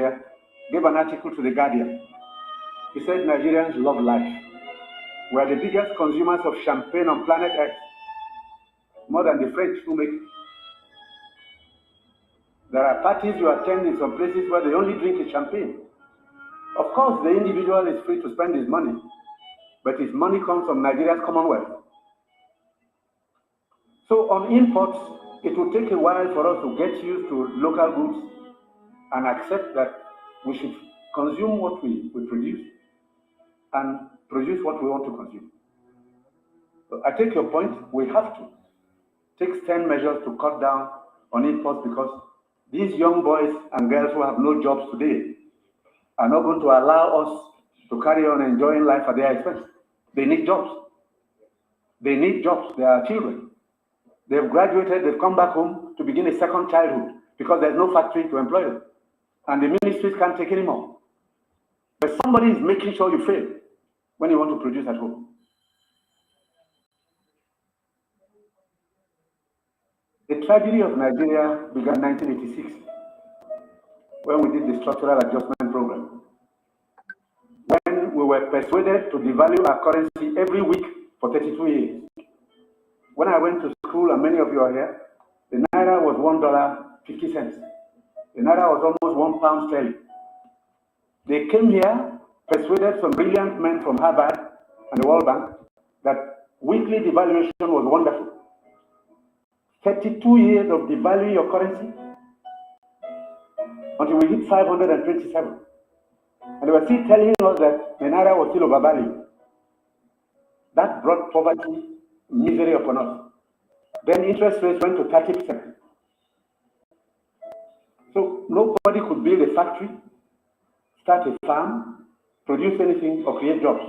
Nigeria, gave an article to The Guardian. He said Nigerians love life. We are the biggest consumers of champagne on planet Earth, more than the French who make it. There are parties you attend in some places where they only drink champagne. Of course, the individual is free to spend his money, but his money comes from Nigeria's Commonwealth. So on imports, it will take a while for us to get used to local goods and accept that we should consume what we produce and produce what we want to consume. So I take your point. We have to take 10 measures to cut down on imports because these young boys and girls who have no jobs today are not going to allow us to carry on enjoying life at their expense. They need jobs. They need jobs. They are children. They've graduated, they've come back home to begin a second childhood because there's no factory to employ them. And the ministries can't take anymore. But somebody is making sure you fail when you want to produce at home. The tragedy of Nigeria began in 1986 when we did the structural adjustment program. When we were persuaded to devalue our currency every week for 32 years. When I went to school, and many of you are here, the naira was $1.50. The naira was almost £1 sterling. They came here, persuaded some brilliant men from Harvard and the World Bank that weekly devaluation was wonderful. 32 years of devaluing your currency until we hit 527. And they were still telling us that the naira was still overvalued. That brought poverty, misery upon us. Then interest rates went to 30%. So nobody could build a factory, start a farm, produce anything, or create jobs.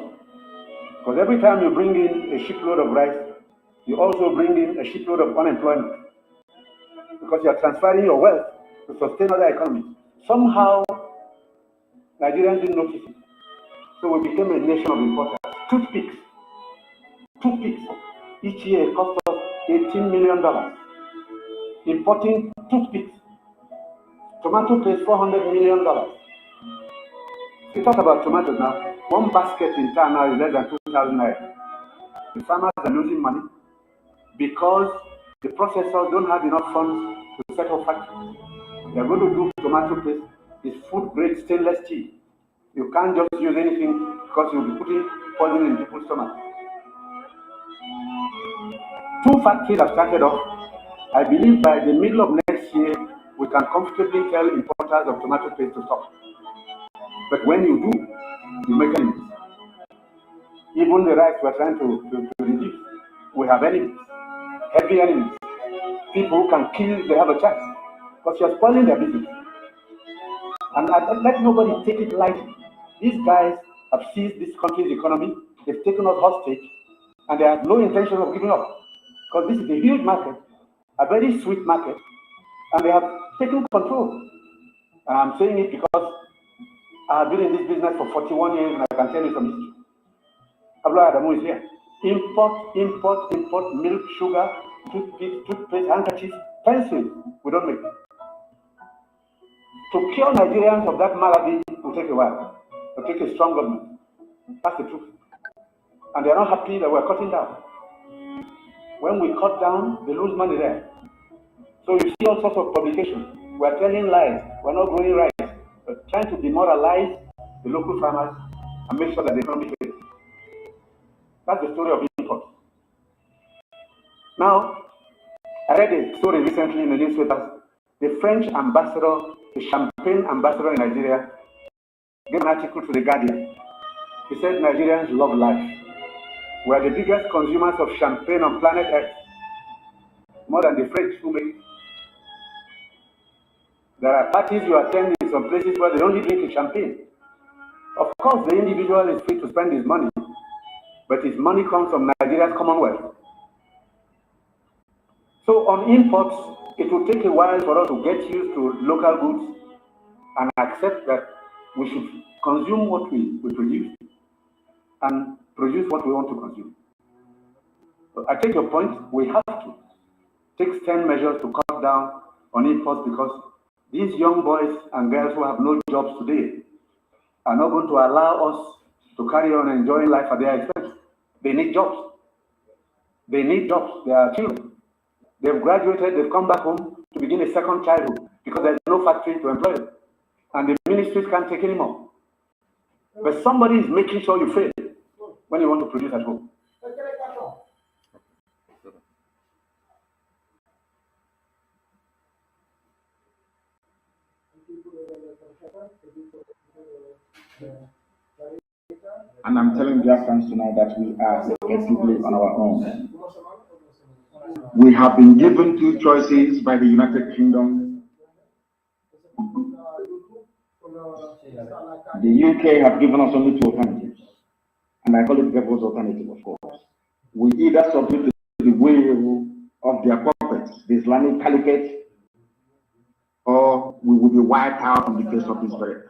Because every time you bring in a shipload of rice, you also bring in a shipload of unemployment. Because you are transferring your wealth to sustain other economies. Somehow, Nigerians didn't notice it. So we became a nation of importers. Toothpicks each year cost us $18 million. Importing toothpicks. Tomato paste, $400 million. We talk about tomatoes now. One basket in town now is less than 2,000 naira. The farmers are losing money because the processors don't have enough funds to set up factories. They are going to do tomato paste. It's food grade stainless steel. You can't just use anything because you'll be putting poison in people's stomachs. 2 factories have started off. I believe by the middle of next year, we can comfortably tell importers of tomato paste to stop. But when you do, you make enemies. Even the rice we're trying to reduce, we have enemies, heavy enemies. People who can kill, they have a chance. Because you're spoiling their business. And let nobody take it lightly. These guys have seized this country's economy, they've taken us hostage, and they have no intention of giving up. Because this is a huge market, a very sweet market, and they have taken control. And I'm saying it because I have been in this business for 41 years and I can tell you some history. Abla Adamu is here. Import, milk, sugar, toothpaste, handkerchiefs, pencils, we don't make. To cure Nigerians of that malady will take a while. It will take a strong government. That's the truth. And they are not happy that we're cutting down. When we cut down, they lose money there. So you see all sorts of publications. We're telling lies. We're not growing rice. We're trying to demoralize the local farmers and make sure that the economy fails. That's the story of import. Now, I read a story recently in the newspapers. The French ambassador, the champagne ambassador in Nigeria, gave an article to The Guardian. He said Nigerians love life. We are the biggest consumers of champagne on planet Earth, more than the French who make it. There are parties you attend in some places where they only drink champagne. Of course, the individual is free to spend his money, but his money comes from Nigeria's Commonwealth. So on imports, it will take a while for us to get used to local goods and accept that we should consume what we produce and produce what we want to consume. So I take your point. We have to take 10 measures to cut down on imports because These young boys and girls who have no jobs today are not going to allow us to carry on enjoying life at their expense. They need jobs. They need jobs. They are children. They've graduated, they've come back home to begin a second childhood because there's no factory to employ them. And the ministries can't take anymore. But somebody is making sure you fail when you want to produce at home. And I'm telling Biafrans tonight that we are effectively on our own. We have been given two choices by the United Kingdom. The UK have given us only two alternatives, and I call it devil's alternative, of course. We either submit to the will of their puppets, the Islamic Caliphate, or we will be wiped out from the face of this very earth.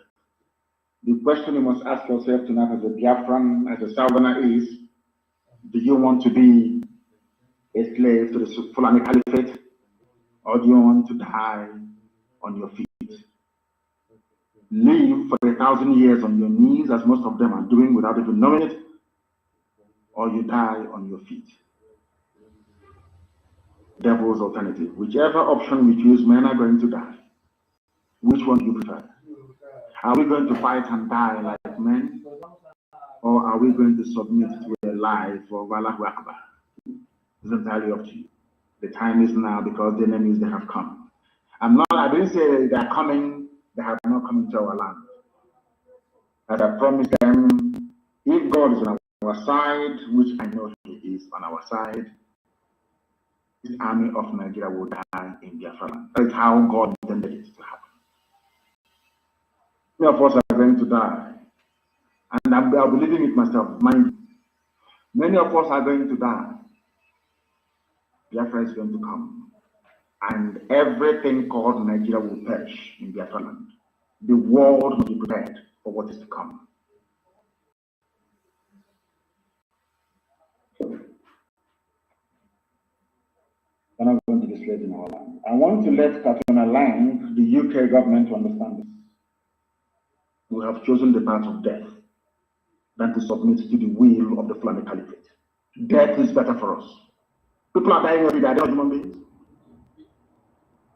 The question you must ask yourself tonight as a Biafran, as a Southerner is, do you want to be a slave to the Fulani Caliphate, or do you want to die on your feet? Live for 1,000 years on your knees, as most of them are doing without even knowing it, or you die on your feet. Devil's alternative. Whichever option we choose, men are going to die. Which one do you prefer? Are we going to fight and die like men? Or are we going to submit to a life of Allahu Akbar? It's entirely up to you. The time is now because the enemies, they have come. I didn't say they are coming, they have not come into our land. As I promised them, if God is on our side, which I know He is on our side, the army of Nigeria will die in Biafra land. That is how God intended it to happen. Many of us are going to die. And I'll be living it myself, mind you. Many of us are going to die. Biafra is going to come. And everything called Nigeria will perish in Biafra land. The world must be prepared for what is to come. We're not going to be slaves in our land. I want to let Katrina Lang, the UK government, to understand this. We have chosen the path of death than to submit to the will of the Fulani Caliphate. Death is better for us. People are dying every day. Are they not human beings?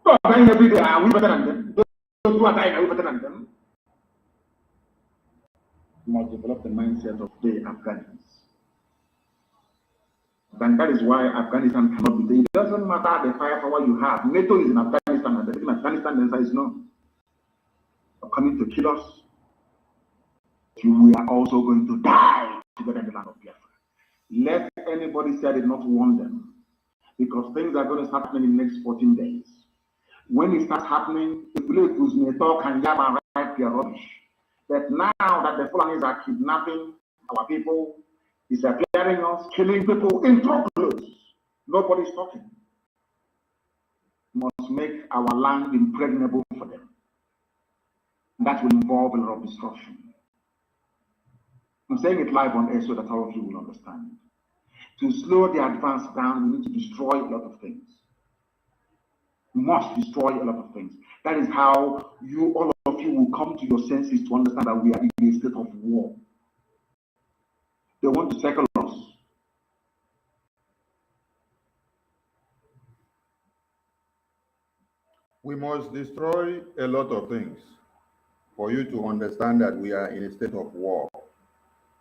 People are dying every day. Are we better than them? Those who are dying, are we better than them? We must develop the mindset of the Afghans. And that is why Afghanistan cannot be there. It doesn't matter the firepower you have. NATO is in Afghanistan, and in Afghanistan, the answer is no. They're coming to kill us. We are also going to die together in the land of Biafra. Let anybody say I did not warn them, because things are going to start happening in the next 14 days. When it starts happening, the villagers may talk and yab and write their rubbish. But now that the Fulanis are kidnapping our people, disappearing us, killing people in truckloads, nobody's talking. We must make our land impregnable for them. That will involve a lot of destruction. I'm saying it live on air so that all of you will understand. To slow the advance down, we need to destroy a lot of things. We must destroy a lot of things. That is how all of you will come to your senses to understand that we are in a state of war. They want to circle us. We must destroy a lot of things for you to understand that we are in a state of war.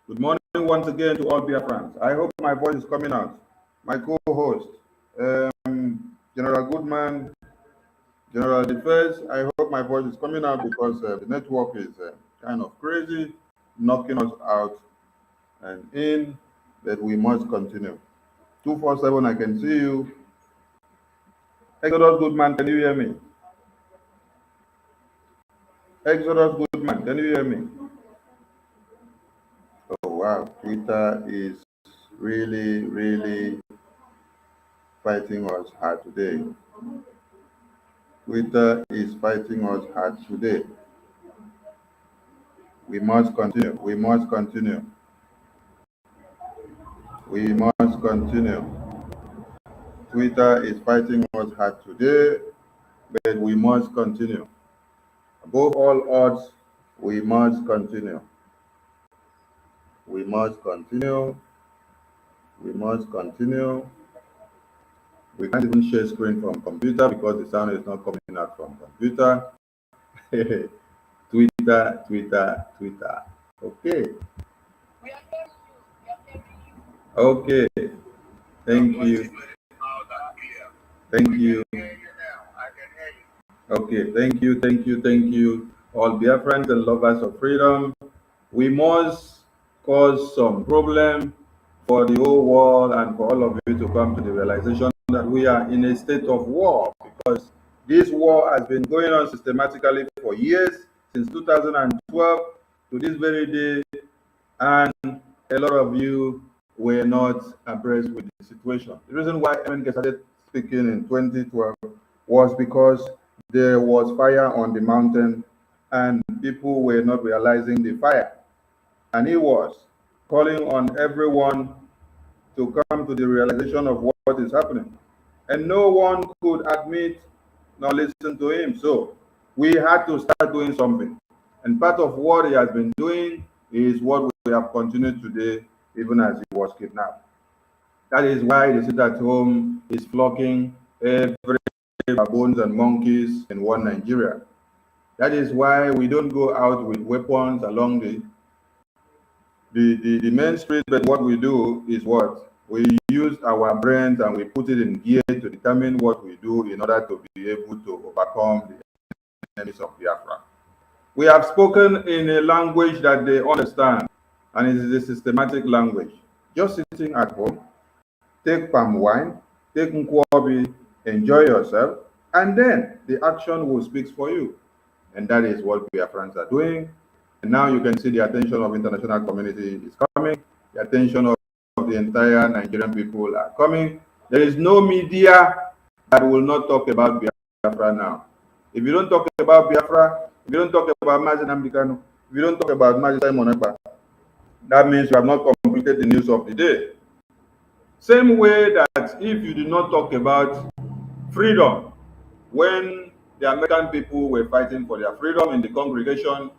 Good morning once again to all Biafrans. I hope my voice is coming out. My co-host, General Goodman, General Defense, I hope my voice is coming out because the network is kind of crazy, knocking us out and in, but we must continue. 247, I can see you. Exodus Goodman, can you hear me? Exodus Goodman, can you hear me? Oh wow, Twitter is really fighting us hard today. Twitter is fighting us hard today. We must continue. We must continue. We must continue. Twitter is fighting us hard today, but we must continue. Above all odds, we must continue. We must continue. We must continue. We can't even share screen from computer because the sound is not coming out from computer. Twitter, Twitter, Twitter. Okay. Okay. Thank you. Thank you. Okay. Thank you. Thank you. Thank you. All Biafrans and lovers of freedom. We must cause some problem for the whole world and for all of you to come to the realization that we are in a state of war, because this war has been going on systematically for years, since 2012 to this very day, and a lot of you were not abreast with the situation. The reason why MNK started speaking in 2012 was because there was fire on the mountain and people were not realizing the fire. And he was calling on everyone to come to the realization of what is happening. And no one could admit nor listen to him. So we had to start doing something. And part of what he has been doing is what we have continued today, even as he was kidnapped. That is why the sit at home is flocking every baboons and monkeys in one Nigeria. That is why we don't go out with weapons along the main street, but what we do is what? We use our brains and we put it in gear to determine what we do in order to be able to overcome the enemies of Biafra. We have spoken in a language that they understand, and it is a systematic language. Just sitting at home, take palm wine, take nkwobi, enjoy yourself, and then the action will speak for you. And that is what Biafrans are doing. And now you can see the attention of international community is coming. The attention of the entire Nigerian people are coming. There is no media that will not talk about Biafra now. If you don't talk about Biafra, if you don't talk about Mazi Nnamdi Kanu, if you don't talk about Mazi Simon Ekpa, that means you have not completed the news of the day. Same way that if you do not talk about freedom, when the American people were fighting for their freedom in the congregation,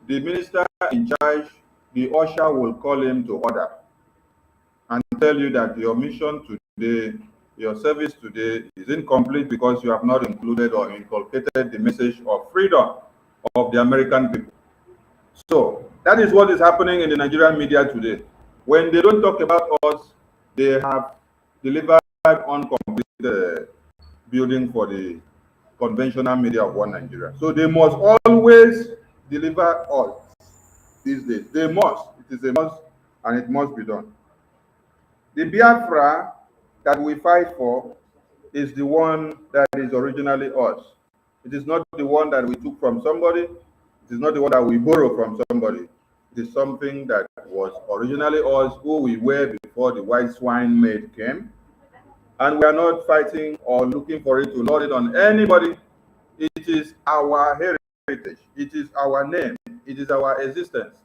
the minister in charge, the usher will call him to order and tell you that your mission today, your service today is incomplete because you have not included or inculcated the message of freedom of the American people. So that is what is happening in the Nigerian media today. When they don't talk about us, they have delivered uncompleted building for the conventional media of one Nigeria. So they must always deliver us these days. They must. It is a must, and it must be done. The Biafra that we fight for is the one that is originally us. It is not the one that we took from somebody. It is not the one that we borrow from somebody. It is something that was originally us, who we were before the white swine maid came. And we are not fighting or looking for it to load it on anybody. It is our heritage. It is our name. It is our existence.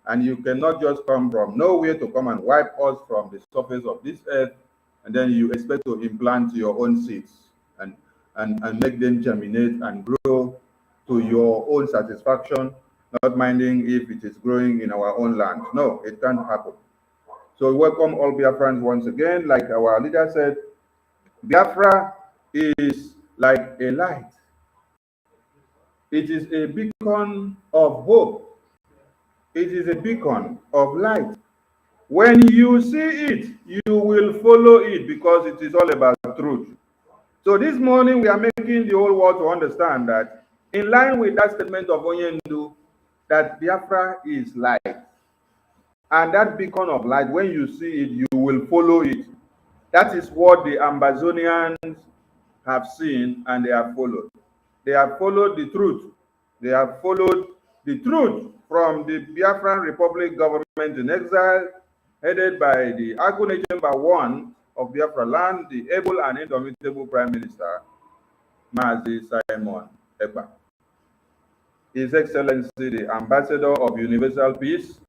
And you cannot just come from nowhere to come and wipe us from the surface of this earth, and then you expect to implant your own seeds and make them germinate and grow to your own satisfaction, not minding if it is growing in our own land. No, it can't happen. So we welcome all Biafrans once again. Like our leader said, Biafra is like a light. It is a beacon of hope. It is a beacon of light. When you see it, you will follow it because it is all about truth. So this morning we are making the whole world to understand that, in line with that statement of Onyendu, that Biafra is light. And that beacon of light, when you see it, you will follow it. That is what the Ambazonians have seen and they have followed. They have followed the truth. They have followed the truth from the Biafran Republic government in exile, headed by the Agune Chamber 1 of Biafra land, the able and indomitable Prime Minister, Mazi Simon Ekpa. His Excellency, the Ambassador of Universal Peace.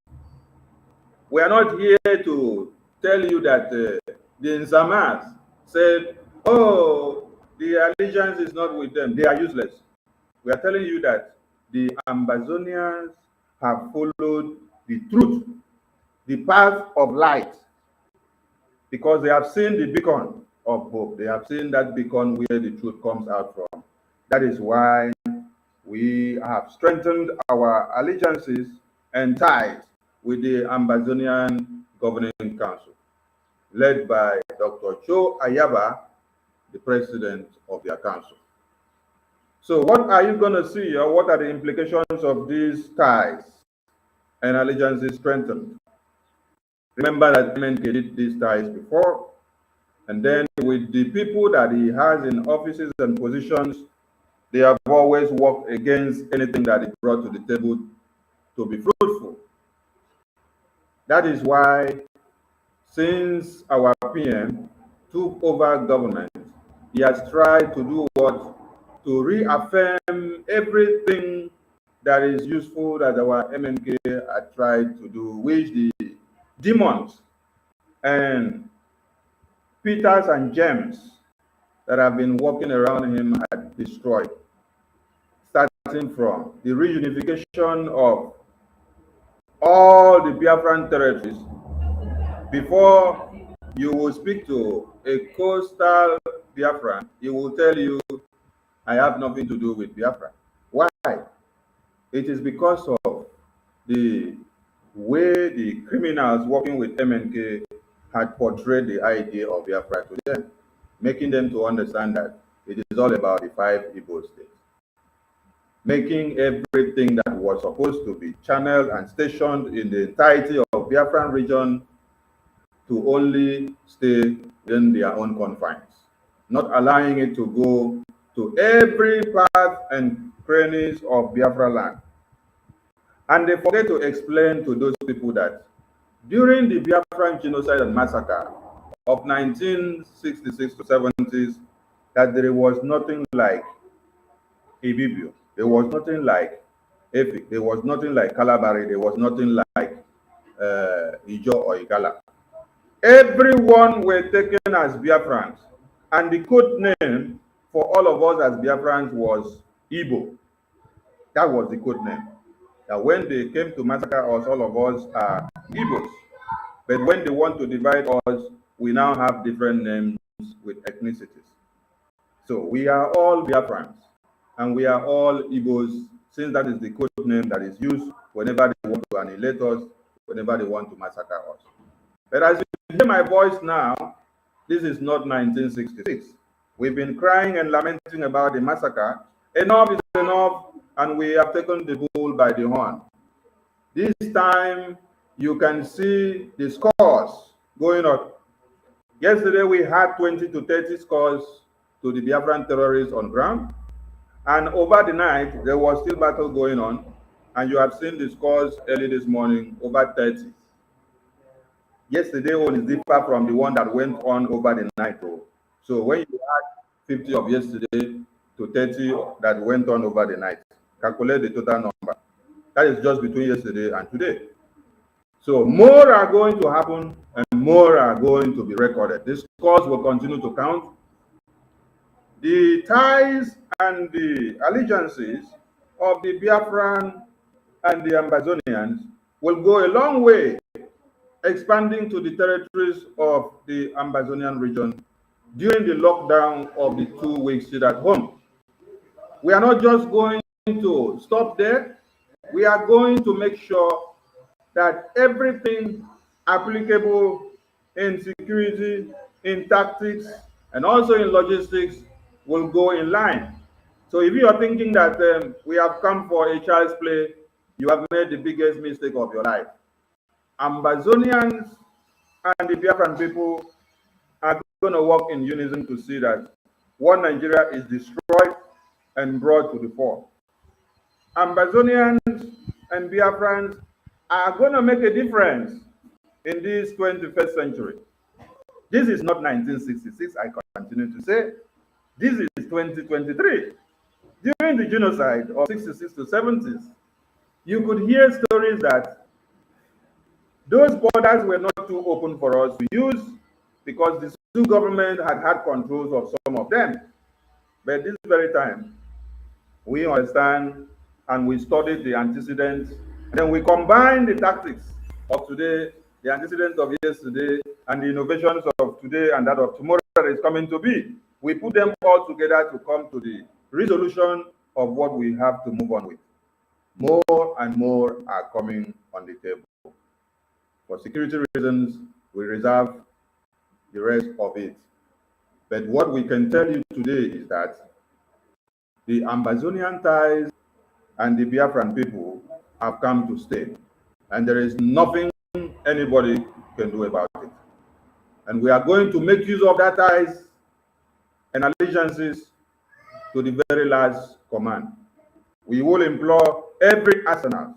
We are not here to tell you that the Nzamas said, oh, the allegiance is not with them. They are useless. We are telling you that the Ambazonians have followed the truth, the path of light, because they have seen the beacon of hope. They have seen that beacon where the truth comes out from. That is why we have strengthened our allegiances and ties with the Ambazonian Governing Council, led by Dr. Cho Ayaba, the president of their council. So what are you going to see, or what are the implications of these ties and allegiances strengthened? Remember that MNK did these ties before, and then with the people that he has in offices and positions, they have always worked against anything that he brought to the table to be fruitful. That is why, since our PM took over government, he has tried to do what? To reaffirm everything that is useful that our MNK had tried to do, which the demons and Peters and James that have been walking around him had destroyed, starting from the reunification of all the Biafran territories. Before you will speak to a coastal Biafran, he will tell you, I have nothing to do with Biafra. Why? It is because of the way the criminals working with MNK had portrayed the idea of Biafra to them, making them to understand that it is all about the 5 Igbo states, making everything that was supposed to be channeled and stationed in the entirety of Biafran region to only stay in their own confines, not allowing it to go to every path and crannies of Biafra land. And they forget to explain to those people that during the Biafran genocide and massacre of 1966 to 70s, that there was nothing like Ibibio, there was nothing like Efik, there was nothing like Kalabari, there was nothing like Ijo or Igala. Everyone were taken as Biafrans, and the code name for all of us as Biafrans was Igbo. That was the code name. That when they came to massacre us, all of us are Igbos. But when they want to divide us, we now have different names with ethnicities. So we are all Biafrans, and we are all Igbos, since that is the code name that is used whenever they want to annihilate us, whenever they want to massacre us. But as you hear my voice now, this is not 1966. We've been crying and lamenting about the massacre. Enough is enough, and we have taken the bull by the horn. This time, you can see the scores going up. Yesterday, we had 20 to 30 scores to the Biafran terrorists on ground. And over the night, there was still battle going on. And you have seen the scores early this morning, over 30. Yesterday one is different from the one that went on over the night. So when you add 50 of yesterday to 30 that went on over the night, calculate the total number. That is just between yesterday and today. So more are going to happen and more are going to be recorded. These scores will continue to count. The ties and the allegiances of the Biafran and the Ambazonians will go a long way, expanding to the territories of the Ambazonian region during the lockdown of the 2 weeks sit at home. We are not just going to stop there. We are going to make sure that everything applicable in security, in tactics, and also in logistics will go in line. So if you are thinking that we have come for a child's play, you have made the biggest mistake of your life. Ambazonians and the Biafran people are going to work in unison to see that one Nigeria is destroyed and brought to the fore. Ambazonians and Biafrans are going to make a difference in this 21st century. This is not 1966, I continue to say. This is 2023. During the genocide of 66 to 70s, you could hear stories that those borders were not too open for us to use because the Sioux government had controls of some of them. But this very time, we understand and we studied the antecedents. And then we combined the tactics of today, the antecedents of yesterday, and the innovations of today and that of tomorrow that is coming to be. We put them all together to come to the resolution of what we have to move on with. More and more are coming on the table. For security reasons, we reserve the rest of it. But what we can tell you today is that the Ambazonian ties and the Biafran people have come to stay. And there is nothing anybody can do about it. And we are going to make use of that ties and allegiances to the very last command. We will employ every arsenal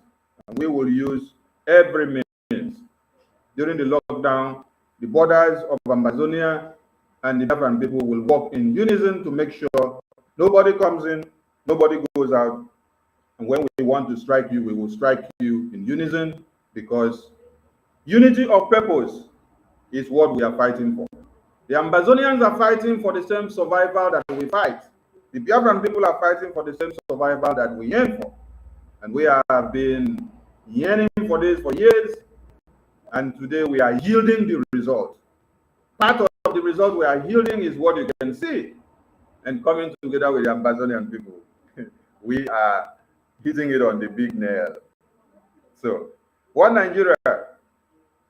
and we will use every means. During the lockdown, the borders of Ambazonia and the Biafran people will work in unison to make sure nobody comes in, nobody goes out. And when we want to strike you, we will strike you in unison, because unity of purpose is what we are fighting for. The Ambazonians are fighting for the same survival that we fight. The Biafran people are fighting for the same survival that we yearn for. And we have been yearning for this for years, and today we are yielding the result. Part of the result we are yielding is what you can see. And coming together with the Ambazonian people, we are hitting it on the big nail. So, one Nigeria,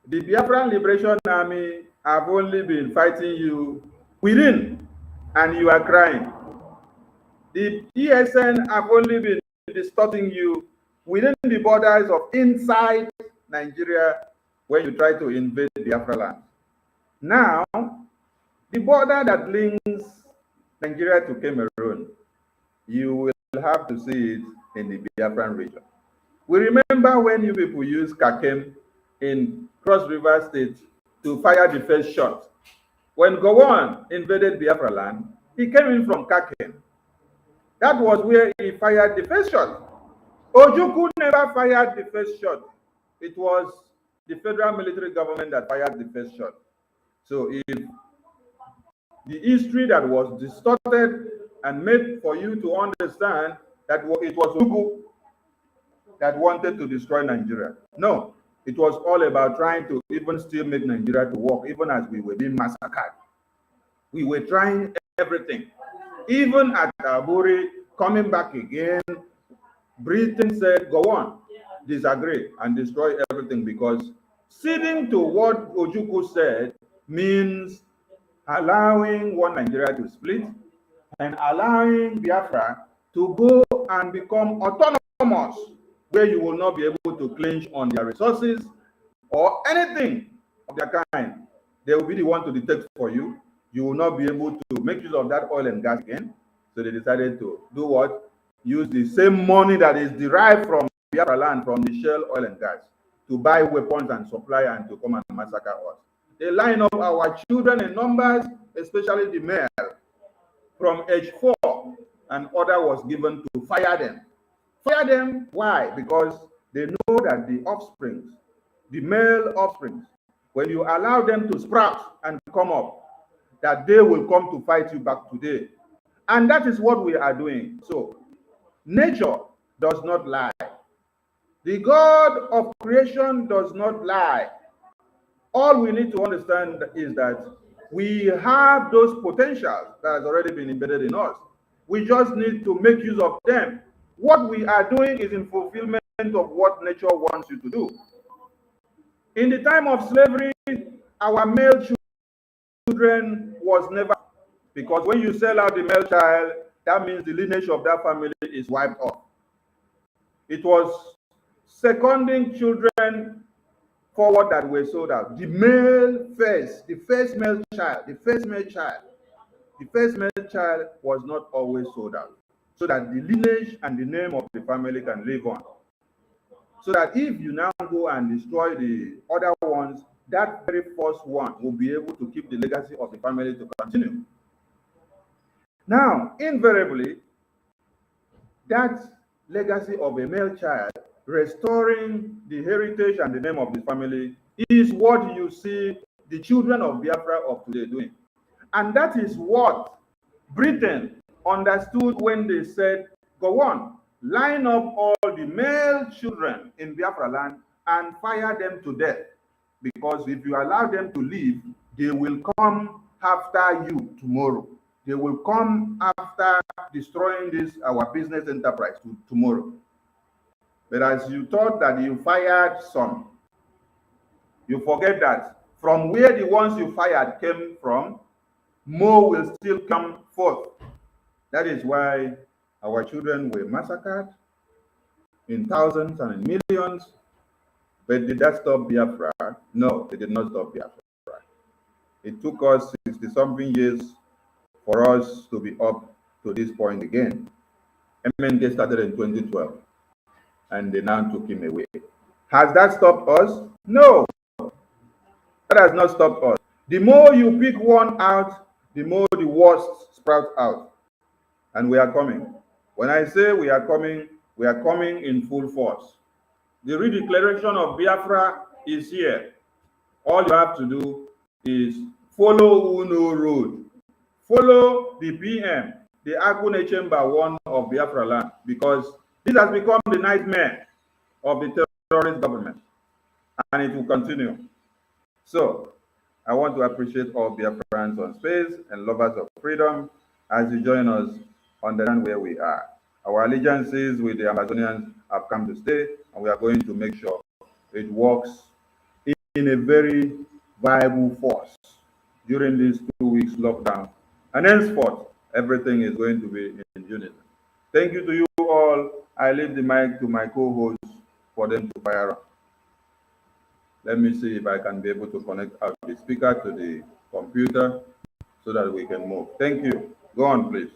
the Biafran Liberation Army have only been fighting you within, and you are crying. The ESN have only been distorting you within the borders of inside Nigeria when you try to invade Biafra land. Now, the border that links Nigeria to Cameroon, you will have to see it in the Biafran region. We remember when you people used Kakem in Cross River State to fire the first shot. When Gowon invaded Biafra land, he came in from Kakem. That was where he fired the first shot. Ojukwu never fired the first shot. It was the federal military government that fired the first shot. So if the history that was distorted and made for you to understand that it was Ojukwu that wanted to destroy Nigeria. No, it was all about trying to even still make Nigeria to work, even as we were being massacred. We were trying everything. Even at Aburi, coming back again, Britain said, go on, disagree and destroy everything, because ceding to what Ojukwu said means allowing one Nigeria to split and allowing Biafra to go and become autonomous, where you will not be able to clinch on their resources or anything of their kind. They will be the one to detect for you. You will not be able to make use of that oil and gas again. So they decided to do what? Use the same money that is derived from Biafra land, from the shell oil and gas, to buy weapons and supply and to come and massacre us. They line up our children in numbers, especially the male, from age 4, and order was given to fire them. Fire them, why? Because they know that the offsprings, the male offsprings, when you allow them to sprout and come up, that they will come to fight you back today. And that is what we are doing. So, nature does not lie. The God of creation does not lie. All we need to understand is that we have those potentials that has already been embedded in us. We just need to make use of them. What we are doing is in fulfillment of what nature wants you to do. In the time of slavery, our male children was never, because when you sell out the male child, that means the lineage of that family is wiped off. It was seconding children forward that were sold out. The male first, the first male child was not always sold out, so that the lineage and the name of the family can live on. So that if you now go and destroy the other ones, that very first one will be able to keep the legacy of the family to continue. Now, invariably, that legacy of a male child restoring the heritage and the name of the family is what you see the children of Biafra of today doing. And that is what Britain understood when they said, go on, line up all the male children in Biafra land and fire them to death. Because if you allow them to live, they will come after you tomorrow. They will come after destroying this, our business enterprise tomorrow. But as you thought that you fired some, you forget that from where the ones you fired came from, more will still come forth. That is why our children were massacred in thousands and in millions. But did that stop Biafra? No, it did not stop Biafra. It took us 60-something years for us to be up to this point again. MNK started in 2012, and they now took him away. Has that stopped us? No, that has not stopped us. The more you pick one out, the more the worst sprout out. And we are coming. When I say we are coming in full force. The redeclaration of Biafra is here. All you have to do is follow Uno Road. Follow the PM, the Akune Chamber 1 of Biafra land, because this has become the nightmare of the terrorist government, and it will continue. So, I want to appreciate all Biafrans on space and lovers of freedom as you join us understand where we are. Our allegiances with the Amazonians have come to stay, and we are going to make sure it works in a very viable force during these 2 weeks lockdown. And henceforth, everything is going to be in unison. Thank you to you all. I leave the mic to my co-hosts for them to fire up. Let me see if I can be able to connect out the speaker to the computer so that we can move. Thank you. Go on, please.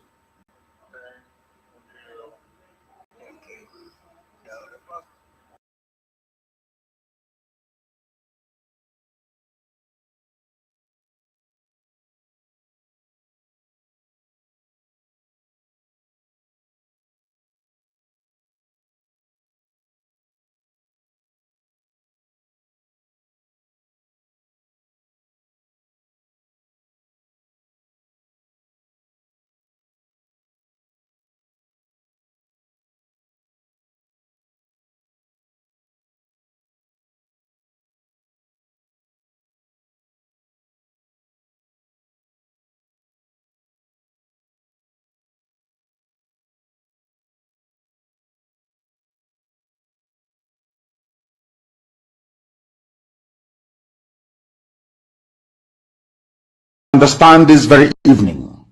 Understand this very evening,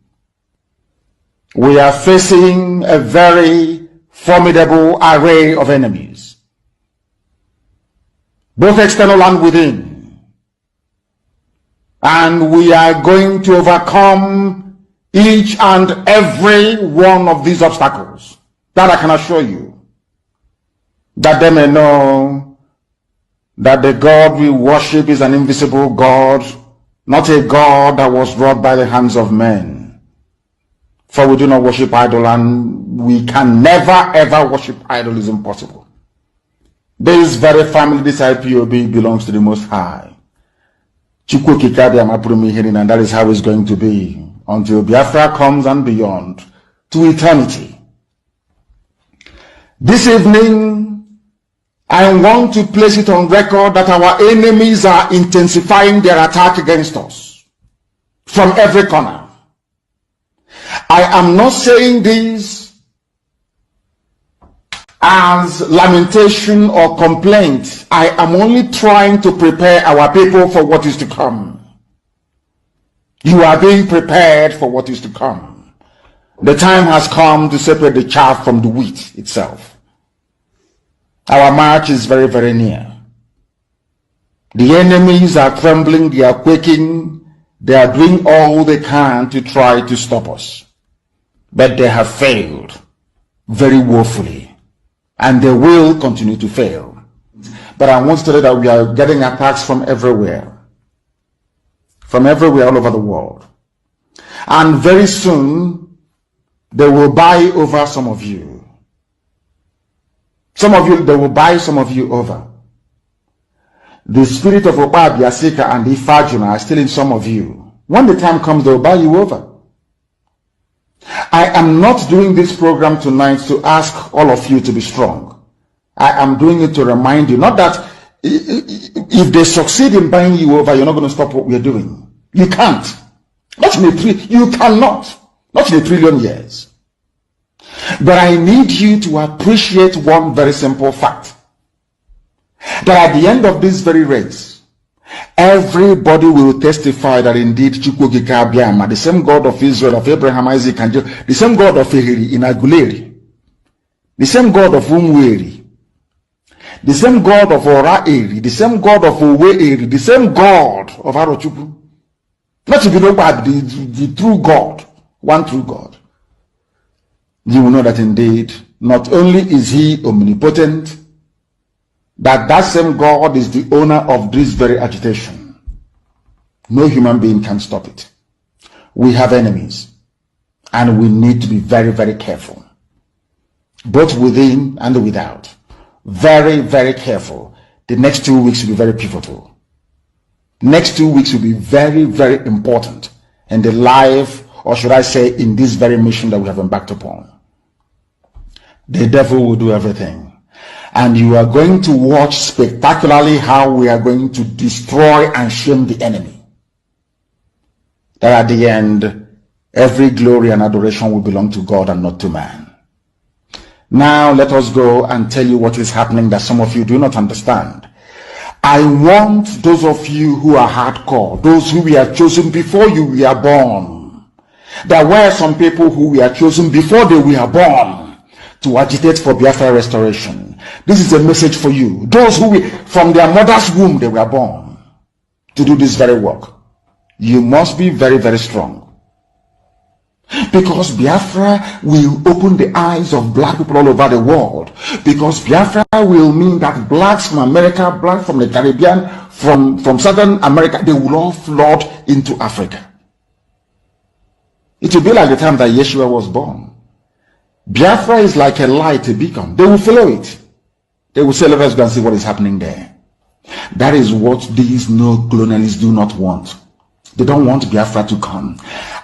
we are facing a very formidable array of enemies, both external and within, and we are going to overcome each and every one of these obstacles. That I can assure you, that they may know that the God we worship is an invisible God, not a God that was wrought by the hands of men. For we do not worship idol, and we can never ever worship idol. Is impossible. This very family, this IPOB, belongs to the Most High. And that is how it's going to be until Biafra comes and beyond to eternity. This evening, I want to place it on record that our enemies are intensifying their attack against us from every corner. I am not saying this as lamentation or complaint. I am only trying to prepare our people for what is to come. You are being prepared for what is to come. The time has come to separate the chaff from the wheat itself. Our march is very, very near. The enemies are trembling, they are quaking, they are doing all they can to try to stop us. But they have failed very woefully, and they will continue to fail. But I want to tell you that we are getting attacks from everywhere all over the world. And very soon, they will buy over some of you. Some of you, they will buy some of you over. The spirit of Oba, Biasika, and Ifajuna are still in some of you. When the time comes, they will buy you over. I am not doing this program tonight to ask all of you to be strong. I am doing it to remind you, not that if they succeed in buying you over, you're not going to stop what we're doing. You can't. Not in you cannot. Not in a trillion years. But I need you to appreciate one very simple fact. That at the end of this very race, everybody will testify that indeed Chukwuokike Abiama, the same God of Israel, of Abraham, Isaac, and Jacob, the same God of Ehiri in Aguleri, the same God of Umweri, the same God of Ora Eri, the same God of Owe Eri, the same God of Arochukwu. Not to be no bad, the true God, one true God. You will know that indeed, not only is he omnipotent, that same God is the owner of this very agitation. No human being can stop it. We have enemies, and we need to be very, very careful, both within and without. Very, very careful. The next 2 weeks will be very pivotal. Next 2 weeks will be very, very important in the life, or should I say, in this very mission that we have embarked upon. The devil will do everything. And you are going to watch spectacularly how we are going to destroy and shame the enemy. That at the end, every glory and adoration will belong to God and not to man. Now let us go and tell you what is happening that some of you do not understand. I want those of you who are hardcore, those who were chosen before you were born. There were some people who were chosen before they were born to agitate for Biafra restoration. This is a message for you. Those who from their mother's womb they were born to do this very work. You must be very, very strong. Because Biafra will open the eyes of black people all over the world. Because Biafra will mean that blacks from America, blacks from the Caribbean, from Southern America, they will all flood into Africa. It will be like the time that Yeshua was born. Biafra is like a light, a beacon. They will follow it. They will say, let us go and see what is happening there. That is what these no-colonialists do not want. They don't want Biafra to come.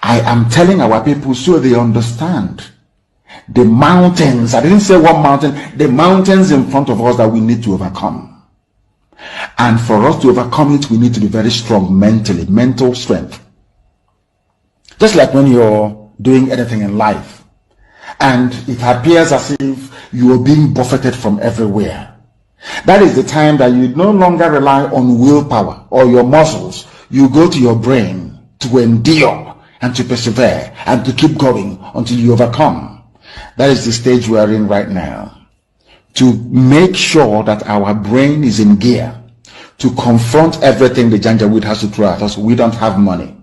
I am telling our people so they understand. The mountains, I didn't say one mountain, the mountains in front of us that we need to overcome. And for us to overcome it, we need to be very strong mentally, mental strength. Just like when you're doing anything in life, and it appears as if you are being buffeted from everywhere. That is the time that you no longer rely on willpower or your muscles. You go to your brain to endure and to persevere and to keep going until you overcome. That is the stage we are in right now. To make sure that our brain is in gear to confront everything the Janjaweed has to throw at us. We don't have money.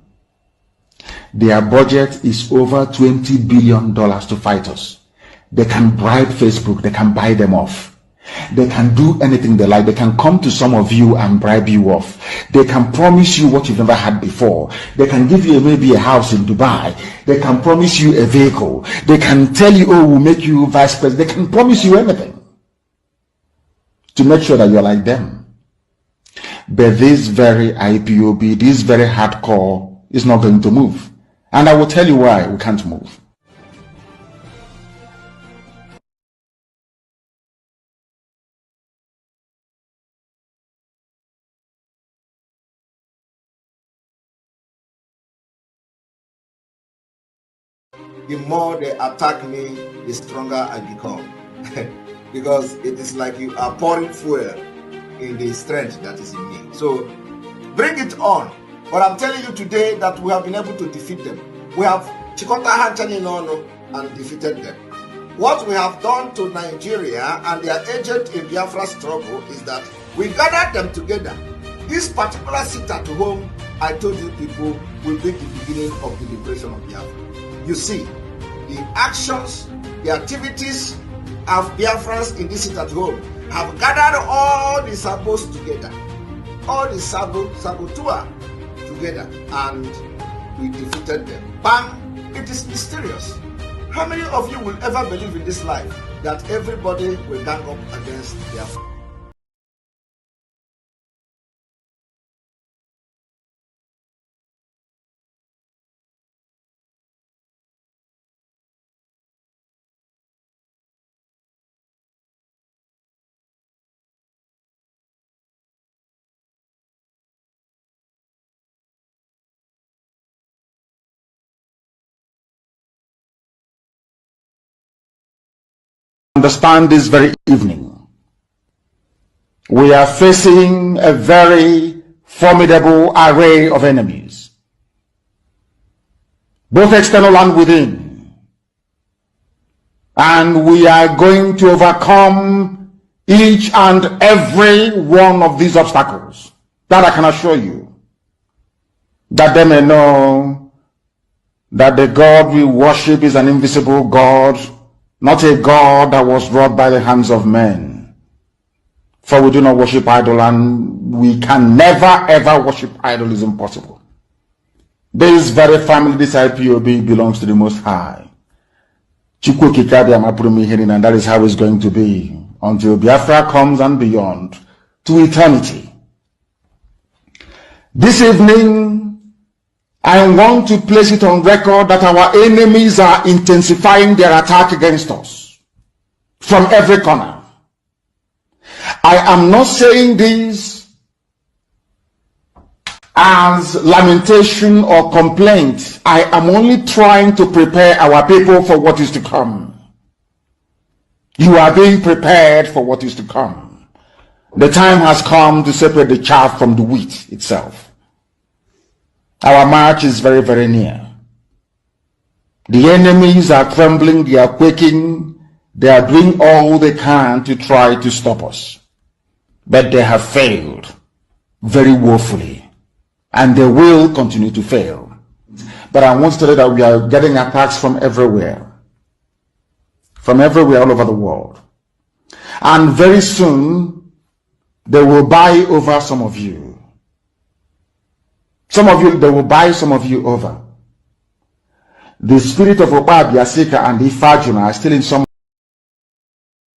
Their budget is over $20 billion to fight us. They can bribe Facebook. They can buy them off. They can do anything they like. They can come to some of you and bribe you off. They can promise you what you've never had before. They can give you maybe a house in Dubai. They can promise you a vehicle. They can tell you, oh, we'll make you vice president. They can promise you anything to make sure that you're like them. But this very IPOB, this very hardcore is not going to move. And I will tell you why we can't move. The more they attack me, the stronger I become. Because it is like you are pouring fuel in the strength that is in me. So bring it on. But I'm telling you today that we have been able to defeat them. We have Chikota Hanchaninono and defeated them. What we have done to Nigeria and their agent in Biafra struggle is that we gathered them together. This particular sit at home, I told you people, will be the beginning of the liberation of Biafra. You see, the actions, the activities of Biafrans in this sit at home have gathered all the sabos together, all the sabotua together, and we defeated them. Bam! It is mysterious. How many of you will ever believe in this life that everybody will gang up against Biafra? understand this very evening. We are facing a very formidable array of enemies, both external and within. And we are going to overcome each and every one of these obstacles. That I can assure you, that they may know that the God we worship is an invisible God, not a God that was wrought by the hands of men. For we do not worship idol, and we can never ever worship idol. Is impossible. This very family, this IPOB, belongs to the Most High. And that is how it's going to be until Biafra comes and beyond to eternity. This evening, I want to place it on record that our enemies are intensifying their attack against us from every corner. I am not saying this as lamentation or complaint. I am only trying to prepare our people for what is to come. You are being prepared for what is to come. The time has come to separate the chaff from the wheat itself. Our march is very, very near. The enemies are trembling, they are quaking, they are doing all they can to try to stop us. But they have failed very woefully, and they will continue to fail. But I want to tell you that we are getting attacks from everywhere all over the world. And very soon, they will buy over some of you. Some of you, they will buy some of you over. The spirit of Biafra and the Ifajuna are still in some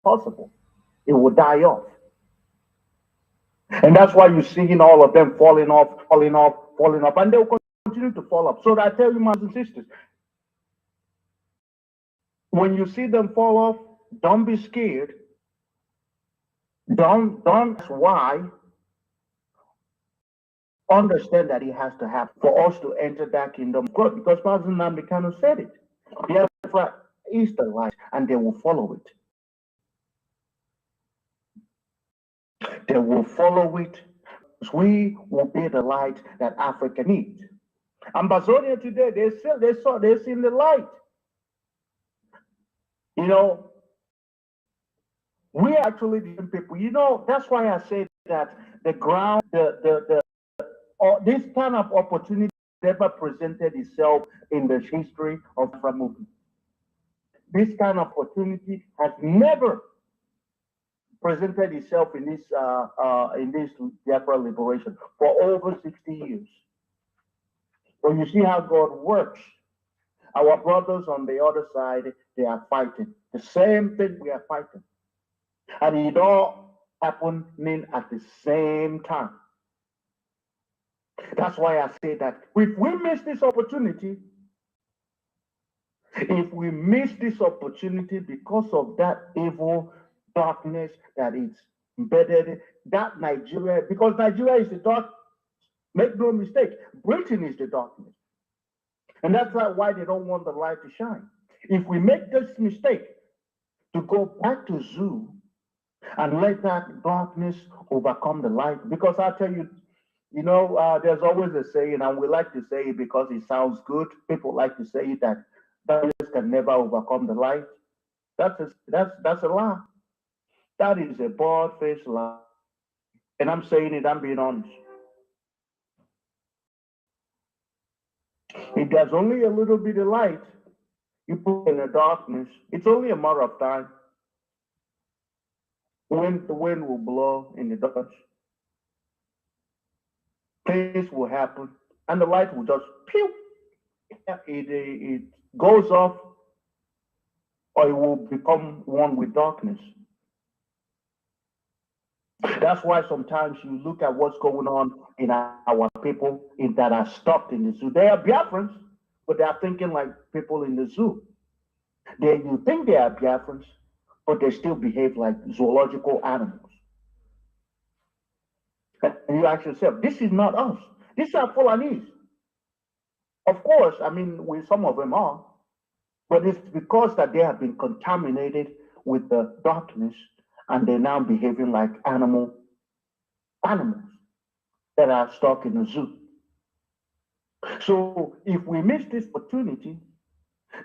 possible. It will die off. And that's why you're seeing all of them falling off, and they will continue to fall off. So I tell you, brothers and sisters, when you see them fall off, don't be scared. Don't. That's why. Understand that it has to happen for us to enter that kingdom of God, because Pastor Nnamdi Kanu said it. Biafra is the light, and they will follow it. They will follow it. We will be the light that Africa needs. Ambazonia today, they're seeing the light. You know, we are actually the people. You know, that's why I say that the ground, this kind of opportunity never presented itself in the history of the movement. This kind of opportunity has never presented itself in this Biafra liberation for over 60 years. When you see how God works, our brothers on the other side, they are fighting the same thing we are fighting, and it all happening at the same time. That's why I say that if we miss this opportunity, because of that evil darkness that is embedded, that Nigeria, because Nigeria is the dark, make no mistake, Britain is the darkness. And that's why they don't want the light to shine. If we make this mistake to go back to zoo and let that darkness overcome the light, because I tell you, you know, there's always a saying, and we like to say it because it sounds good. People like to say that darkness can never overcome the light. That's a lie. That is a broad-faced lie. And I'm saying it, I'm being honest. If there's only a little bit of light, you put in the darkness, it's only a matter of time when the wind will blow in the dark. Things will happen, and the light will just pew. It goes off, or it will become one with darkness. That's why sometimes you look at what's going on in our people that are stuck in the zoo. They are Biafrans, but they are thinking like people in the zoo. You think they are Biafrans, but they still behave like zoological animals. And you ask yourself, this is not us. These are Fulanese. Of course, I mean, some of them are, but it's because that they have been contaminated with the darkness, and they're now behaving like animals that are stuck in a zoo. So if we miss this opportunity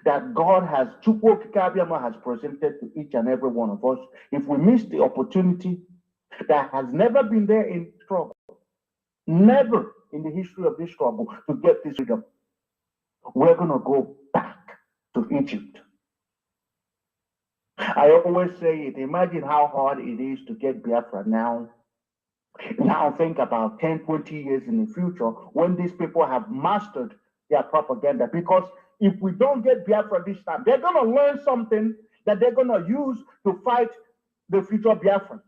that God has presented to each and every one of us, if we miss the opportunity that has never been there in struggle, never in the history of this struggle to get this freedom, we're going to go back to Egypt. I always say it, imagine how hard it is to get Biafra now. Now think about 10, 20 years in the future when these people have mastered their propaganda. Because if we don't get Biafra this time, they're going to learn something that they're going to use to fight the future Biafrans.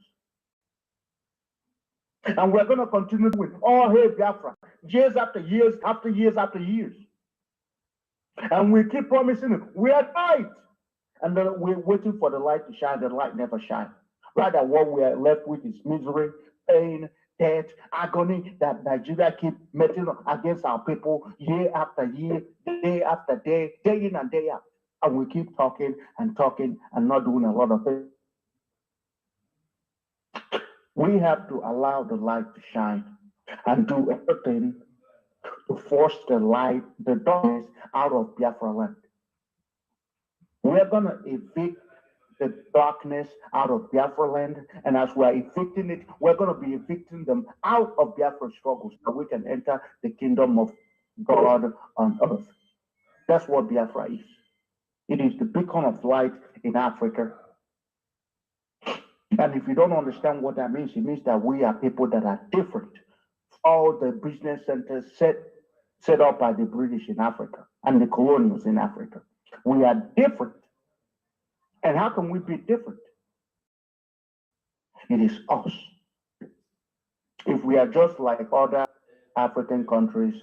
And we're going to continue with, oh, hey, Biafra, years after years, after years, after years. And we keep promising it, we are tight. And then we're waiting for the light to shine, the light never shines. Rather, what we are left with is misery, pain, death, agony that Nigeria keep meting against our people year after year, day after day, day in and day out. And we keep talking and talking and not doing a lot of things. We have to allow the light to shine and do everything to force the light, the darkness out of Biafra land. We're going to evict the darkness out of Biafra land, and as we're evicting it, we're going to be evicting them out of Biafra struggles so we can enter the kingdom of God on earth. That's what Biafra is. It is the beacon of light in Africa. And if you don't understand what that means, it means that we are people that are different. All the business centers set up by the British in Africa and the colonials in Africa. We are different. And how can we be different? It is us. If we are just like other African countries,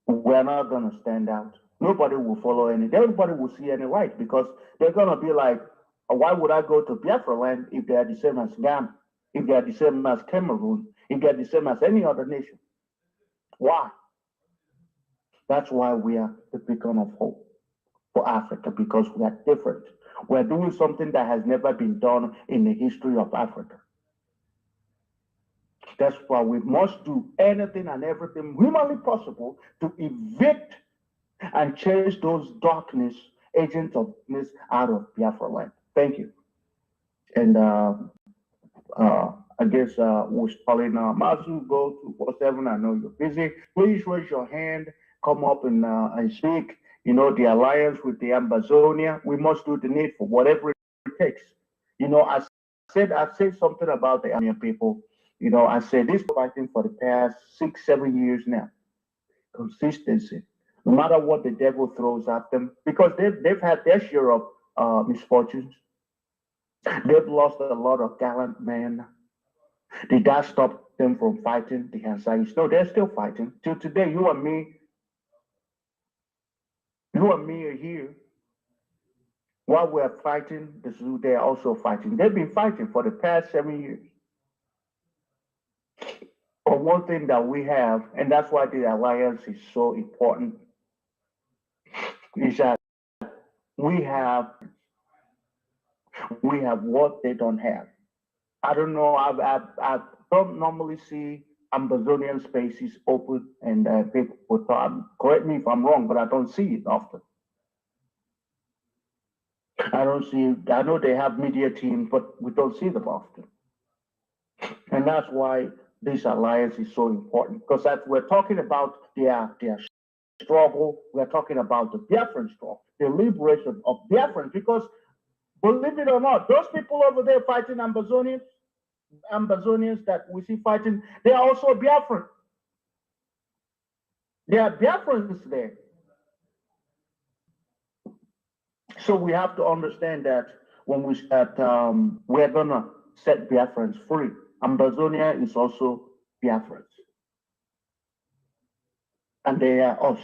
we're not going to stand out. Nobody will follow everybody will see any light because they're going to be like, why would I go to Biafra land if they are the same as Ghana, if they are the same as Cameroon, if they are the same as any other nation? Why? That's why we are the beacon of hope for Africa, because we are different. We're doing something that has never been done in the history of Africa. That's why we must do anything and everything humanly possible to evict and chase those darkness, agents of darkness out of Biafra land. Thank you. And I guess we're calling Mazu, go 247. I know you're busy. Please raise your hand, come up and speak. You know, the alliance with the Ambazonia, we must do the needful, whatever it takes. You know, I said something about the Amazonian people. You know, I said this fighting for the past 6, 7 years now. Consistency. No matter what the devil throws at them, because they've had their share of misfortunes. They've lost a lot of gallant men. Did that stop them from fighting? The answer is no, they're still fighting. Till today, you and me are here. While we're fighting the zoo, they're also fighting. They've been fighting for the past 7 years. But one thing that we have, and that's why the alliance is so important, is that we have what they don't have. I don't know, I don't normally see Amazonian spaces open and people talk. Correct me if I'm wrong, but I don't see it often. I know they have media teams, but we don't see them often. And that's why this alliance is so important, because we're talking about their struggle. We're talking about the Biafran struggle, the liberation of Biafrans, because believe it or not, those people over there fighting Ambazonians that we see fighting, they are also Biafran. There are Biafrans there. So we have to understand that when we start, we're gonna set Biafrans free. Ambazonia is also Biafrans. And they are us.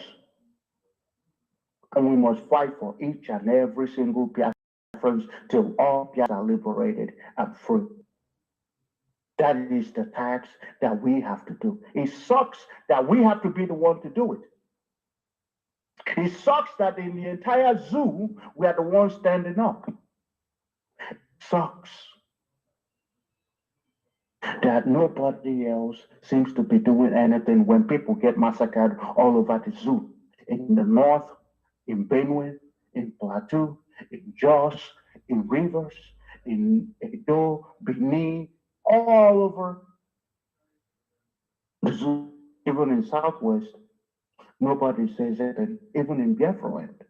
And we must fight for each and every single Biafrans till all Biafrans are liberated and free. That is the task that we have to do. It sucks that we have to be the one to do it. It sucks that in the entire zoo, we are the ones standing up. sucks that nobody else seems to be doing anything when people get massacred all over the zoo. In the north, in Benue, in Plateau, in Jos, in Rivers, in Edo, Benin, all over the zoo, even in Southwest, nobody says anything, even in Biafra land.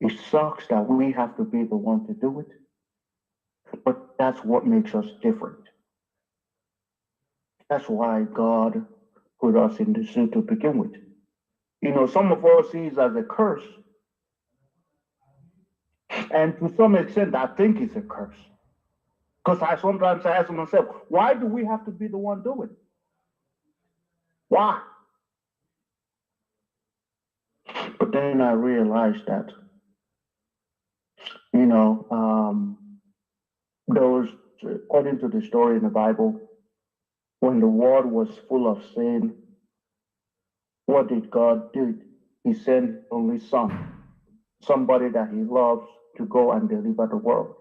It sucks that we have to be the one to do it, but that's what makes us different. That's why God put us in the zoo to begin with. You know, some of us see it as a curse. And to some extent, I think it's a curse. Because I sometimes ask myself, why do we have to be the one doing it? Why? But then I realized that, you know, those, according to the story in the Bible, when the world was full of sin, what did God do? He sent his only son, somebody that he loves, to go and deliver the world.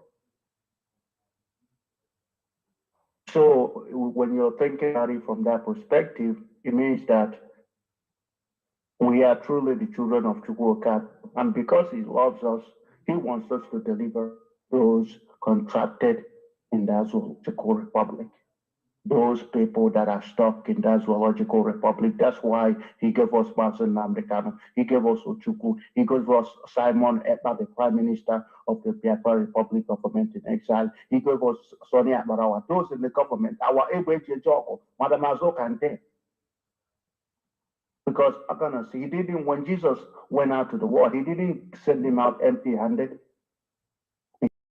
So when you're thinking about it from that perspective, it means that we are truly the children of Chukwuka. And because he loves us, he wants us to deliver those contracted in that zoological republic. Those people that are stuck in that zoological republic. That's why he gave us Mazen Namdekano. He gave us Ochukwu. He gave us Simon Ekpa, the Prime Minister of the Biafra Republic government in exile. He gave us Sonny Akbarawa. Those in the government, our Ebeje Joko, Madam Azokante. Because I'm gonna see, he didn't, when Jesus went out to the world, he didn't send him out empty-handed.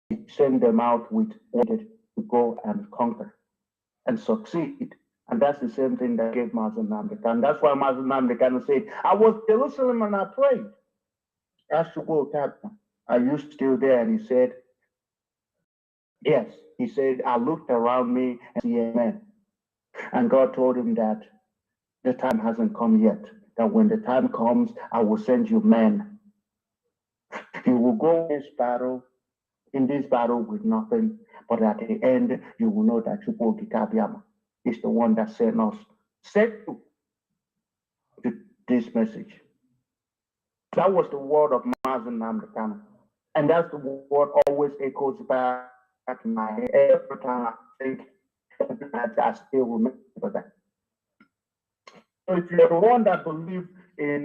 He sent them out with wanted to go and conquer and succeed. And that's the same thing that gave Mazen Namdekan. That's why Mazen Namdekan said, I was in Jerusalem and I prayed. Asked Chukwuka, are you still there? And he said, yes. He said, I looked around me and see a man. And God told him that the time hasn't come yet. That when the time comes, I will send you men. You will go in this battle with nothing, but at the end, you will know that Chukwuka is the one that sent you to this message. That was the word of Mazen Namdekan. And that's the word always echoes back in my head every time I think that I still remember that. So if you're the one that believes in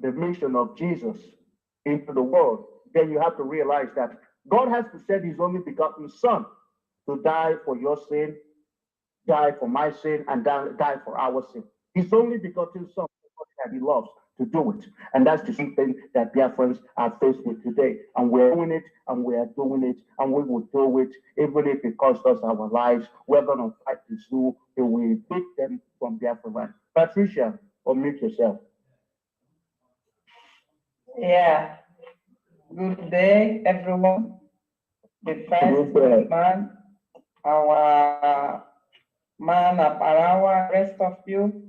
the mission of Jesus into the world, then you have to realize that God has to send his only begotten son to die for your sin, die for my sin, and die for our sin. His only begotten son that he loves to do it. And that's the same thing that Biafrans are faced with today. And we're doing it, and we are doing it, and we will do it, even if it costs us our lives. We're going to fight the zoo till we beat them from Biafra land. Patricia, unmute yourself. Yeah. Good day, everyone. The first man, our man Aparawa, rest of you.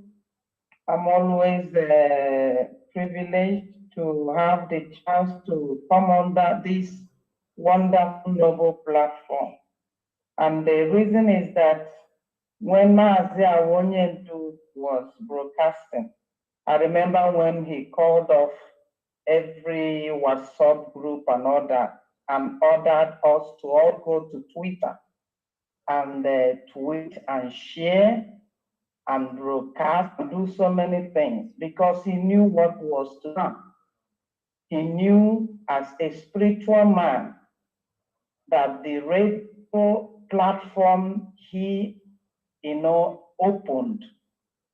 I'm always privileged to have the chance to come under this wonderful noble platform. And the reason is that when Maazi Awonyendu was broadcasting, I remember when he called off every WhatsApp group and all that, and ordered us to all go to Twitter and tweet and share and broadcast and do so many things, because he knew what was to come. He knew as a spiritual man that the radio platform he opened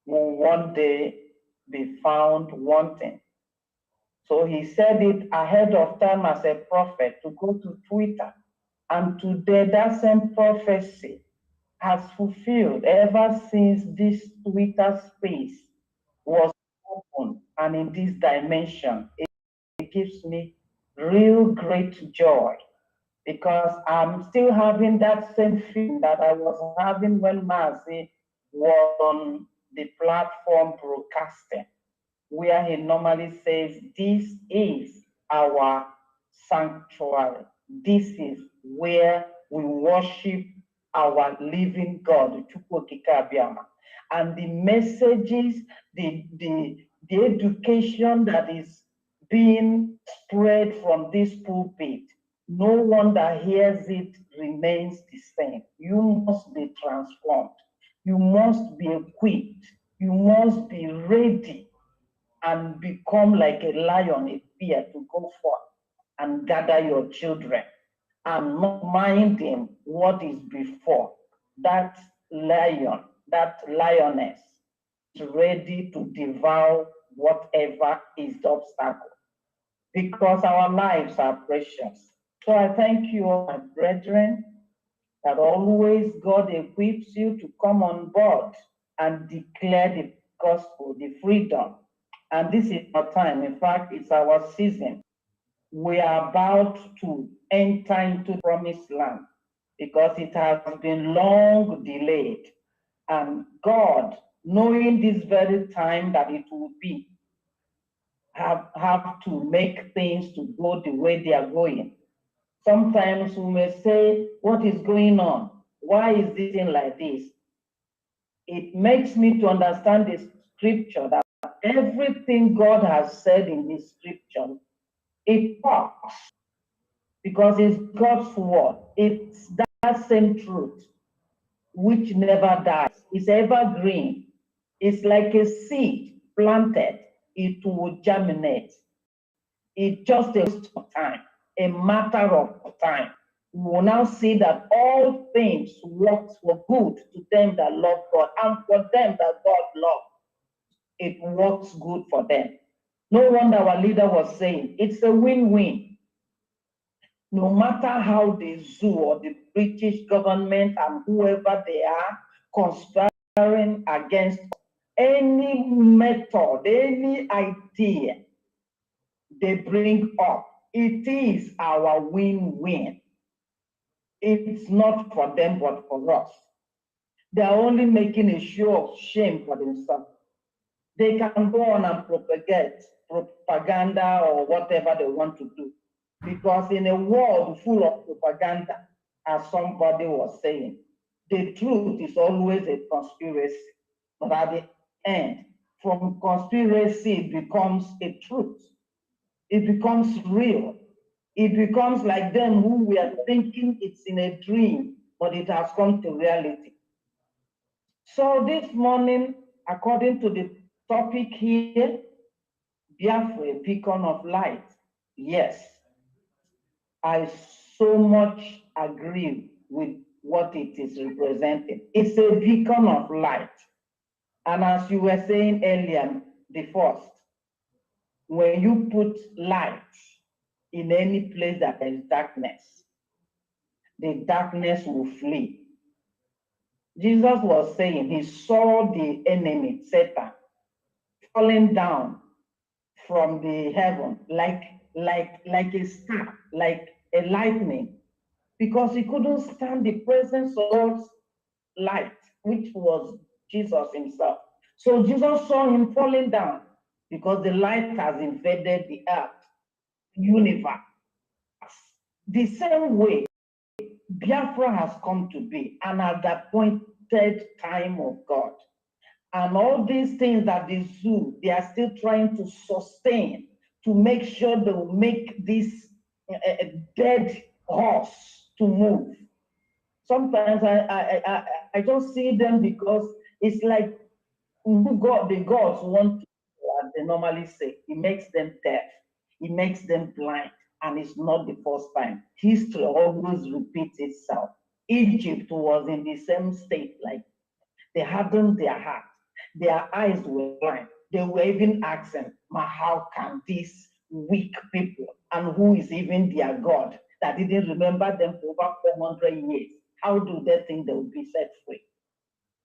will one day be found wanting. So he said it ahead of time as a prophet to go to Twitter. And today that same prophecy has fulfilled ever since this Twitter space was open and in this dimension. It gives me real great joy, because I'm still having that same feeling that I was having when Maazi was on the platform broadcasting, where he normally says, this is our sanctuary. This is where we worship our living God, and the messages, the education that is being spread from this pulpit, no one that hears it remains the same. You must be transformed. You must be equipped. You must be ready and become like a lion, a bear, to go forth and gather your children and not minding what is before. That lion, that lioness is ready to devour whatever is the obstacle, because our lives are precious. So I thank you, my brethren, that always God equips you to come on board and declare the gospel, the freedom. And this is our time. In fact, it's our season. We are about to enter into the promised land because it has been long delayed. And God, knowing this very time that it will be, have to make things to go the way they are going. Sometimes we may say, what is going on? Why is this thing like this? It makes me to understand this scripture, that everything God has said in this scripture, it works because it's God's word. It's that same truth which never dies. It's evergreen. It's like a seed planted. It will germinate. It's just a waste of time, a matter of time. We will now see that all things work for good to them that love God, and for them that God loves, it works good for them. No wonder our leader was saying it's a win-win. No matter how the zoo or the British government and whoever they are conspiring against any method, any idea they bring up, it is our win-win. It's not for them, but for us. They're only making a show of shame for themselves. They can go on and propagate propaganda or whatever they want to do. Because in a world full of propaganda, as somebody was saying, the truth is always a conspiracy. But at the end, from conspiracy, it becomes a truth. It becomes real. It becomes like them who we are thinking it's in a dream, but it has come to reality. So this morning, according to the topic here, Biafra, a beacon of light. Yes, I so much agree with what it is representing. It's a beacon of light. And as you were saying earlier, the first, when you put light in any place that there is darkness, the darkness will flee. Jesus was saying he saw the enemy, Satan, falling down from the heaven like a star, like a lightning, because he couldn't stand the presence of God's light, which was Jesus himself. So Jesus saw him falling down because the light has invaded the earth, the universe. The same way, Biafra has come to be, and at the appointed time of God. And all these things that the zoo, they are still trying to sustain, to make sure they will make this dead horse to move. Sometimes I just see them because it's like the gods want to, as they normally say, it makes them deaf, it makes them blind, and it's not the first time. History always repeats itself. Egypt was in the same state, like they hardened their heart. Their eyes were blind. They were even asking, how can these weak people, and who is even their God, that didn't remember them for over 400 years, how do they think they will be set free?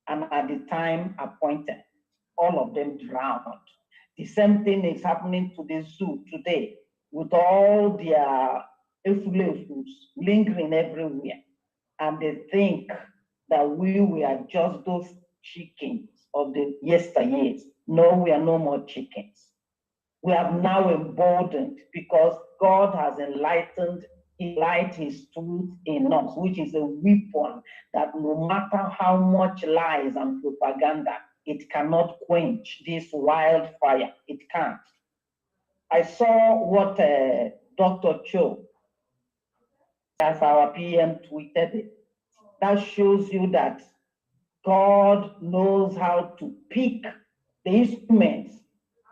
And at the time appointed, all of them drowned. The same thing is happening to the zoo today, with all their effluents lingering everywhere. And they think that we were just those chickens of the yesteryears. No, we are no more chickens. We have now emboldened because God has enlightened He light his truth in us, which is a weapon that no matter how much lies and propaganda, it cannot quench this wildfire. It can't. I saw what Dr. Cho, as our PM, tweeted it. That shows you that God knows how to pick the instruments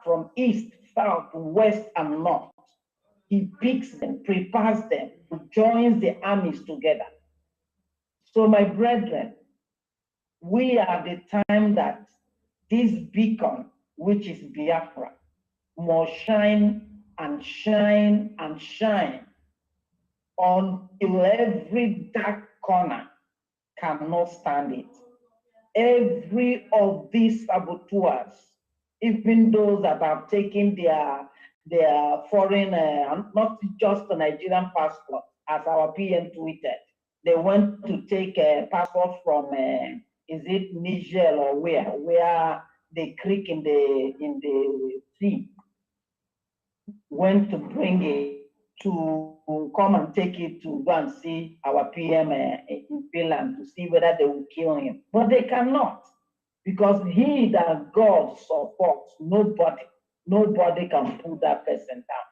from east, south, west, and north. He picks them, prepares them, joins the armies together. So, my brethren, we are the time that this beacon, which is Biafra, must shine and shine and shine until every dark corner cannot stand it. Every of these saboteurs, even those that have taken their foreign, not just the Nigerian passport, as our PM tweeted, they went to take a passport from, is it Niger or where the creek in the sea, went to bring it to come and take it to go and see our PM in Finland to see whether they will kill him. But they cannot, because he that God supports, nobody can pull that person down.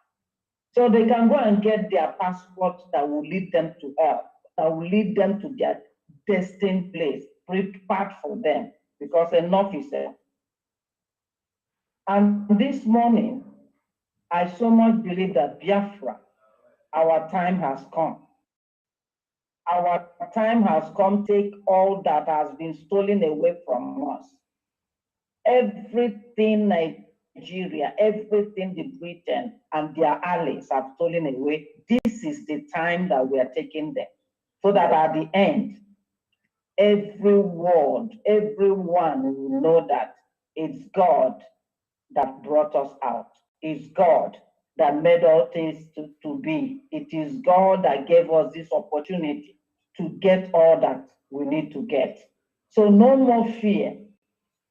So they can go and get their passport that will lead them to hell, that will lead them to their destined place, prepared for them, because enough is enough. And this morning, I so much believe that Biafra, our time has come. Our time has come to take all that has been stolen away from us. Everything Nigeria, everything the Britain and their allies have stolen away, this is the time that we are taking them. So that at the end, every world, everyone will know that it's God that brought us out. It's God that made all things to be. It is God that gave us this opportunity to get all that we need to get. So no more fear,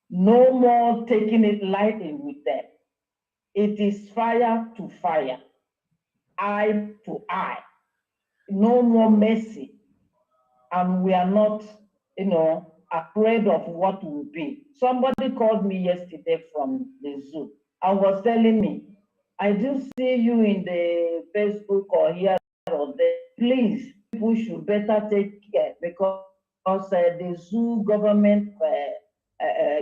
no more taking it lightly with them. It is fire to fire, eye to eye, no more mercy. And we are not, afraid of what will be. Somebody called me yesterday from the zoo and was telling me, I do see you in the Facebook or here or there. Please, people should better take care because the zoo government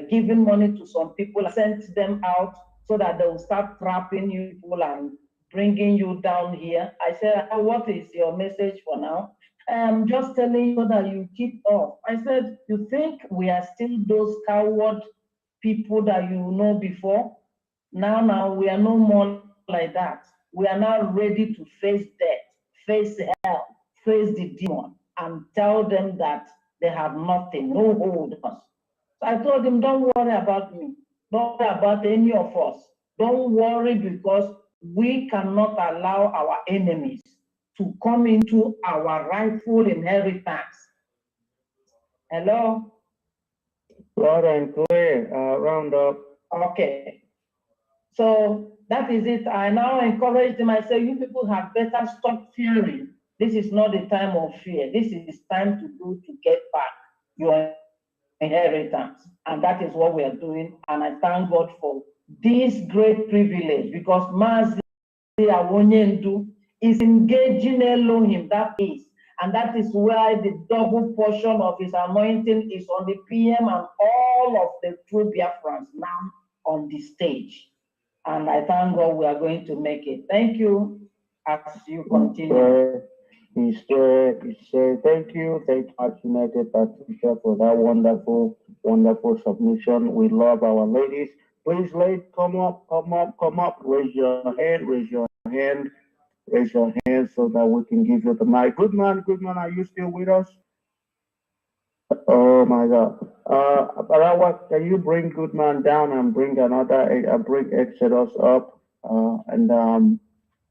giving money to some people, sent them out so that they will start trapping you people and bringing you down here. I said, what is your message for now? I'm just telling you that you keep off. I said, you think we are still those coward people that you know before? Now we are no more like that. We are now ready to face death, face hell, face the demon, and tell them that they have nothing, no hold on us. So I told him, don't worry about me. Don't worry about any of us. Don't worry, because we cannot allow our enemies to come into our rightful inheritance. Hello? Loud and clear, round up. Okay. So that is it. I now encourage them. I say, you people have better stop fearing. This is not the time of fear. This is time to get back your inheritance. And that is what we are doing. And I thank God for this great privilege, because Mazi Awonyendu is engaging Elohim, that is. And that is why the double portion of his anointing is on the PM and all of the true Biafrans now on the stage. And I thank God we are going to make it. Thank you as you continue. He said, thank you, United Patricia, for that wonderful, wonderful submission. We love our ladies. Please, ladies, come up. Raise your hand so that we can give you the mic. Good man, are you still with us? Oh my God. Barawa, can you bring Goodman down and bring bring Exodus up,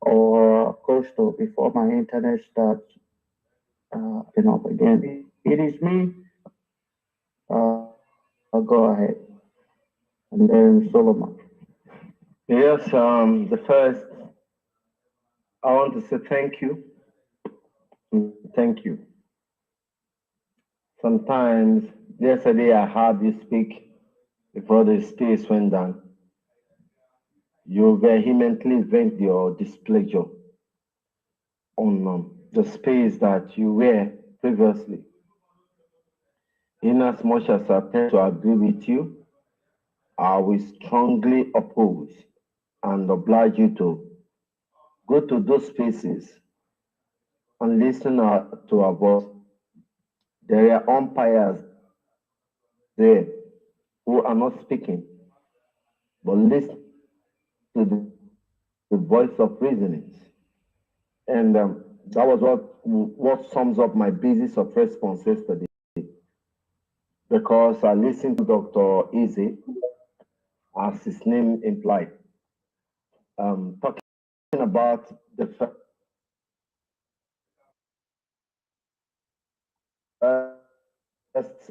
or Coastal before my internet starts up again. It is me. I'll go ahead. And then Solomon. Yes, the first, I want to say thank you Thank you. Sometimes, yesterday I heard you speak before the space went down. You vehemently vent your displeasure on the space that you were previously. In as much as I tend to agree with you, I will strongly oppose and oblige you to go to those spaces and listen to our voice. There are umpires there who are not speaking, but listen to the voice of reasonings. And that was what sums up my basis of response yesterday. Because I listened to Dr. Easy, as his name implied, talking about the first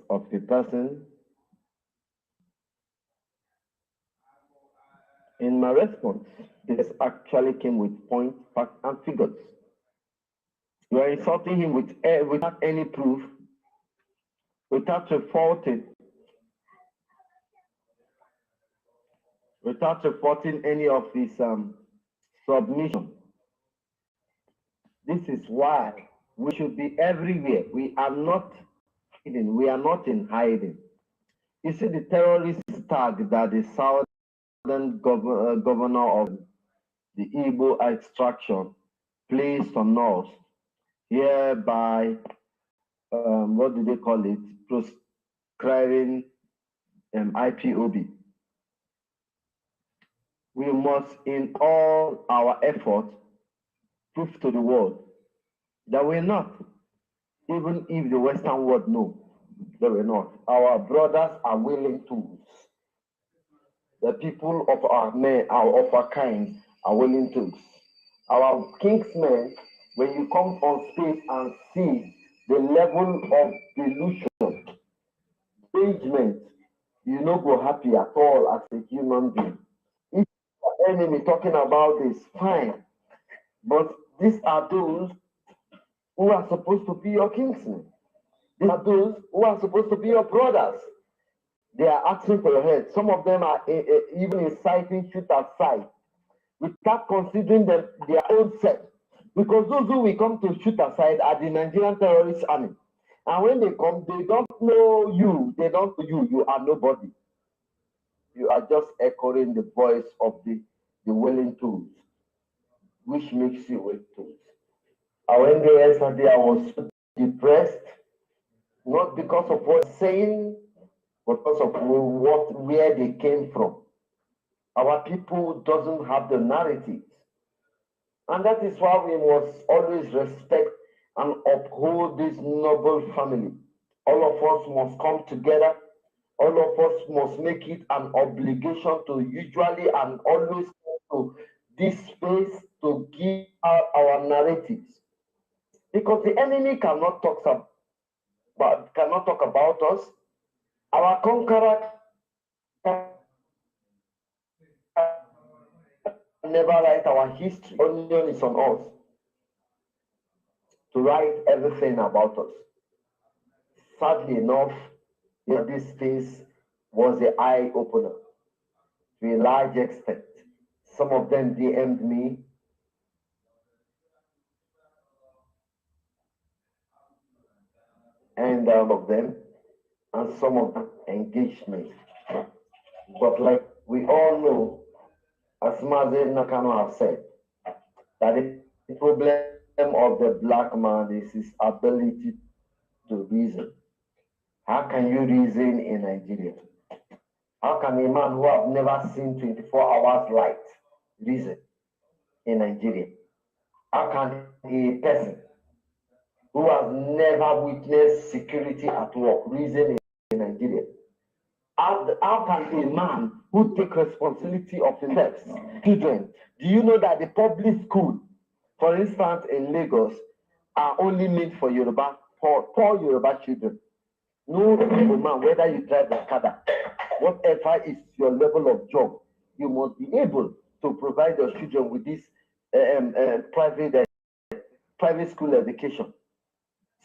of a person. In my response, this actually came with points, facts, and figures. You are insulting him without any proof, without refuting any of his submission. This is why we should be everywhere. We are not hidden. We are not in hiding. You see the terrorist tag that the southern governor of the Igbo extraction placed on us, hereby, what do they call it, proscribing IPOB. We must, in all our efforts, prove to the world that we're not, even if the Western world knows that we're not. Our brothers are willing to. The people of our men, of our kind, are willing to. Our kingsmen, when you come on stage and see the level of delusion, engagement, you no go happy at all as a human being. If your enemy talking about this, fine. But these are those who are supposed to be your kingsmen. These are those who are supposed to be your brothers. They are asking for your head. Some of them are even inciting shoot aside without considering their own self. Because those who will come to shoot aside are the Nigerian terrorist army. And when they come, they don't know you. They don't know you. You are nobody. You are just echoing the voice of the willing tools, which makes you willing tools. I went there yesterday, I was depressed, not because of what I'm saying, but because of where they came from. Our people doesn't have the narratives. And that is why we must always respect and uphold this noble family. All of us must come together. All of us must make it an obligation to usually and always come to this space to give out our narratives. Because the enemy cannot talk about us. Our conqueror never write our history. Only is on us to write everything about us. Sadly enough, this space was the eye opener to a large extent. Some of them DM'd me. And of them, and some of them engaged me. But like we all know, as Mazen Nakano have said, that the problem of the black man is his ability to reason. How can you reason in Nigeria? How can a man who have never seen 24 hours light reason in Nigeria? How can a person who has never witnessed security at work reason in Nigeria? How can a man who take responsibility of himself, children? Do you know that the public school, for instance, in Lagos, are only made for Yoruba, poor Yoruba children? No Igbo man, whether you drive a car, whatever is your level of job, you must be able to provide your children with this private school education.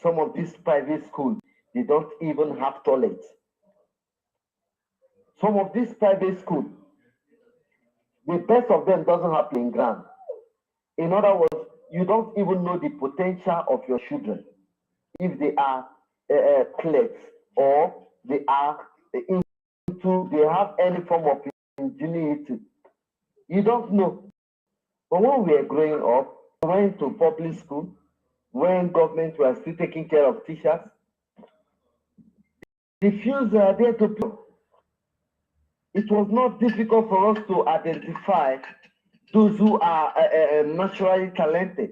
Some of these private schools, they don't even have toilets. Some of these private schools, the best of them doesn't have playing ground. In other words, you don't even know the potential of your children. If they are clerks or they are they have any form of ingenuity. You don't know. But when we were growing up, we went to public school, when government was still taking care of teachers, the fields are there to play. It was not difficult for us to identify those who are naturally talented.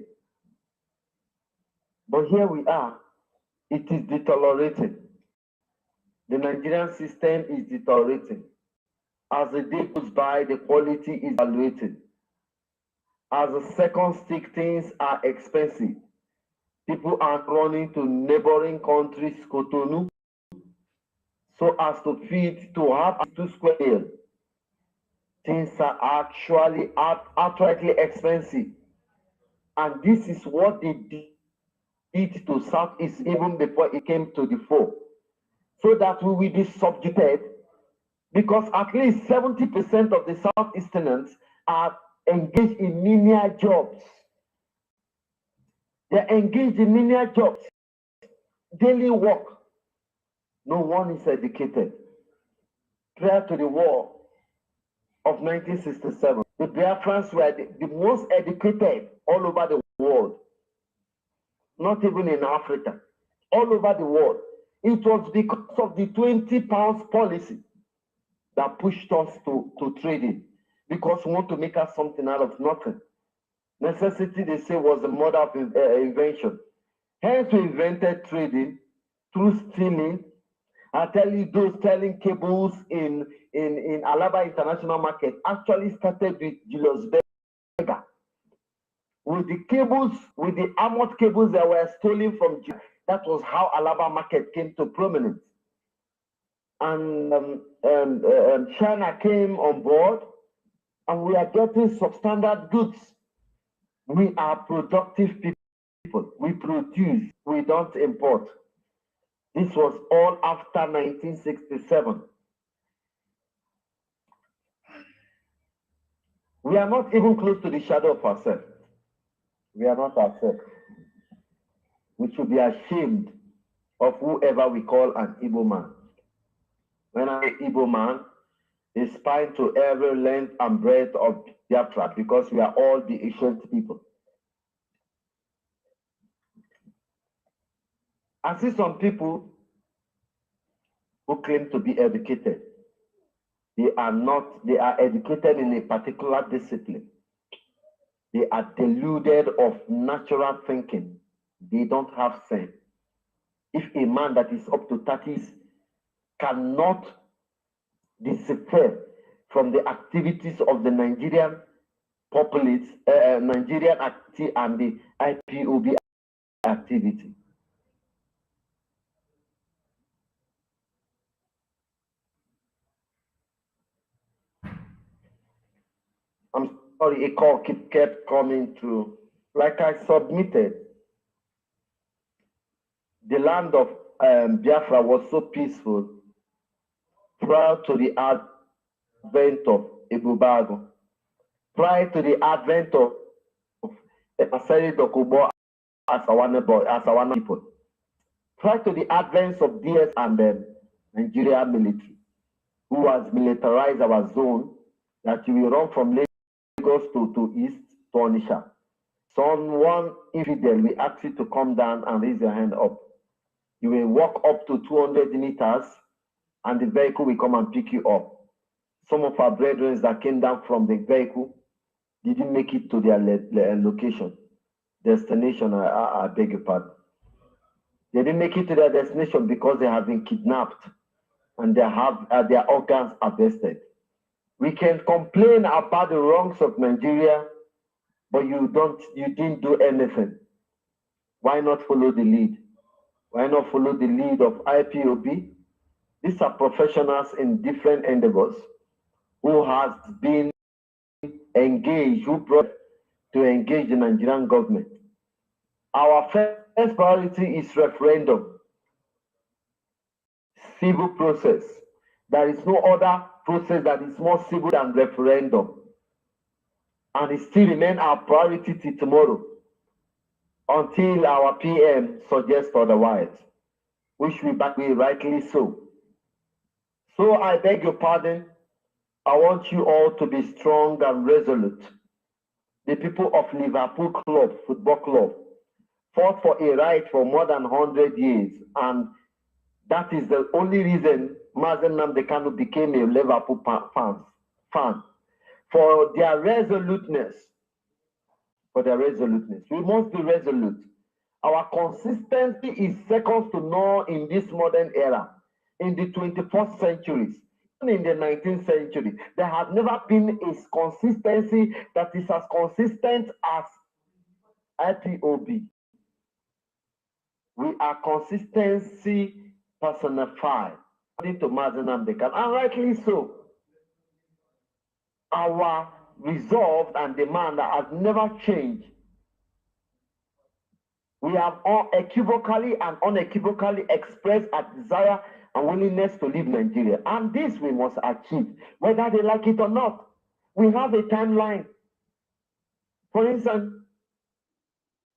But here we are. It is deteriorating. The Nigerian system is deteriorating. As the day goes by, the quality is evaluated. As the second stick, things are expensive. People are running to neighboring countries, Cotonou, so as to feed, to have a 2 square meal. Things are actually outrightly expensive. And this is what they did to Southeast even before it came to the fore. So that we will be subjugated, because at least 70% of the Southeasterners are engaged in menial jobs. They're engaged in menial jobs, daily work. No one is educated. Prior to the war of 1967, the Biafrans were the most educated all over the world. Not even in Africa, all over the world. It was because of the 20 pounds policy that pushed us to trading, because we want to make us something out of nothing. Necessity, they say, was the mother of invention. Hence, we invented trading through stealing. I tell you, those selling cables in Alaba International Market actually started with Julius Berger. With the cables, with the armored cables that were stolen from Japan. That was how Alaba Market came to prominence. And China came on board, and we are getting substandard goods. We are productive people. We produce, we don't import. This was all after 1967. We are not even close to the shadow of ourselves. We are not ourselves. We should be ashamed of whoever we call an Igbo man. When I say Igbo man, it's spine to every length and breadth of Biafra, because we are all the ancient people. I see some people who claim to be educated. They are not, they are educated in a particular discipline. They are deluded of natural thinking. They don't have sense. If a man that is up to 30s cannot decipher from the activities of the Nigerian populace, Nigerian activity and the IPOB activity. I'm sorry, a call kept coming through. Like I submitted, the land of Biafra was so peaceful prior to the advent of Ebubago, prior to the advent of Asari Dokubo as Awana people, prior to the advent of DS and the Nigeria military, who has militarized our zone, that you will run from Lagos to east to Onisha. Someone infidel will ask you to come down and raise your hand up. You will walk up to 200 meters and the vehicle will come and pick you up. Some of our brethren that came down from the vehicle didn't make it to their location, destination, I beg your pardon. They didn't make it to their destination because they have been kidnapped and they have their organs harvested. We can complain about the wrongs of Nigeria, but you didn't do anything. Why not follow the lead? Why not follow the lead of IPOB? These are professionals in different endeavors who has been engaged, who brought to engage the Nigerian government. Our first First priority is referendum, civil process. There is no other process that is more civil than referendum. And it still remains our priority till tomorrow, until our PM suggests otherwise, which we rightly so. So I beg your pardon. I want you all to be strong and resolute. The people of Liverpool Football Club, fought for a right for more than 100 years, and that is the only reason Mazen Nnamdi Kanu became a Liverpool fan. For their resoluteness. For their resoluteness. We must be resolute. Our consistency is second to none in this modern era. In the 21st century, in the 19th century, there has never been a consistency that is as consistent as IPOB. We are consistency personified, according to Mazen Nnamdi Kanu, and rightly so. Our resolve and demand has never changed. We have unequivocally and unequivocally expressed a desire and willingness to leave Nigeria. And this we must achieve, whether they like it or not. We have a timeline. For instance,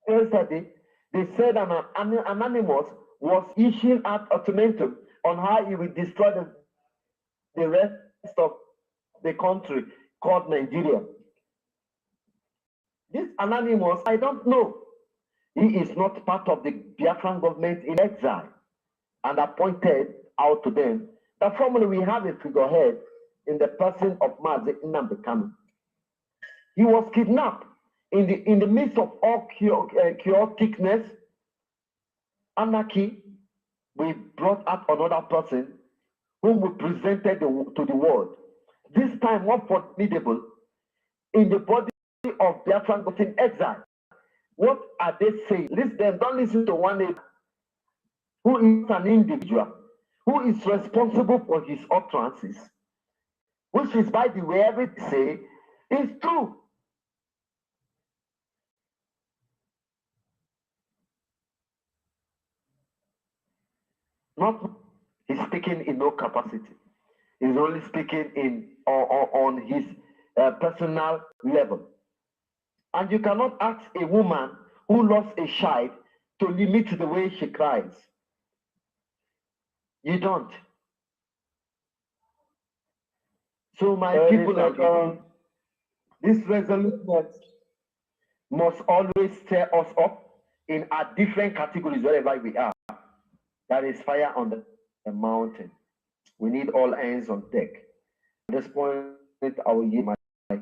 yesterday, they said an anonymous was issuing out ultimatum on how he will destroy the rest of the country called Nigeria. This anonymous, I don't know. He is not part of the Biafran government in exile and appointed out to them. That formally we have a figurehead in the person of Mazen Nnamdi Kanu. He was kidnapped in the midst of all chaoticness, anarchy. We brought out another person whom we presented to the world. This time more formidable in the body of Biafran government in exile. What are they saying? Listen, don't listen to one who is an individual, who is responsible for his utterances, which is, by the way, everything say is true. Not he's speaking in no capacity. He's only speaking on his personal level. And you cannot ask a woman who lost a child to limit the way she cries. You don't. So my people, this resoluteness must always stir us up in our different categories wherever we are. There is fire on the mountain. We need all hands on deck. At this point, I will give my mic.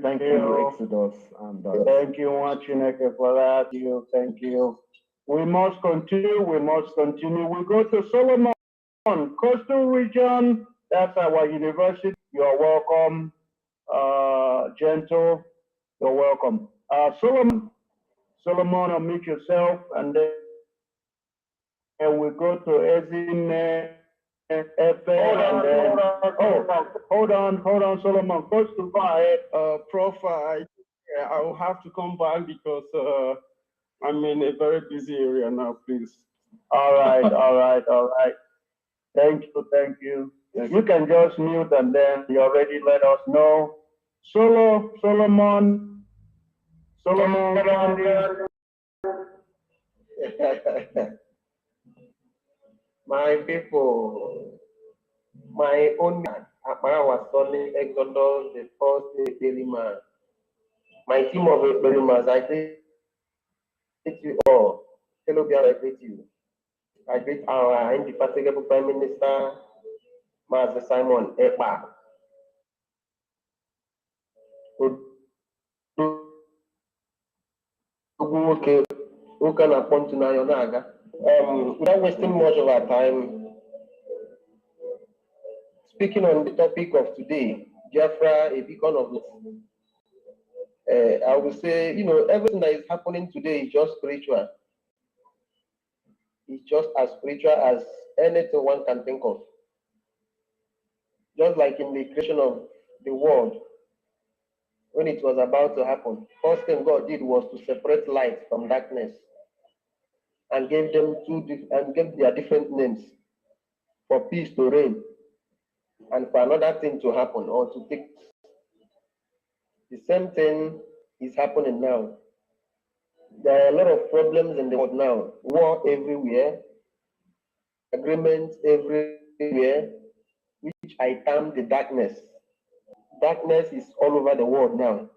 Thank you, Exodus. And, thank you, Chineke, for that. Thank you. We must continue. We go to Solomon, Coastal Region. That's our university. You're welcome. Gentle, you're welcome. Solomon, unmute yourself, and then we go to Ezine. Hold on, Solomon. First to go ahead. Prof, I will have to come back because I'm in a very busy area now, please. All right. Thank you. You can just mute and then you already let us know. Solomon. My people, my own man, Akmara was calling Exodus the first daily man. My team of Belimans, I greet you all. Fellow Biafra, I greet you. I greet our indefatigable Prime Minister, Master Simon Ekpa. Okay, who can appoint to Nayonaga? Without wasting much of our time, speaking on the topic of today, Biafra, a beacon of light. I would say, everything that is happening today is just spiritual. It's just as spiritual as anything one can think of. Just like in the creation of the world, when it was about to happen, first thing God did was to separate light from darkness. and gave them and gave their different names for peace to reign and for another thing to happen or to take. The same thing is happening now. There are a lot of problems in the world now. War everywhere, agreements everywhere, which I term the darkness. Darkness is all over the world now.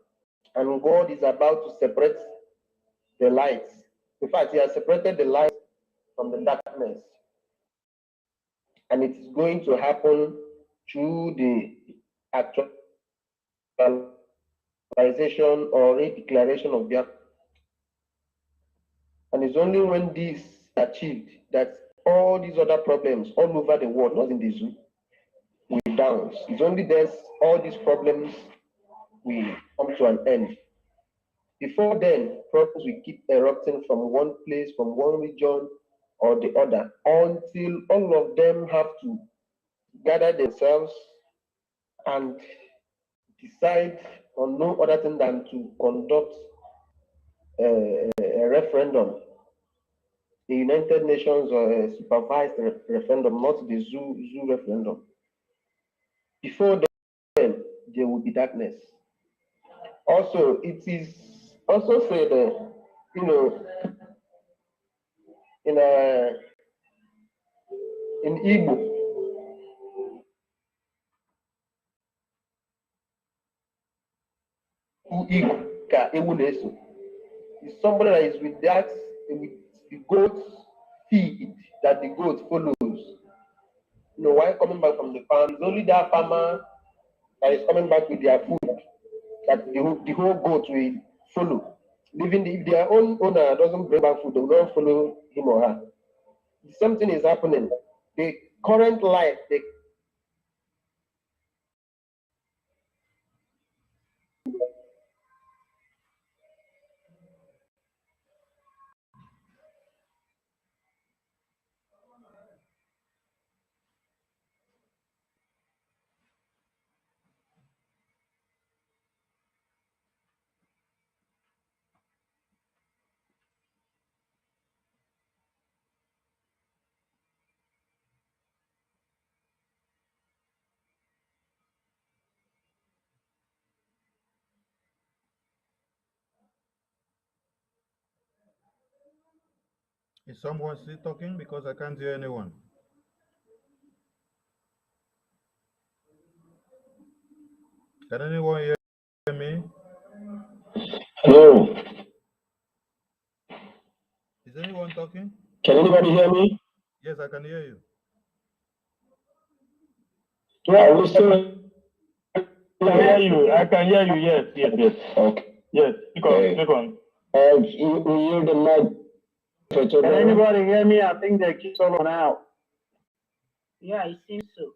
And God is about to separate the lights. In fact, He has separated the light from the darkness. And it is going to happen through the actualization or redeclaration of Biafra. And it's only when this is achieved that all these other problems all over the world, not in the zoo, will down. It's only then all these problems will come to an end. Before then, problems will keep erupting from one place, from one region or the other, until all of them have to gather themselves and decide on no other thing than to conduct a referendum, the United Nations or a supervised referendum, not the zoo referendum. Before then, there will be darkness. Also, it is also said, in Igbo, is somebody that is with that, with the goat's feed that the goat follows. While coming back from the farm, it's only that farmer that is coming back with their food that the whole goat will follow. Even if their own owner doesn't bring back food, they will not follow him or her. Something is happening. The current life, Is someone still talking? Because I can't hear anyone. Can anyone hear me? Hello. Is anyone talking? Can anybody hear me? Yes, I can hear you. Yeah, we still can hear you. I can hear you. Yes. Okay. Yes. Click on. You hear the mic. Can anybody hear me? I think they keep someone out. Yeah, it seems so.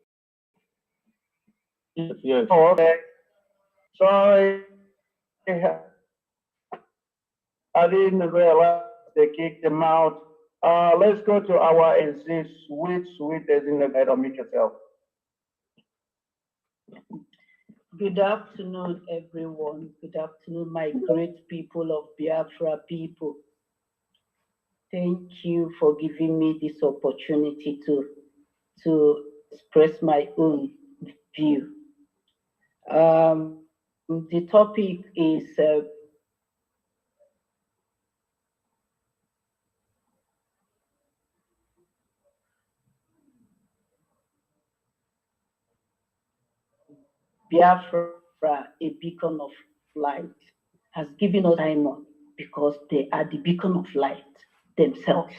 Yes. Oh, okay. Sorry. I didn't realize they kicked them out. Let's go to our NC Sweet as in the head of yourself. Good afternoon, everyone. Good afternoon, my great people of Biafra people. Thank you for giving me this opportunity to express my own view. The topic is Biafra, a beacon of light, has given us diamond because they are the beacon of light themselves.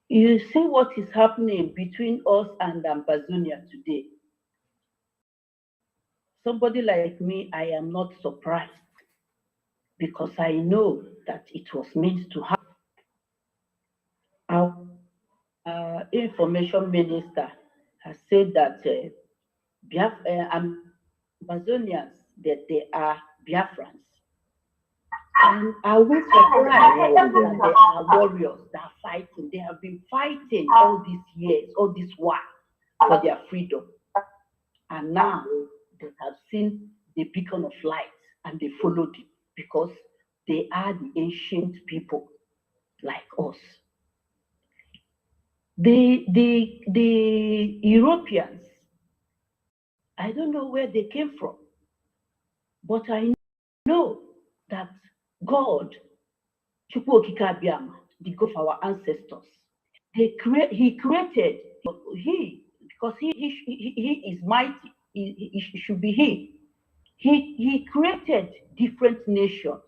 You see what is happening between us and Ambazonia today. Somebody like me, I am not surprised because I know that it was meant to happen. Our information minister has said that Amazonians, that they are Biafrans. And are we surprised that they are warriors that are fighting? They have been fighting all these years, all this while for their freedom. And now they have seen the beacon of light and they followed it because They are the ancient people like us. The Europeans, I don't know where they came from, but I know that God, Chukwu Okike Abiama, the God of our ancestors, he created, because he is mighty, he should be he created different nations.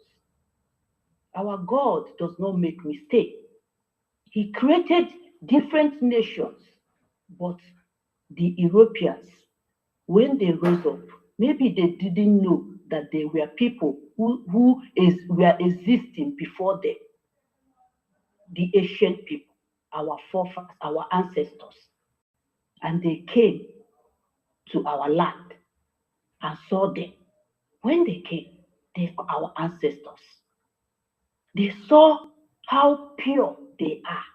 Our God does not make mistake. He created different nations, but the Europeans, when they rose up, maybe they didn't know that there were people who were existing before them, the ancient people, our forefathers, our ancestors, and they came to our land and saw them. When they came, they were our ancestors. They saw how pure they are.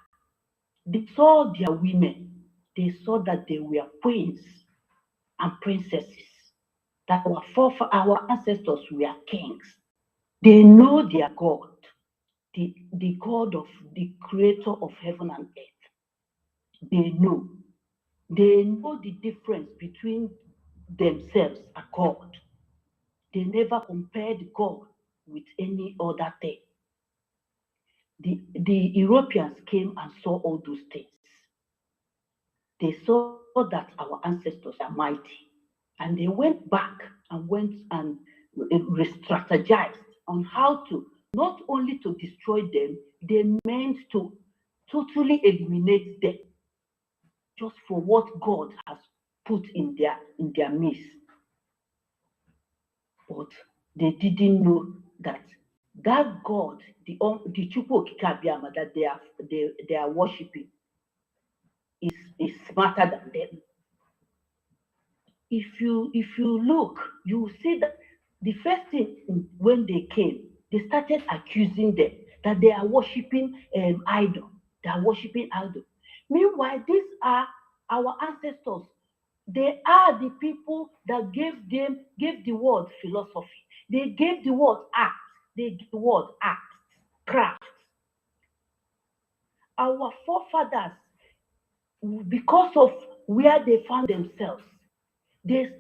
They saw their women. They saw that they were queens and princesses, that our ancestors were kings. They know their God, the God of the creator of heaven and earth. They know the difference between themselves and God. They never compared God with any other thing. The Europeans came and saw all those things. They saw that our ancestors are mighty, and they went back and re-strategized on how to not only to destroy them, they meant to totally eliminate them, just for what God has put in their midst. But they didn't know that God, the Chukwu Okike Abiama that they are worshiping, is smarter than them. If you look, you will see that the first thing when they came, they started accusing them that they are worshiping idol. They are worshiping idol. Meanwhile, these are our ancestors. They are the people that gave the word philosophy. They gave the word art. They gave the word art, craft. Our forefathers, because of where they found themselves, they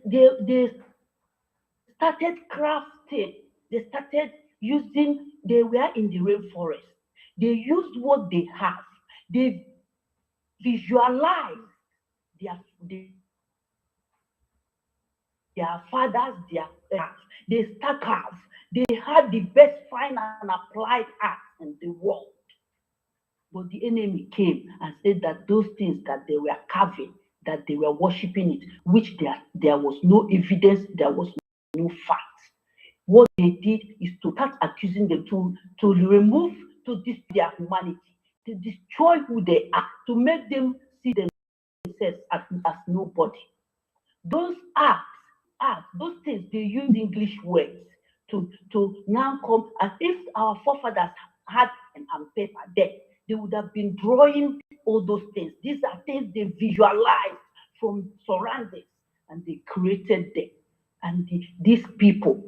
started crafting. They started using. They were in the rainforest. They used what they have. They visualized their fathers, they stack carves. They had the best fine and applied art in the world. But the enemy came and said that those things that they were carving, that they were worshiping it, which there was no evidence, there was no fact. What they did is to start accusing them, to remove, to destroy their humanity, to destroy who they are, to make them see themselves as nobody. Those acts, those things, they use English words to now come as if our forefathers had pen and paper there. They would have been drawing all those things. These are things they visualized from surroundings and they created them. And these people,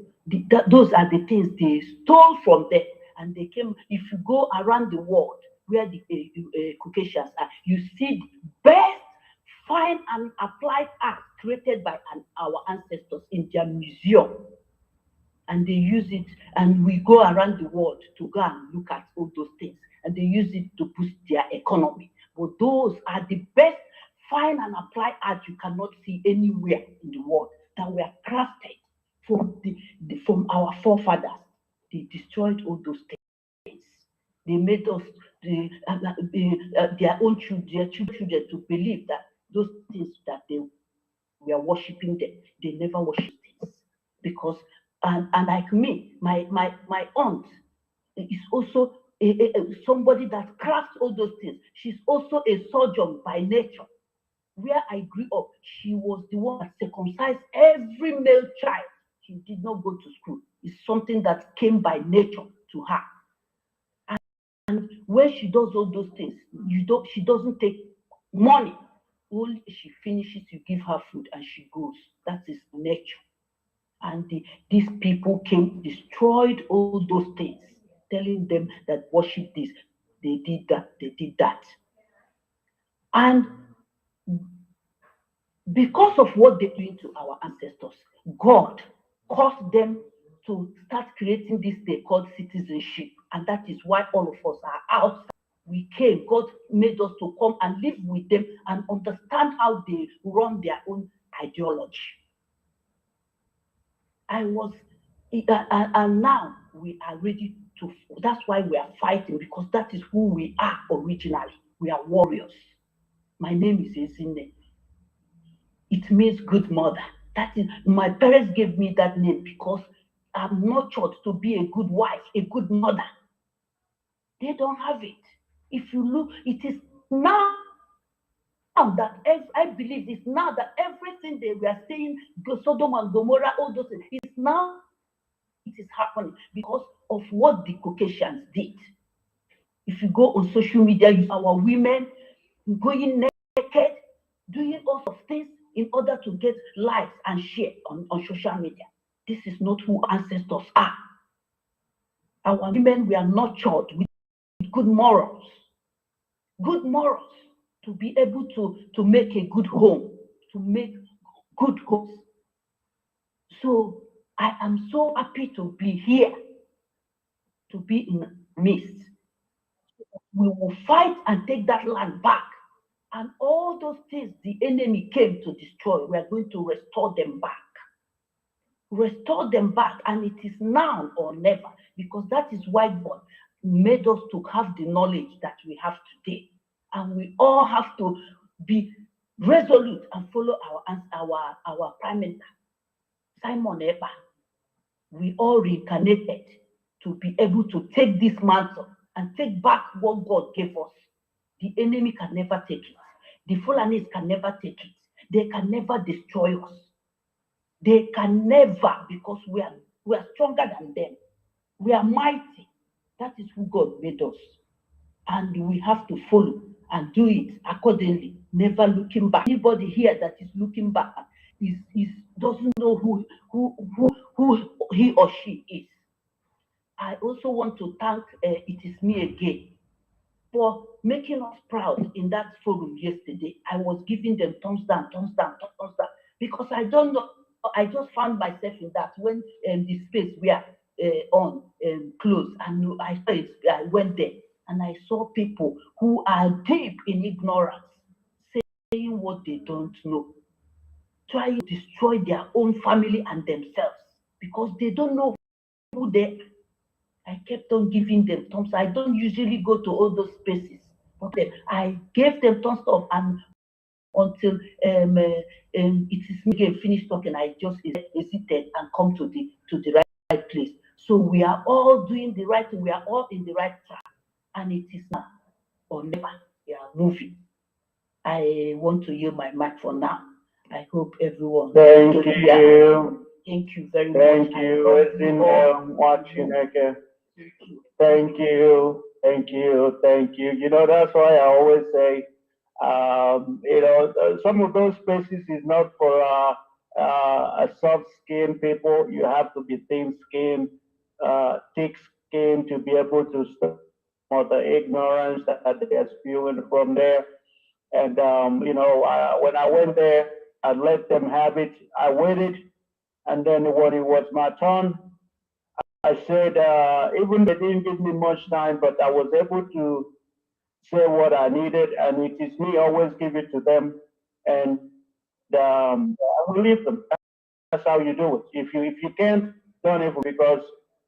those are the things they stole from them. And they came, if you go around the world where the Caucasians are, you see the best fine and applied art created by our ancestors in their museum. And they use it, and we go around the world to go and look at all those things. And they use it to boost their economy. But those are the best fine and applied art you cannot see anywhere in the world that were crafted from our forefathers. They destroyed all those things. They made us their own children to believe that those things that they were worshiping them, they never worship things. Because and like me, my aunt is also somebody that crafts all those things. She's also a surgeon by nature. Where I grew up, she was the one that circumcised every male child. She did not go to school. It's something that came by nature to her. And when she does all those things, she doesn't take money. Only she finishes, you give her food and she goes. That is nature. And these people came, destroyed all those things. telling them that worship this, they did that, they did that. And because of what they're doing to our ancestors, God caused them to start creating this thing called citizenship. And that is why all of us are outside. We came, God made us to come and live with them and understand how they run their own ideology. And now we are ready to, that's why we are fighting, because that is who we are originally. We are warriors. My name is Ezine. It means good mother. That is, my parents gave me that name because I'm nurtured to be a good wife, a good mother. They don't have it. If you look, it is now that I believe it's now that everything they were saying, Sodom and Gomorrah, all those things, it's now it is happening because of what the Caucasians did. If you go on social media, our women going naked, doing all of things in order to get likes and share on social media. This is not who ancestors are. Our women were nurtured with good morals to be able to make a good home, to make good homes. So I am so happy to be here, to be in the midst. We will fight and take that land back. And all those things the enemy came to destroy, we are going to restore them back. Restore them back, and it is now or never, because that is why God made us to have the knowledge that we have today. And we all have to be resolute and follow our prime minister, Simon Eber. We all reincarnated to be able to take this mantle and take back what God gave us. The enemy can never take it. The Fulanis can never take it. They can never destroy us. They can never, because we are stronger than them. We are mighty. That is who God made us. And we have to follow and do it accordingly, never looking back. Anybody here that is looking back doesn't know who he or she is. I also want to thank It Is Me Again for making us proud in that forum yesterday. I was giving them thumbs down, because I don't know. I just found myself in that when the space we are on closed, and I went there and I saw people who are deep in ignorance saying what they don't know, trying to destroy their own family and themselves because they don't know who they are. I kept on giving them thumbs. I don't usually go to all those spaces, but I gave them thumbs up, and until It Is Me Again finished talking, I just hesitated and come to the right place. So we are all doing the right thing. We are all in the right track, and it is now or never. We are moving. I want to yield my mic for now. I hope everyone. Thank you. Thank you very Thank much. you. It's in watching again. Thank you. Thank you. Thank you. You know, that's why I always say, some of those spaces is not for a soft-skinned people. You have to be thin-skinned, thick-skinned to be able to stop the ignorance that they're spewing from there. And, when I went there, I let them have it. I waited. And then when it was my turn, I said, even they didn't give me much time, but I was able to say what I needed, and It Is Me always give it to them, and I will leave them. That's how you do it. If you can't, don't even, because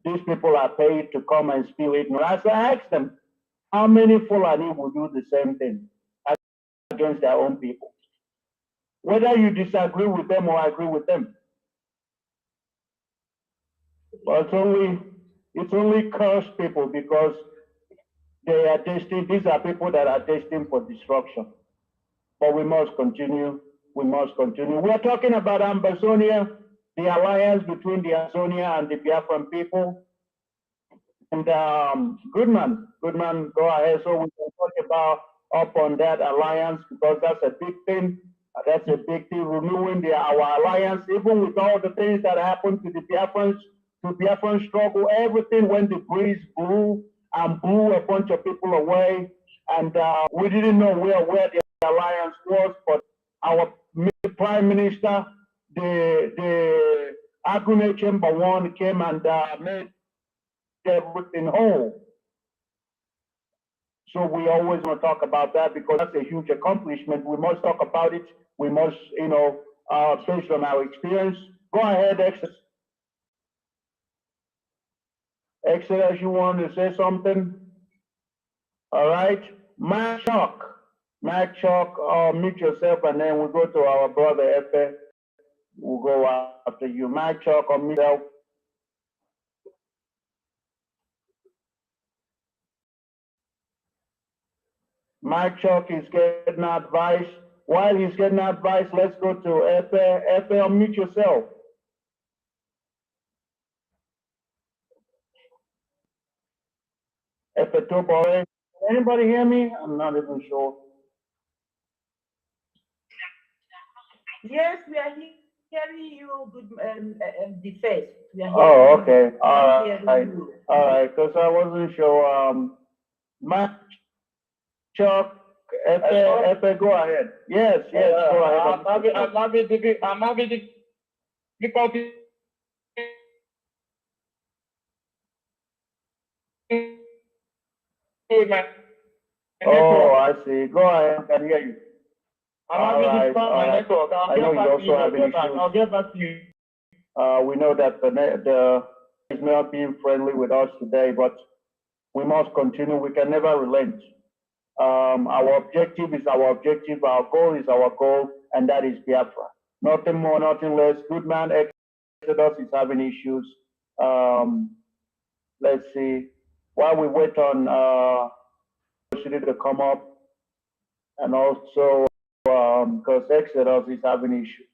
these people are paid to come and spew ignorance. I asked them, how many Fulani will do the same thing against their own people? Whether you disagree with them or agree with them. But it's only cursed people, because they are destined. These are people that are destined for destruction. But we must continue. We must continue. We are talking about Ambazonia, the alliance between the Amazonia and the Biafran people. And Goodman, go ahead. So we can talk about up on that alliance, because that's a big thing. That's a big thing, renewing our alliance, even with all the things that happened to the Biafrans. to Biafran struggle. Everything when the breeze blew and blew a bunch of people away, and we didn't know where the alliance was, but our prime minister, the Agune Chamber One came and made everything whole. So we always want to talk about that because that's a huge accomplishment. We must talk about it. We must, based on our experience. Go ahead, Exodus. Exodus, you want to say something? All right. Mac Chuck, mute yourself, and then we'll go to our brother Efe. We'll go after you. Mac Chuck, mute yourself. Mike Chuck is getting advice. While he's getting advice, let's go to Efe. Efe, unmute yourself. Efe Tobore. Anybody hear me? I'm not even sure. Yes, we are hearing you. Good, the first. We are hearing Oh, okay. You. All right. All right. Because I wasn't sure. Mike Chuck, Efe, go ahead. Yes, go ahead. I'm having difficulty. Oh, I see. Go ahead. I can hear you. I'm having difficulty with my network. I know you also have issues. I'll get back to you. We know that the is not being friendly with us today, but we must continue. We can never relent. Our objective is our objective. Our goal is our goal, and that is Biafra. Nothing more, nothing less. Good man, Exodus is having issues. Let's see. While we wait on to come up, and also because Exodus is having issues.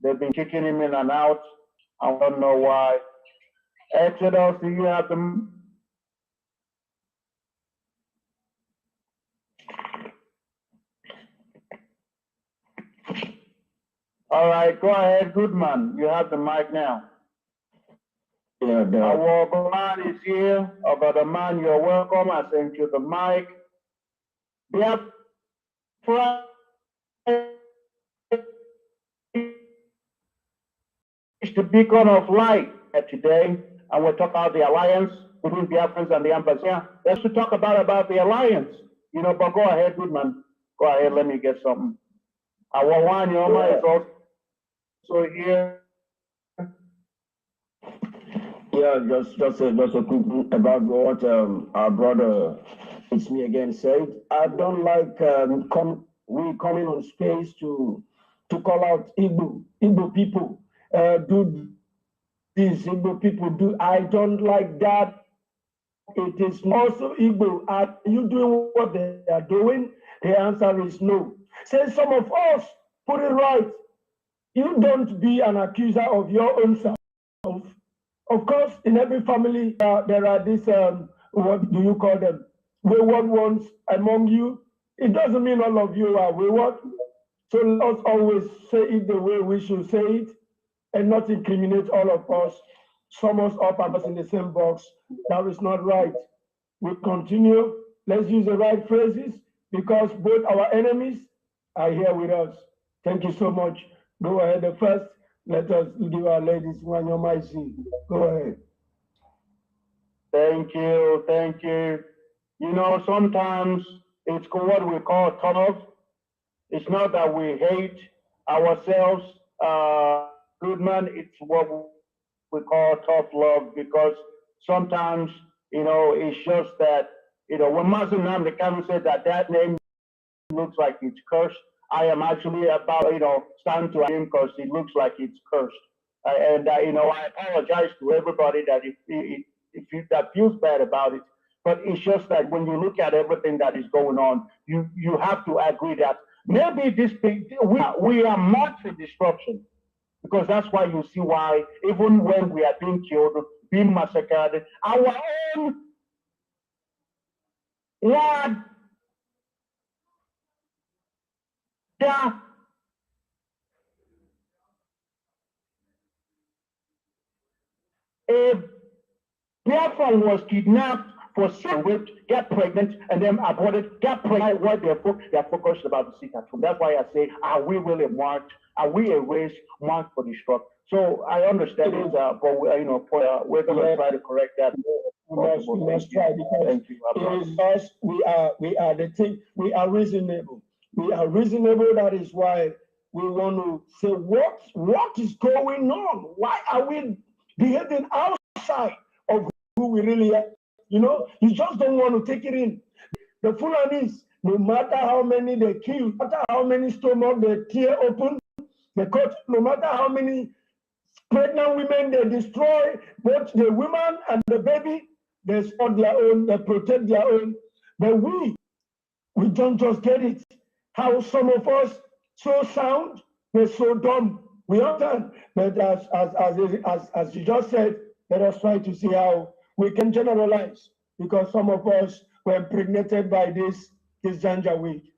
They've been kicking him in and out. I don't know why. Exodus, do you have them? All right, go ahead, Goodman. You have the mic now. Yeah, Our man is here. Our man, you're welcome. I sent you the mic. Biafra is the beacon of light today, and we'll talk about the alliance between Biafrans and the Ambazonia. Let's talk about the alliance, but go ahead, Goodman. Go ahead, let me get something. Our one, Yoma, is also here. Yeah, just a quick about what our brother, it's me again, said. I don't like we coming on space to call out Igbo people do this, Igbo people do. I don't like that. It is also Igbo. Are you doing what they are doing? The answer is no. Say some of us put it right. You don't be an accuser of your own self. Of course, in every family, there are these, what do you call them, wayward ones among you. It doesn't mean all of you are wayward. So let's always say it the way we should say it and not incriminate all of us, sum us up and us in the same box. That is not right. We continue. Let's use the right phrases because both our enemies are here with us. Thank you so much. Go ahead. The first, let us give our ladies one your mic. Go ahead. Thank you. Sometimes it's what we call tough. It's not that we hate ourselves, Goodman. It's what we call tough love because sometimes, it's just that, when Master Nnamdi Kanu said that name looks like it's cursed, I am actually about, stand to him because it looks like it's cursed. I apologize to everybody that if that feels bad about it. But it's just that when you look at everything that is going on, you have to agree that maybe this thing, we are marked for destruction. Because that's why you see why, even when we are being killed, being massacred, our own Lord, A Biafran was kidnapped for sex, raped, get pregnant, and then aborted, get pregnant. Why they're focused about the sit at home. That's why I say, are we really marked? Are we a race marked for destruction? So I understand it, but we're going to try to correct that. We must try, because we are the thing. We are reasonable. We are reasonable. That is why we want to say what is going on. Why are we behaving outside of who we really are? You know, you just don't want to take it in. The Fulanis, no matter how many they kill, no matter how many stomach they tear open, they cut, no matter how many pregnant women they destroy, both the women and the baby, they support their own, they protect their own. But we don't just get it. How some of us so sound, we're so dumb. We understand. But as you just said, let us try to see how we can generalize, because some of us were impregnated by this Janjaweed.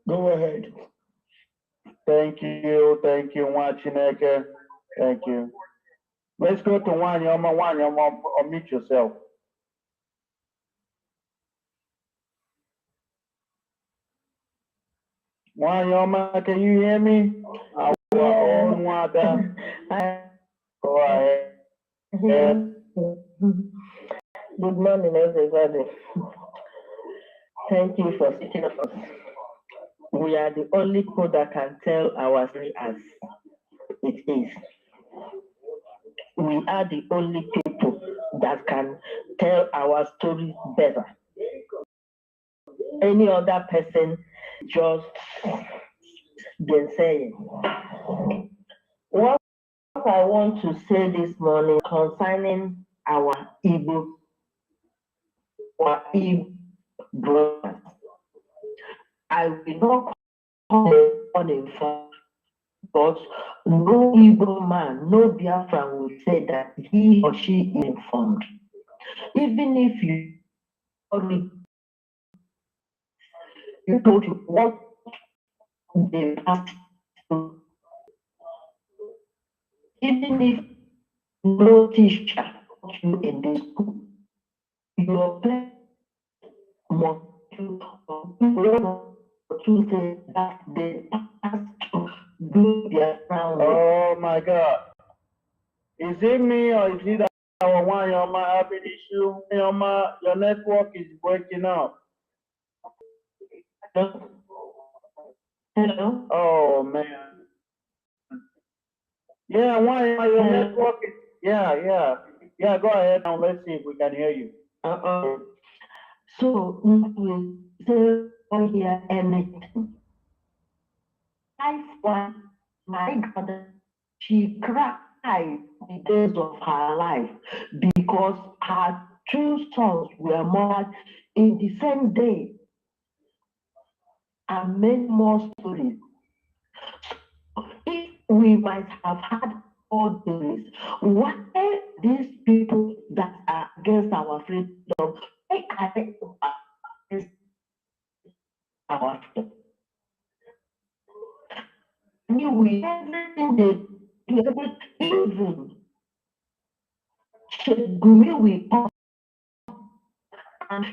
Go ahead. Thank you, Wachineke. Thank you. Let's go to Wanyama, unmute yourself. Wanyama, can you hear me? Go ahead. Good morning, everybody. Thank you for sitting us. We are the only people that can tell our story as it is. We are the only people that can tell our story better. Any other person just been saying. What I want to say this morning concerning our Igbo brothers. I will not call them uninformed, but no Igbo man, no Biafran will say that he or she is informed. Even if you told you what they have to, even if no teacher taught you in this school, your parents must to say that they have to do their round. Oh my God. Is it me or is it our Wanyama having issue? Wanyama, your network is breaking up. Hello? Oh man. Yeah, Wanyama, your network is, yeah. Go ahead now. Let's see if we can hear you. So we don't hear anything. My daughter, she cried the days of her life because her two sons were murdered in the same day, and many more stories. If we might have had all this, why these people that are against our freedom, why are they against our freedom? We everything they do, even Shegumi we come and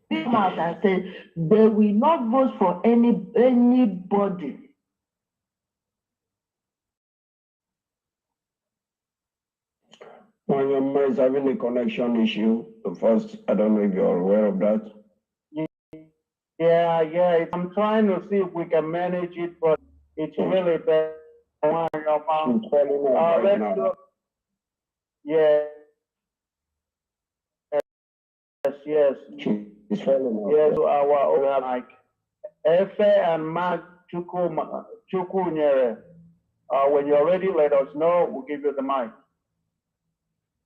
big mouth and say they will not vote for anybody. Wanyama is having a connection issue. First, I don't know if you're aware of that. Yeah. I'm trying to see if we can manage it, but it's really bad. She's calling on right now. Go. Yeah. Yes. She's calling on. Yes, our own Mike. Efe and Mark Chukwunyere. When you're ready, let us know. We'll give you the mic.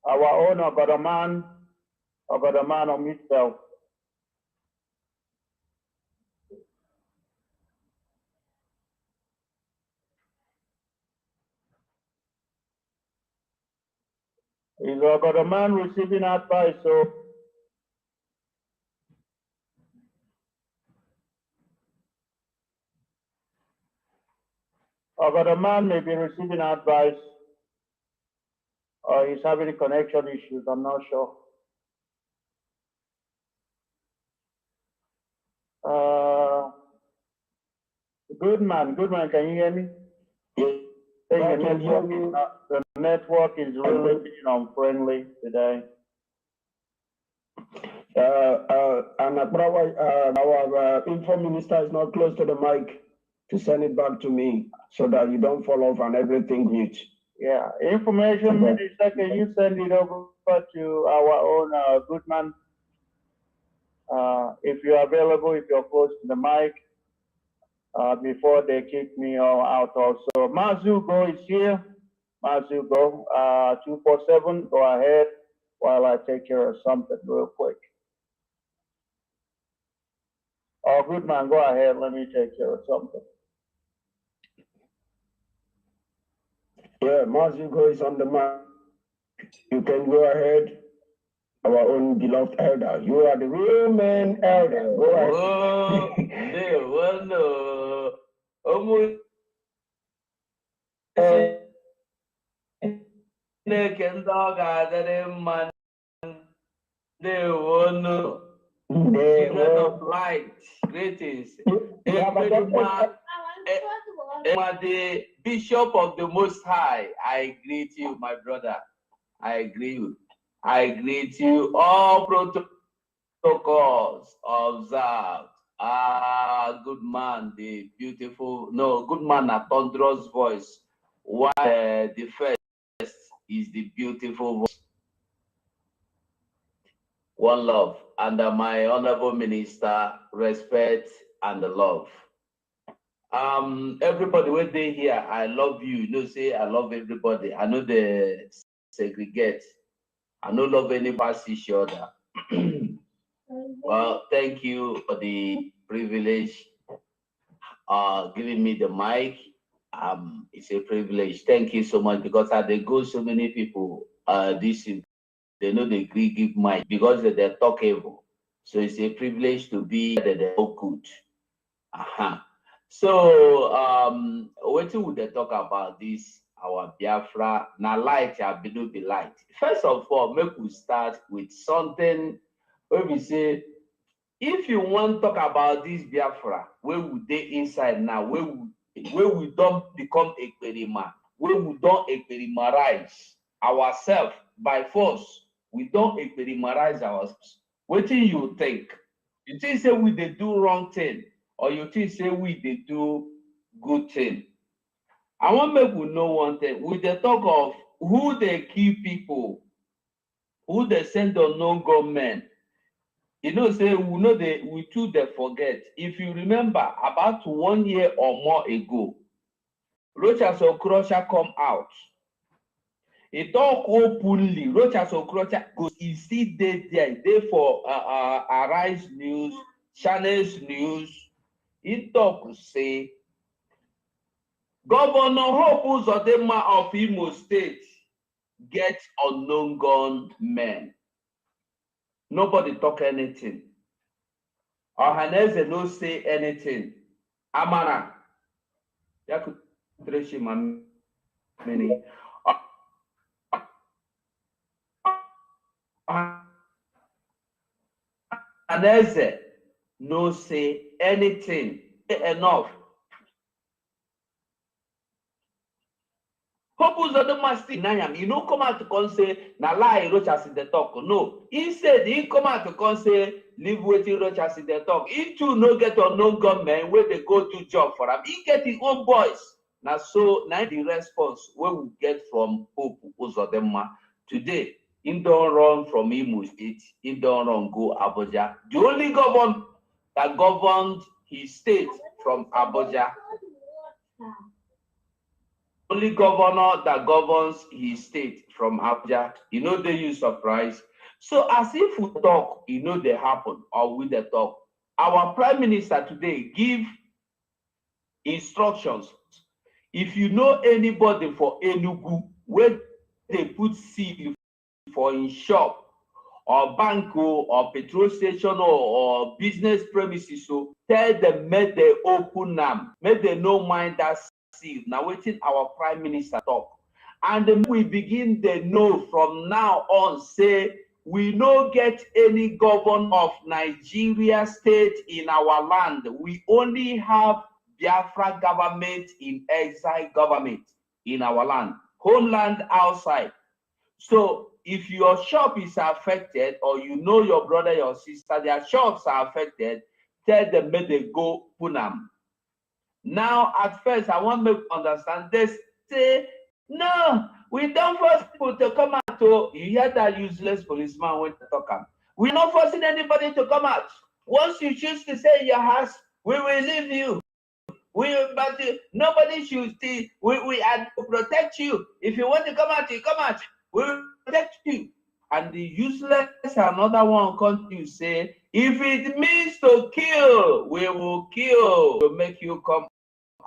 Our own Ogodaman on himself. Is Ogodaman receiving advice? So But the man may be receiving advice, or he's having connection issues. I'm not sure. Good man, can you hear me? Yes. The network is really being unfriendly today. And our info minister is not close to the mic to send it back to me so that you don't fall off and everything mute. Yeah, information minister, can you send it over to our own good man? If you're available, if you're close to the mic, before they kick me out also. Mazugo is here. Mazugo, 247, go ahead while I take care of something real quick. Oh, good man, go ahead. Let me take care of something. Yeah, Mazugo is on the mic. You can go ahead. Our own beloved elder. You are the real man elder. Go ahead. Children of light, greetings. The Bishop of the Most High, I greet you, my brother. I greet you. I greet you. All protocols observed. Good man, the beautiful, no, good man, a thunderous voice. While the first is the beautiful voice. One love. Under my honorable minister, respect and love. Everybody when they here, I love you. You know, say I love everybody. I know they segregate. I don't love any past each other. Well, thank you for the privilege giving me the mic. It's a privilege. Thank you so much, because as they go, so many people they know they give mic because they're talkable. So it's a privilege to be that they're all good. So what would they talk about this? Our Biafra, now light, be light. First of all, make we start with something where we say, if you want to talk about this Biafra, where we dey inside now, where we don't become experiment, where we don't experimentize ourselves by force, we don't experimentize ourselves. What do you think? You think say we they do wrong thing, or you think say we they do good thing? I want make we know one thing. With the talk of who they kill people, who they send unknown government, you know, say we too they forget. If you remember, about 1 year or more ago, Rochas Okrocha come out. He talk openly. Rochas Okrocha goes, he see there for Arise News, Channels News. He talk say, Governor Hope Uzodinma of Imo State get unknown gunmen. Nobody talk anything. Ohaneze no say anything. Amara. Yaku treshi many. Ohaneze no say anything. Enough. Purpose of the master Nayam, you know, come out to come say, na lie Rochas in the talk. No, he said he come out to come say, leave waiting Rochas in the talk. He too no get unknown government where they go to job for him. He get his own boys. Now, so now the response where we get from Pope Uzodinma today, he don't run from Imo State, he don't run go Abuja. The only government that governed his state from Abuja. Only governor that governs his state from Abuja, you know, they use surprise. So as if we talk, you know, they happen, or we they talk. Our prime minister today give instructions. If you know anybody for Enugu, where they put seal for in shop, or bank, or petrol station, or business premises, so tell them, make they open them, make they no mind that sealed. Now waiting our Prime Minister talk. And then we begin the know from now on, say, we no get any governor of Nigeria state in our land. We only have Biafra government in exile government in our land, homeland outside. So if your shop is affected, or you know your brother, your sister, their shops are affected, tell them may they go Punam. Now, at first, I want to understand, they say, no, we don't force people to come out. So you hear that useless policeman when to talk about. We're not forcing anybody to come out. Once you choose to stay in your house, we will leave you. But nobody should stay. We are to protect you. If you want to come out, you come out. We will protect you. And the useless, another one comes to say, if it means to kill, we will kill to make you come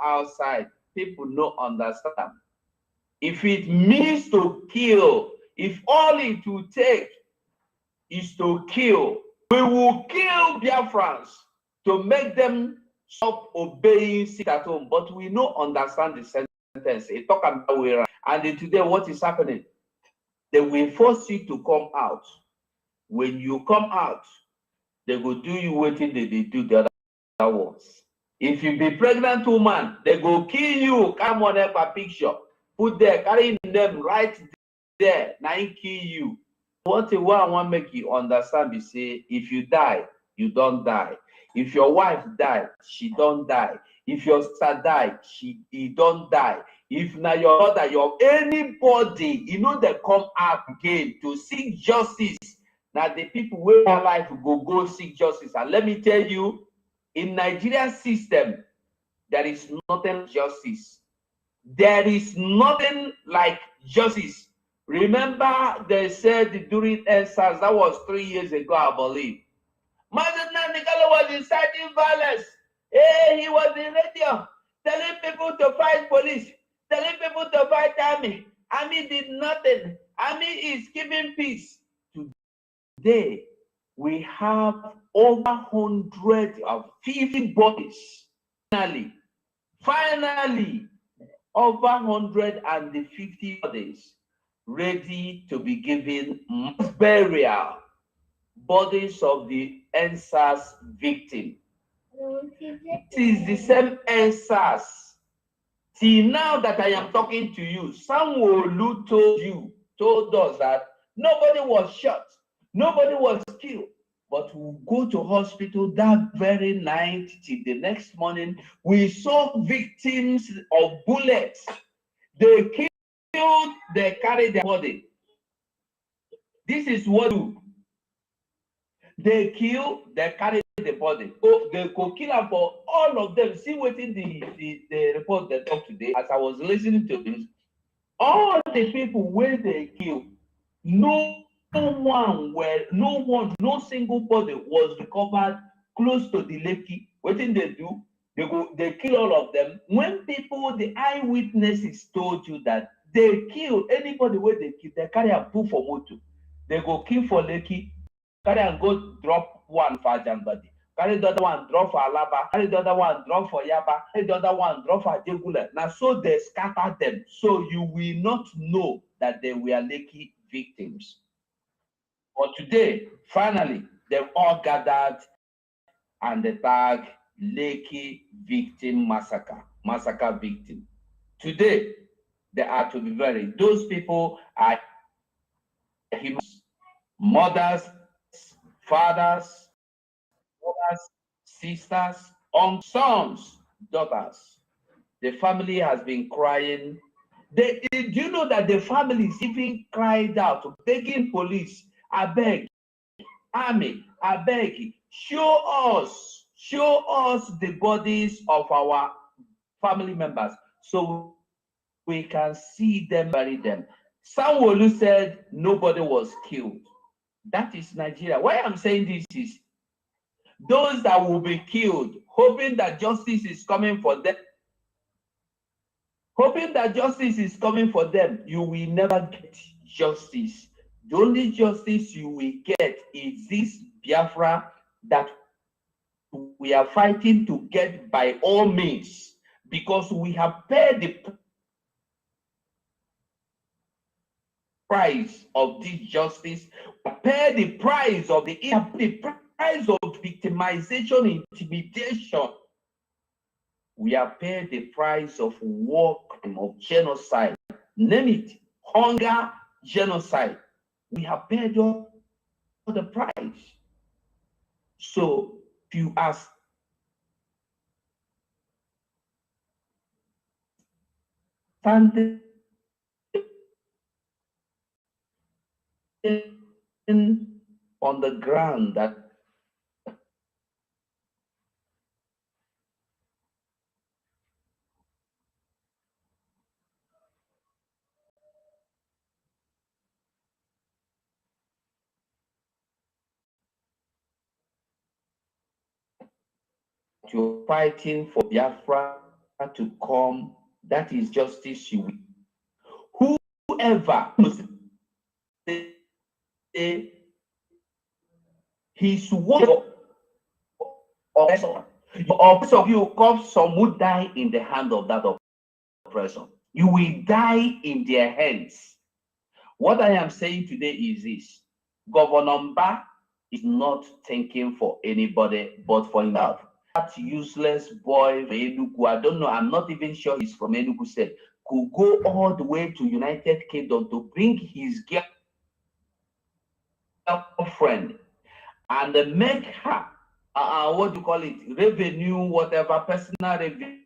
outside. People don't understand. If it means to kill, if all it will take is to kill, we will kill Biafrans to make them stop obeying sit at home. But we don't understand the sentence. It talk about way around. And today, what is happening? They will force you to come out. When you come out, they will do you waiting, they do the other ones. If you be pregnant woman, they go kill you. Come on up a picture. Put there, carrying them right there. Now kill you. What I want to make you understand is say, if you die, you don't die. If your wife died, she don't die. If your sister died, he don't die. If now your brother, your anybody, you know, they come out again to seek justice. Now the people where their life go seek justice. And let me tell you, in Nigerian system, there is nothing like justice. There is nothing like justice. Remember, they said during ESAS, that was 3 years ago, I believe. Mazana Nikala was inciting violence. Hey, he was in radio, telling people to fight police, telling people to fight army. Army did nothing. Army is keeping peace. Today, we have over 150 bodies. Finally, over 150 bodies ready to be given mass burial. Bodies of the ENSAS victim. This is the same ENSAS. Till now that I am talking to you, Sanwo-Olu told us that nobody was shot, nobody was killed. But we go to hospital that very night till the next morning, we saw victims of bullets. They killed, they carried their body. This is what do. They kill, they carry the body. So they could kill them for all of them. See waiting the report they talk today, as I was listening to this. All the people where they kill, no single body was recovered close to the lake. What thing they do? They kill all of them. When people, the eyewitnesses told you that they kill anybody where they kill, they carry a poo for motor. They go kill for Lekki, carry and go drop one for Janbadi, carry the other one drop for Alaba, carry the other one drop for Yaba, carry the other one drop for Jegula. Now so they scatter them, so you will not know that they were Lekki victims. But today, finally, they've all gathered and they tag Lekki victim massacre victim. Today, they are to be buried. Those people are humans, mothers, fathers, brothers, sisters, sons, daughters. The family has been crying. Do you know that the families even cried out, begging police, I beg, army, I beg, show us the bodies of our family members so we can see them, bury them. Sanwo-Olu said nobody was killed. That is Nigeria. Why I'm saying this is those that will be killed, hoping that justice is coming for them. Hoping that justice is coming for them, you will never get justice. The only justice you will get is this Biafra that we are fighting to get by all means. because we have paid the price of this justice, pay the price of the price of victimization, intimidation. We have paid the price of war, of genocide, name it, hunger, genocide. We have paid all the price. So if you ask, standing on the ground that you're fighting for Biafra to come, that is justice you will. Whoever his word oppressor, you come, some would die in the hand of that oppressor. You will die in their hands. What I am saying today is this: Governor Mba is not thinking for anybody but for himself. That useless boy from Enugu, I don't know, I'm not even sure he's from Enugu State, could go all the way to United Kingdom to bring his girlfriend and make her, what do you call it, revenue, whatever, personal revenue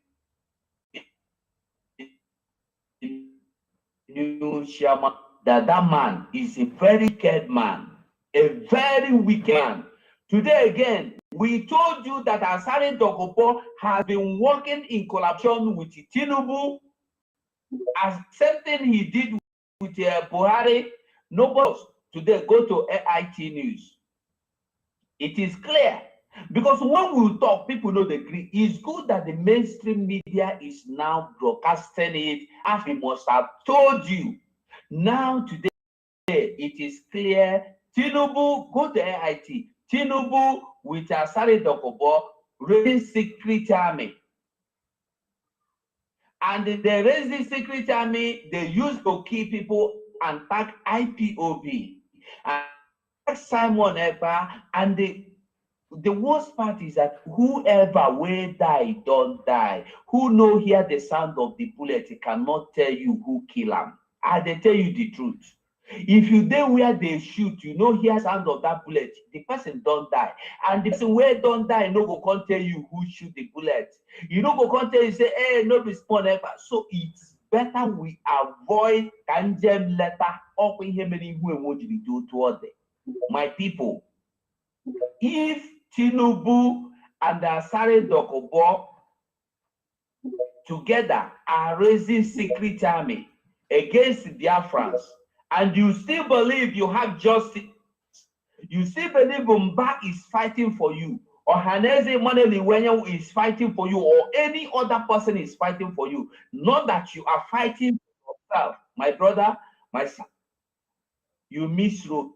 chairman. That man is a very wicked man, a very wicked man. Today again, we told you that Asare Dogobo has been working in collaboration with Tinubu, as same thing he did with Buhari. Nobody else. Today, go to AIT News. It is clear. Because when we talk, people know the agree. It's good that the mainstream media is now broadcasting it, as we must have told you. Now, today, it is clear. Tinubu, go to AIT. Tinubu with Asare Dokobo raising secret army. And they raise the secret army, they used to kill people and tag IPOB. And Simon Ever, and the worst part is that whoever will die, don't die. Who know hear the sound of the bullet, cannot tell you who kill him. And they tell you the truth. If you dey where they shoot, you know hear sound of that bullet, the person don't die. And the person where don't die, no go come tell you who shoot the bullet. You know go come tell you, say, hey, no respond ever. So it's better we avoid kanjem letter or do toward them. My people, if Tinubu and Asare Dokobo together are raising secret army against Biafrans, and you still believe you have justice, you still believe Mba is fighting for you, or Haneze Maneliwenyo is fighting for you, or any other person is fighting for you, not that you are fighting for yourself, my brother, my son, you misroad.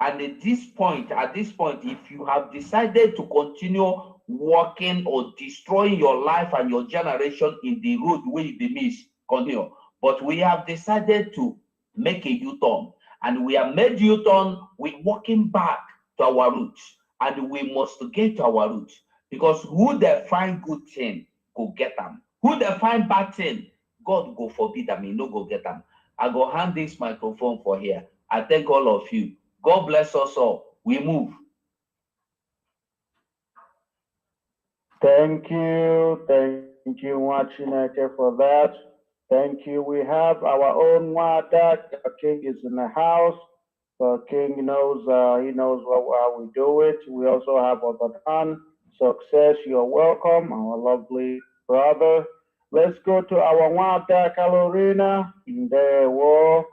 And at this point, if you have decided to continue working or destroying your life and your generation in the road where you miss, continue. But we have decided to make a U-turn, and we have made U-turn. We're walking back to our roots, and we must get to our roots, because who they find good thing go get them. Who they find bad thing, God go forbid them. He no go get them. I go hand this microphone for here. I thank all of you. God bless us all. We move. Thank you, Wachineke, for that. Thank you. We have our own Wada. King is in the house. King knows, he knows how we do it. We also have Obadan. Success, you're welcome, our lovely brother. Let's go to our Wada Kalorina. There, Wada.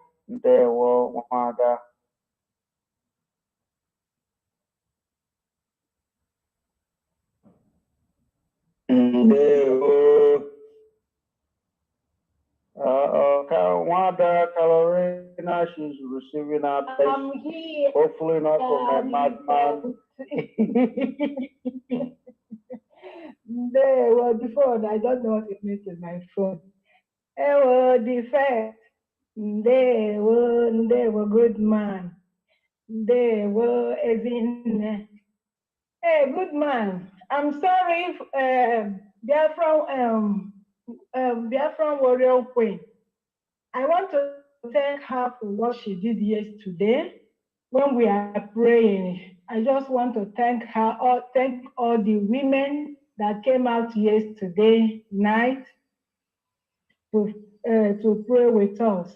Wanda Calorina, she's receiving our text. I'm here. Hopefully not from a madman. There was the phone. I don't know what it means in my phone. There was the fact. They were good man. They were as in. Hey, good man. I'm sorry if Biafra warrior queen. I want to thank her for what she did yesterday when we are praying. I just want to thank her, thank all the women that came out yesterday night to pray with us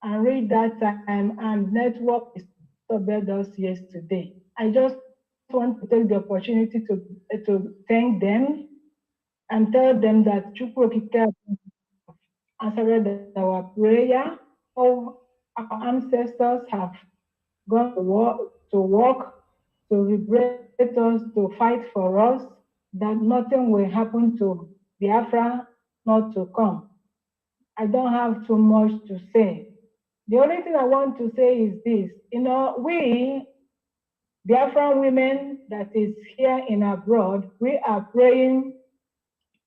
and read that time, and network disturbed us yesterday. I just want to take the opportunity to thank them and tell them that Chukwokika answered our prayer. All our ancestors have gone to work to liberate us, to fight for us, that nothing will happen to Biafra not to come. I don't have too much to say. The only thing I want to say is this, we, Biafran women that is here in abroad, we are praying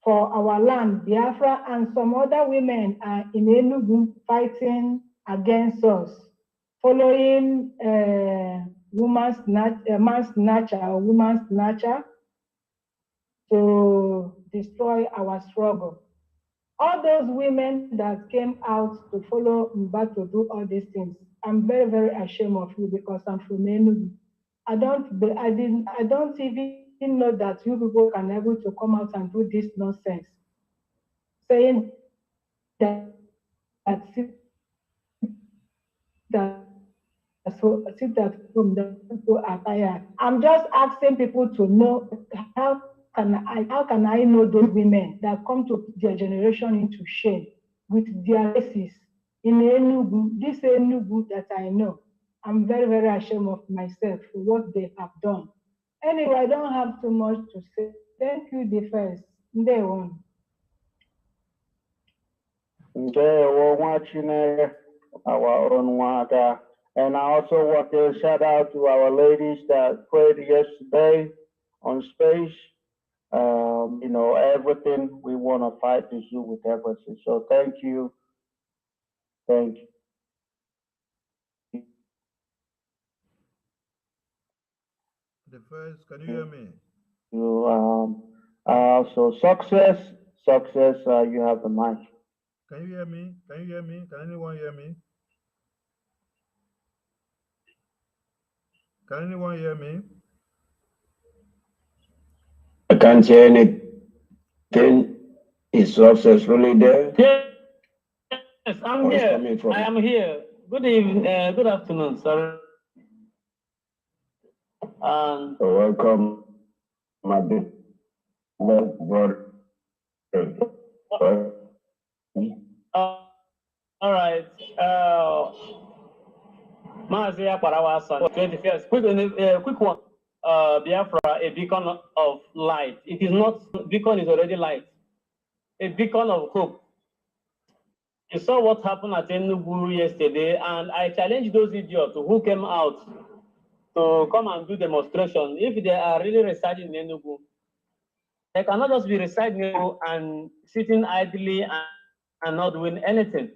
for our land, Biafra, and some other women are in Enugu fighting against us, following man snatcher or woman snatcher to destroy our struggle. All those women that came out to follow Mba to do all these things, I'm very, very ashamed of you because I'm from Enugu. I don't even know that you people can able to come out and do this nonsense, saying that people are tired. I'm just asking people to know how can I know those women that come to their generation into shame with their races in Enugu, this Enugu that I know. I'm very, very ashamed of myself for what they have done. Anyway, I don't have too much to say. Thank you, the first. Day one. Our own water. And I also want to shout out to our ladies that prayed yesterday on space. Everything we want to fight is you with everything. So thank you. Thank you. The first, can you hear me? So success, you have the mic. Can you hear me? Can you hear me? Can anyone hear me? Can anyone hear me? I can't hear anything. Is success really there? Yes, I'm here. I am here. Good evening. Good afternoon. Sorry. Welcome, my beloved brother. All right. Mazia Parawasan, 21st. Quick one. Biafra, a beacon of light. It is not, beacon is already light. A beacon of hope. You saw what happened at Enugu yesterday, and I challenge those idiots who came out to come and do demonstration. If they are really residing in Enugu, they cannot just be residing and sitting idly and not doing anything.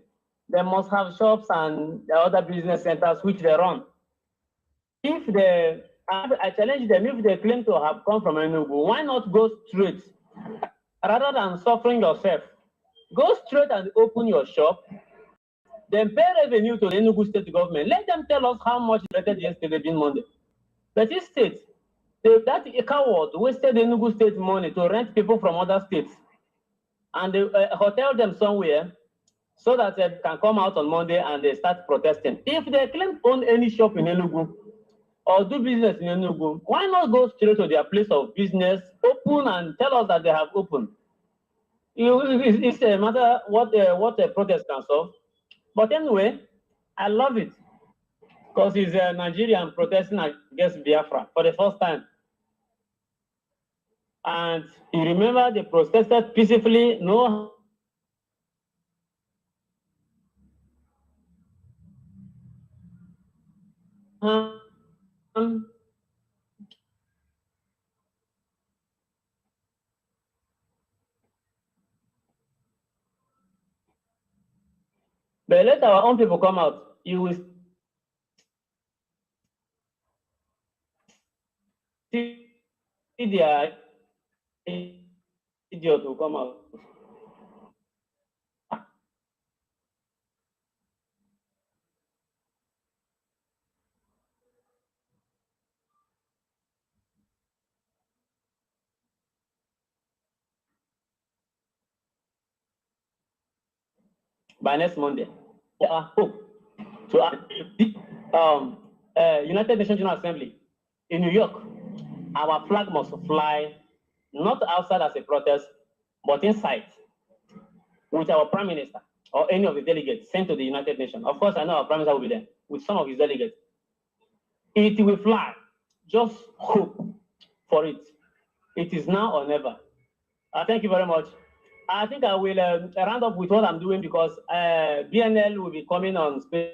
They must have shops and other business centers which they run. I challenge them, if they claim to have come from Enugu, why not go straight? Rather than suffering yourself, go straight and open your shop, then pay revenue to the Enugu state government. Let them tell us how much they rated yesterday being Monday. But this state, that coward wasted Enugu state money to rent people from other states and they hotel them somewhere so that they can come out on Monday and they start protesting. If they claim to own any shop in Enugu or do business in Enugu, why not go straight to their place of business, open and tell us that they have opened? It's a matter what a protest can solve. But anyway, I love it because it's a Nigerian protesting against Biafra for the first time. And you remember they protested peacefully, no harm. But let our own people come out. You will see their idiot will come out. By next Monday. Hope to United Nations General Assembly in New York. Our flag must fly not outside as a protest, but inside with our Prime Minister or any of the delegates sent to the United Nations. Of course, I know our Prime Minister will be there with some of his delegates. It will fly. Just hope for it. It is now or never. Thank you very much. I think I will round up with what I'm doing because BNL will be coming on space.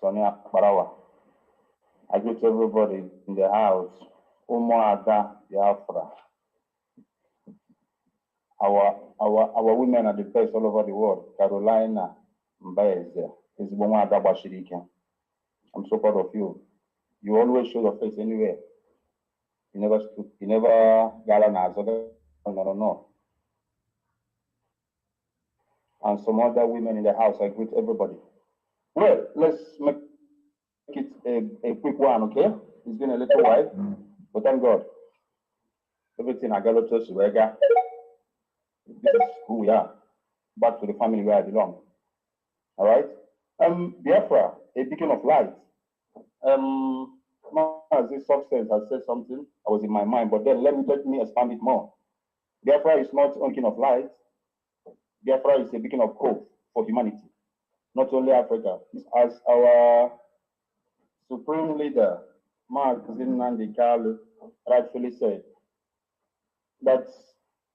Sonia Barawa. I greet everybody in the house. Ada Biafra. Our women are the best all over the world. Carolina Mbaeze is Ada Bashirika. I'm so proud of you. You always show your face anywhere. You never galanize. No. And some other women in the house, I greet everybody. Well, let's make it a quick one, okay? It's been a little while, but thank God. Everything I got to Suega. This is who we are. Back to the family where I belong. All right? Biafra, a beacon of light. As this substance has said something, I was in my mind, but then let me expand it more. Biafra is not a beacon of light. Biafra is a beacon of hope for humanity, not only Africa. As our supreme leader, Mark Zinandi Kalu, rightfully said, that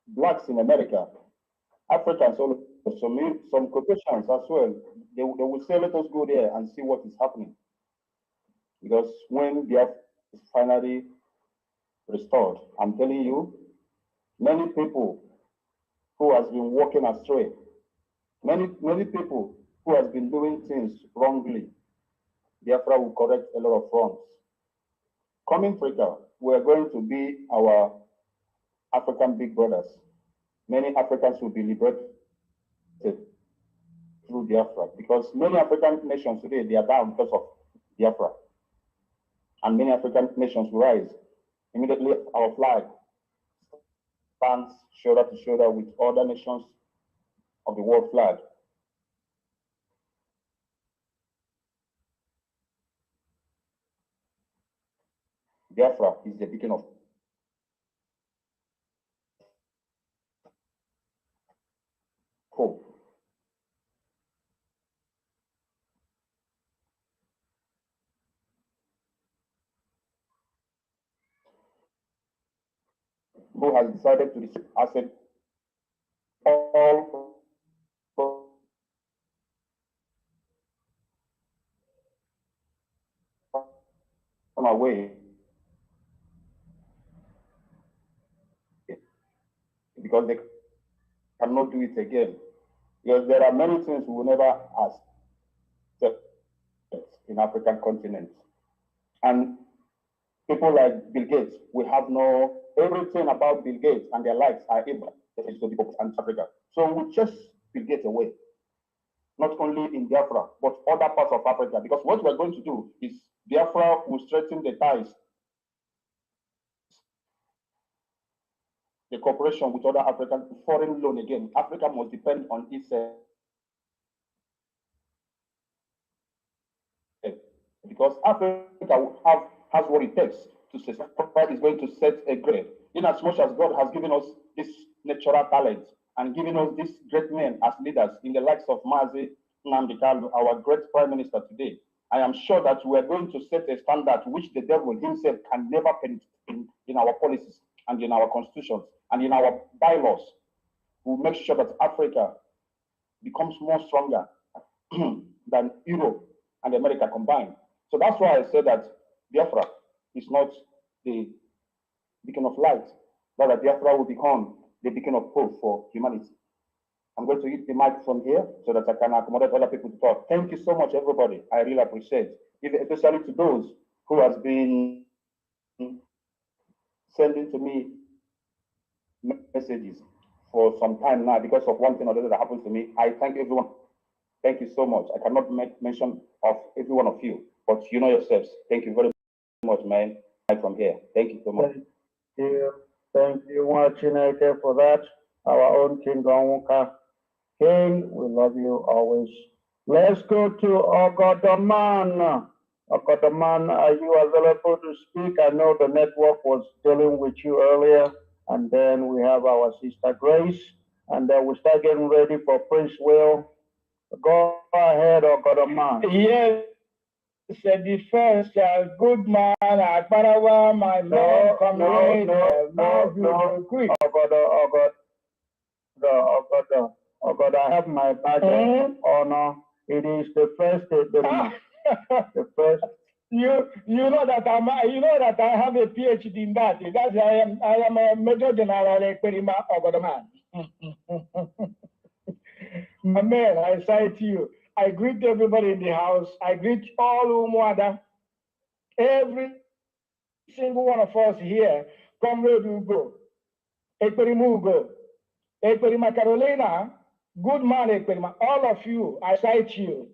blacks in America, Africans, also some quotations as well, they will say, let us go there and see what is happening. Because when Biafra is finally restored, I'm telling you, many people who has been walking astray, many people who has been doing things wrongly, Biafra will correct a lot of wrongs. Coming Africa, we're going to be our African big brothers. Many Africans will be liberated through Biafra because many African nations today, they are down because of Biafra. And many African nations will rise. Immediately, our flag stands shoulder to shoulder with other nations of the world flag. Biafra is the beacon of hope. Who has decided to receive asset all from away because they cannot do it again. Because there are many things we will never ask in African continent. And people like Bill Gates, we have no, everything about Bill Gates and their lives are evil. people and Africa. So we just will get away, not only in Biafra, but other parts of Africa. Because what we're going to do is Biafra will strengthen the ties, the cooperation with other African foreign loan again. Africa must depend on itself. Because Africa has what it takes to say Africa is going to set a grade. In as much as God has given us this natural talent and given us these great men as leaders in the likes of Mazi Nnamdi Kanu, our great prime minister today, I am sure that we are going to set a standard which the devil himself can never penetrate in our policies and in our constitutions and in our bylaws. We'll make sure that Africa becomes more stronger than Europe and America combined. So that's why I say that Biafra is not the beacon of light, but that Biafra will become the beacon of hope for humanity. I'm going to use the mic from here so that I can accommodate other people to talk. Thank you so much, everybody. I really appreciate it, especially to those who has been sending to me messages for some time now because of one thing or the other that happens to me. I thank everyone. Thank you so much. I cannot make mention of every one of you, but you know yourselves. Thank you very much, man. From here. Thank you so much. Thank you, Chineke, for that. Our own King Onwuka. King, we love you always. Let's go to Ogodaman. Ogodaman, are you available to speak? I know the network was dealing with you earlier. And then we have our sister Grace. And then we start getting ready for Prince Will. Go ahead, Ogodaman. Yes. Said the first good man, Akbarawa, my man, comrade, God, I have my badge of honor. It is the first the first. You know that I have a PhD in that. That's I am a Major General Ekperima Ogodaman. My man, I say to you, I greet everybody in the house. I greet all Umuada. Every single one of us here. Comrade Ugo, Ekperima Ugo, Ekperima Carolina, good man Ekperima. All of you, I cite you.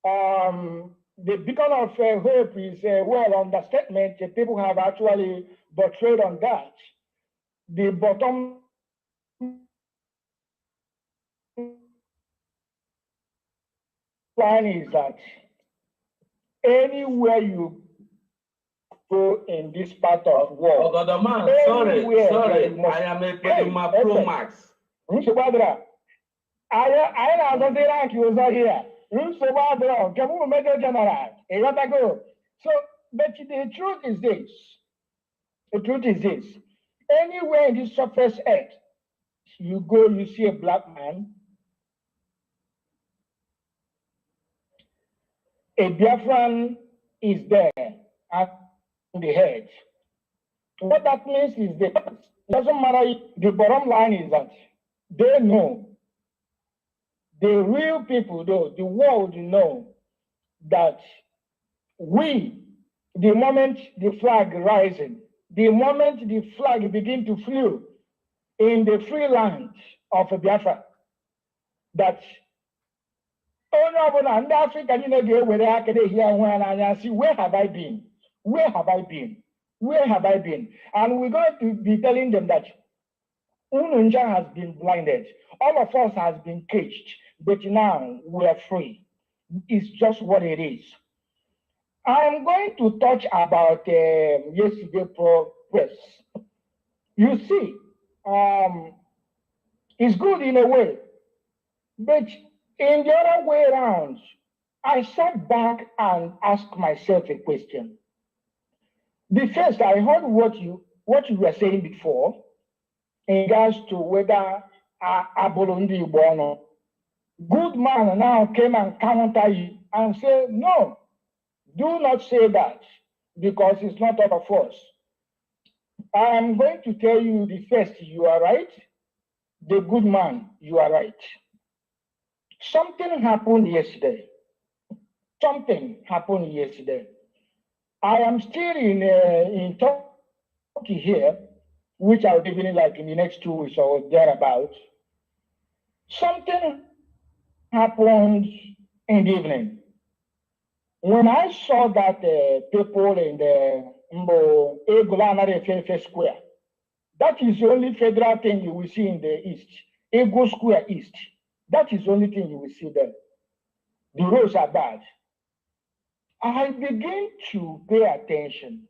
The beacon of hope is a well understatement. People have actually portrayed on that. The bottom line is that anywhere you go in this part of the world, sorry, I am a Perima Pro Max. I don't rank you over here. Major General. So, but the truth is this. The truth is this. Anywhere in this surface earth, you go, you see a black man, a Biafran is there at the head. What that means is that it doesn't matter. The bottom line is that they know, the real people, though, the world know that we, the moment the flag rising, the moment the flag begin to fly in the free land of Biafra, that where have I been? Where have I been? Where have I been? And we're going to be telling them that Ununja has been blinded. All of us has been caged, but now we are free. It's just what it is. I'm going to touch about yesterday progress. You see, it's good in a way, but in the other way around, I sat back and asked myself a question. The first, I heard what you were saying before in regards to whether Abolondi Bono, good man now came and counter you and said, no, do not say that because it's not all of us. I am going to tell you the first, you are right. The good man, you are right. Something happened yesterday. Something happened yesterday. I am still in Turkey here, which I'll be giving like in the next 2 weeks or thereabouts, something happened in the evening. When I saw that people in the Egulana Square, that is the only federal thing you will see in the East, Ego Square East. That is the only thing you will see there. The roads are bad. I begin to pay attention.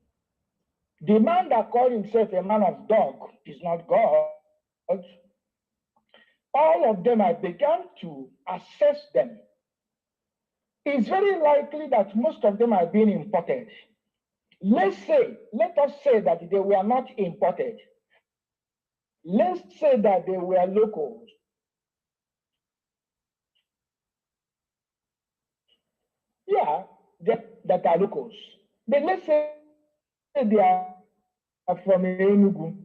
The man that called himself a man of dog is not God. All of them, I began to assess them. It's very likely that most of them are being imported. Let us say that they were not imported. Let's say that they were locals. Yeah, that are locals. But let's say they are from Enugu.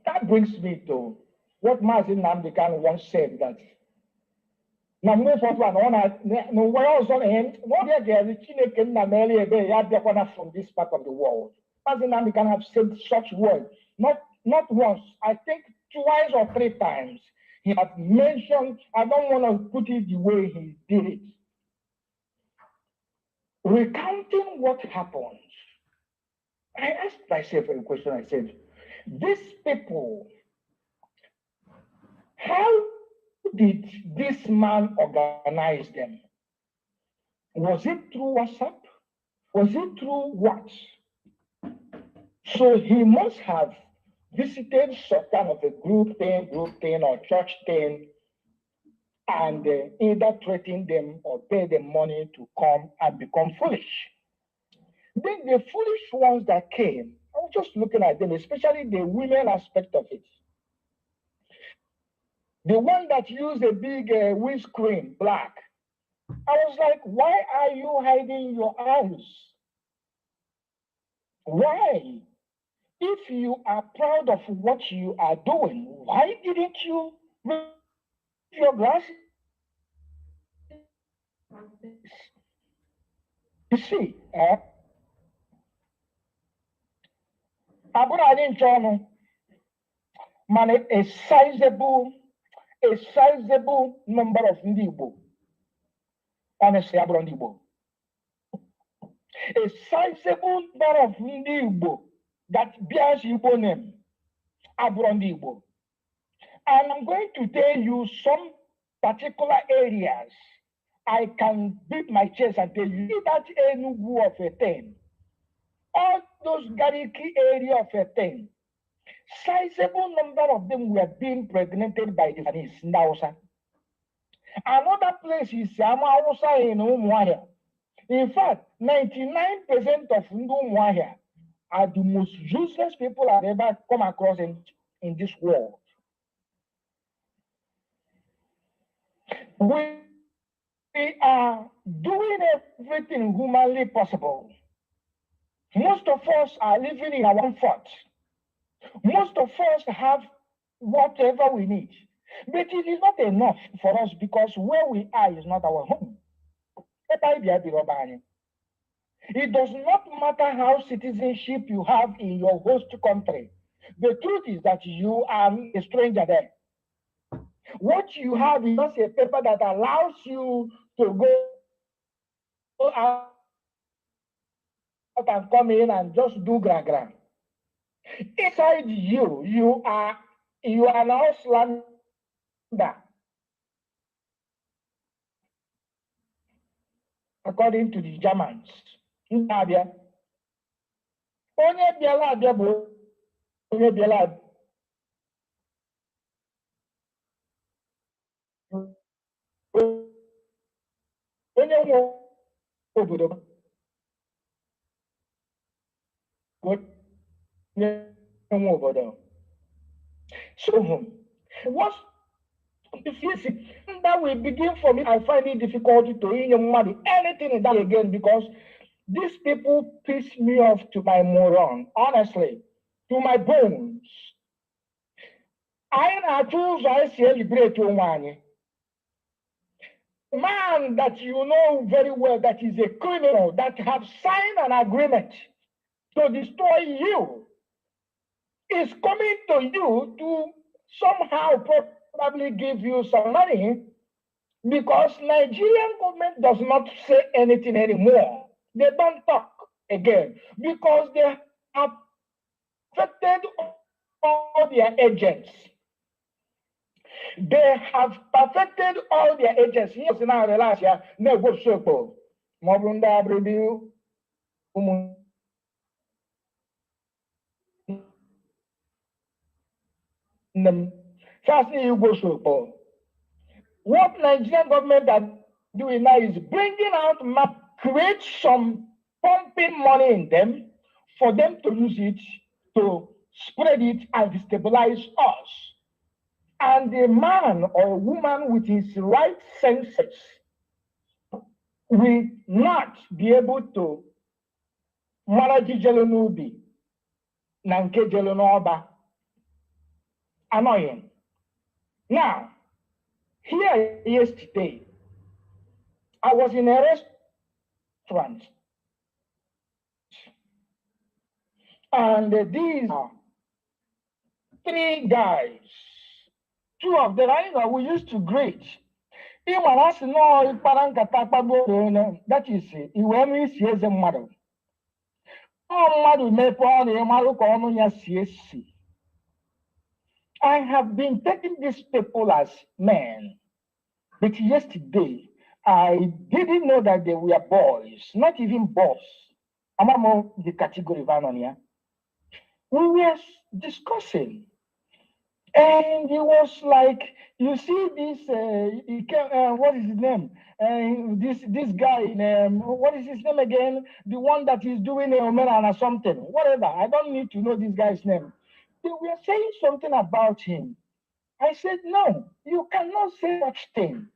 That brings me to what Mazin Namdekan once said, that na mgbe ụfọdụ na nwere ọzọ n'oge ga-eri Chineke nna mere ebe ya bịakwana from this part of the world. Mazin Namdekan have said such words, not once, I think twice or 3 times. He has mentioned, I don't want to put it the way he did it. Recounting what happened, I asked myself a question. I said, these people, how did this man organize them? Was it through WhatsApp? Was it through what? So he must have visited some kind of a group thing, or church thing, and either threaten them or pay them money to come and become foolish. Then the foolish ones that came, I was just looking at them, especially the women aspect of it. The one that used a big windscreen, black. I was like, why are you hiding your eyes? Why? If you are proud of what you are doing, why didn't you remove your glasses? You see, Abura didn't join, man, a sizable number of Ndibo. Honestly, Abura Ndibo. A sizable number of Ndibo that bears Igbo name, Abura Ndibo. And I'm going to tell you some particular areas. I can beat my chest and tell you that Enugu of a thing. All those Gariki area of a thing. Sizable number of them were being pregnanted by the Chinese in Hausa. Another place is Hausa in Umuahia. In fact, 99% of Umuahia are the most useless people I've ever come across in this world. We are doing everything humanly possible. Most of us are living in our comfort. Most of us have whatever we need. But it is not enough for us because where we are is not our home. It does not matter how citizenship you have in your host country. The truth is that you are a stranger there. What you have is just a paper that allows you to go out and come in and just do gra-gra. Inside you are an Auslander. According to the Germans. So, what that will begin for me, I find it difficult to anything in that again because these people piss me off to my moron, honestly, to my bones. I choose I celebrate one man that you know very well that is a criminal that have signed an agreement to destroy you. is coming to you to somehow probably give you some money because Nigerian government does not say anything anymore. They don't talk again because they have affected all their agents. They have perfected all their agents. Yes, now relax, yeah. No go so. Mobunda Brudi you go so. What Nigerian government are doing now is bringing out map, create some pumping money in them for them to use it to spread it and destabilize us. And a man or a woman with his right senses will not be able to manage Jelonubi, Nanke Jelonoba. Annoying. Now, here yesterday, I was in a restaurant, and these are three guys. Two of them, we used to greet. That is, I have been taking these people as men, but yesterday I didn't know that they were boys, not even boys. I'm not the category of Anonia. We were discussing, and it was like, you see this, what is his name? This guy, what is his name again? The one that is doing Omeran or something, whatever. I don't need to know this guy's name. They were saying something about him. I said, no, you cannot say such thing.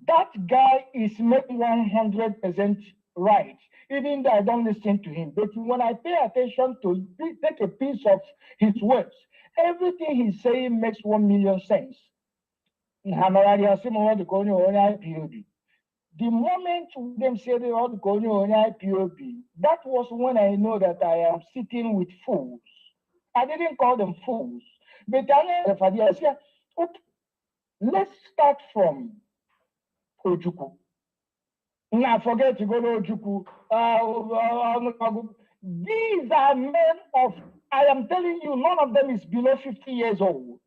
That guy is making 100% right, even though I don't listen to him. But when I pay attention to take a piece of his words, everything he's saying makes 1 million sense. The moment them say they all go on IPOB, that was when I know that I am sitting with fools. I didn't call them fools, but I said, okay, let's start from Ojukwu. Now forget to go to Ojukwu. These are men of, I am telling you, none of them is below 50 years old.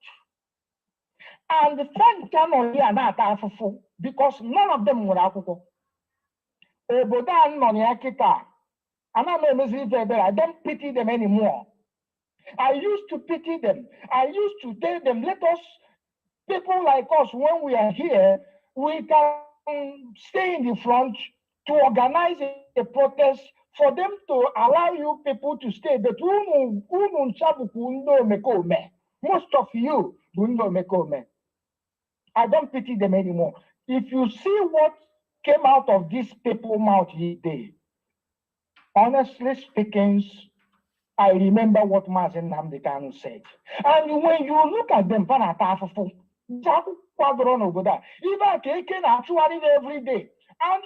And the fact cannot be an afufu because none of them were afufu. Obodan Noniakita. And I don't pity them anymore. I used to pity them. I used to tell them, let us, people like us, when we are here, we can stay in the front to organize a protest for them to allow you people to stay. But most of you, I don't pity them anymore. If you see what came out of these people's mouth today, honestly speaking, I remember what Mazen Namdekanu said. And when you look at them, even actually every day, and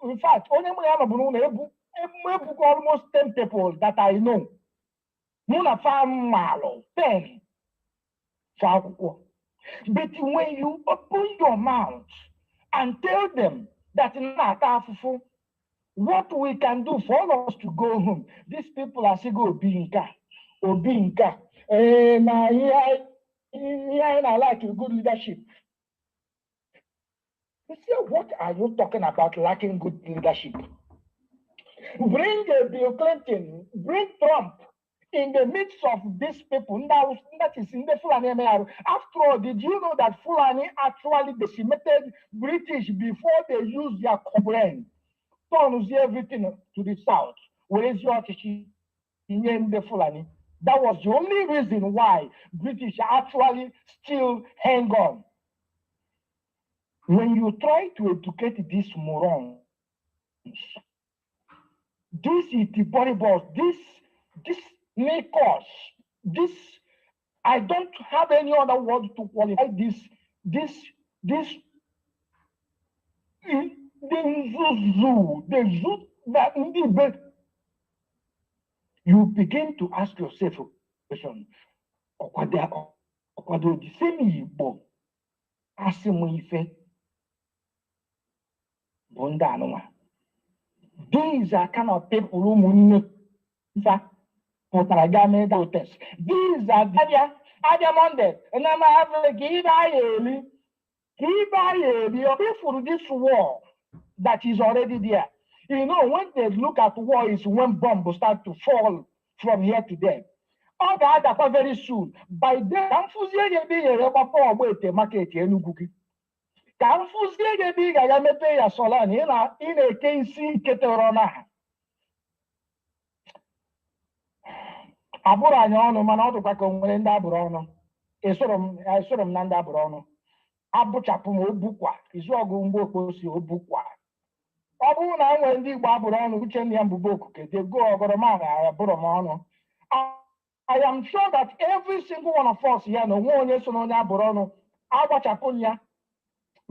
in fact, almost 10 people that I know. 10. But when you open your mouth and tell them that what we can do for us to go home, these people are saying, go Obinka. And I like a good leadership. You see, what are you talking about lacking good leadership? Bring Bill Clinton, bring Trump in the midst of these people. That is in the Fulani. After all, did you know that Fulani actually decimated British before they used their brain? Turns everything to the south. Where is your in the Fulani? That was the only reason why British actually still hang on. When you try to educate these morons, this is the body boss, this make us, this, I don't have any other word to qualify this, the zoo, that you begin to ask yourself a question. The same Igbo asị these are kind of people who protest. These are the Monday, and I'm having for this war that is already there. You know, when they look at war, is when bombs start to fall from here to there. All that are very soon. By then, I'm market. Abụrụ anyị ọnụ mana ọ dịkwa ka o nwere ndị abụrụ ọnụ esoro m na ndị abụrụ ọnụ abụchapụ m obukwa izu ọgụ mgbe okposi obukwa ọ bụrụ na enwere ndị Igbo abụrụ ọnụ uche ndị ya mbụbo okuke they go ọgọrọmana abụrụ m ọnụ. I am sure that every single one of us ya na onwe onye so na onye abụrụ ọnụ agbachapụ ya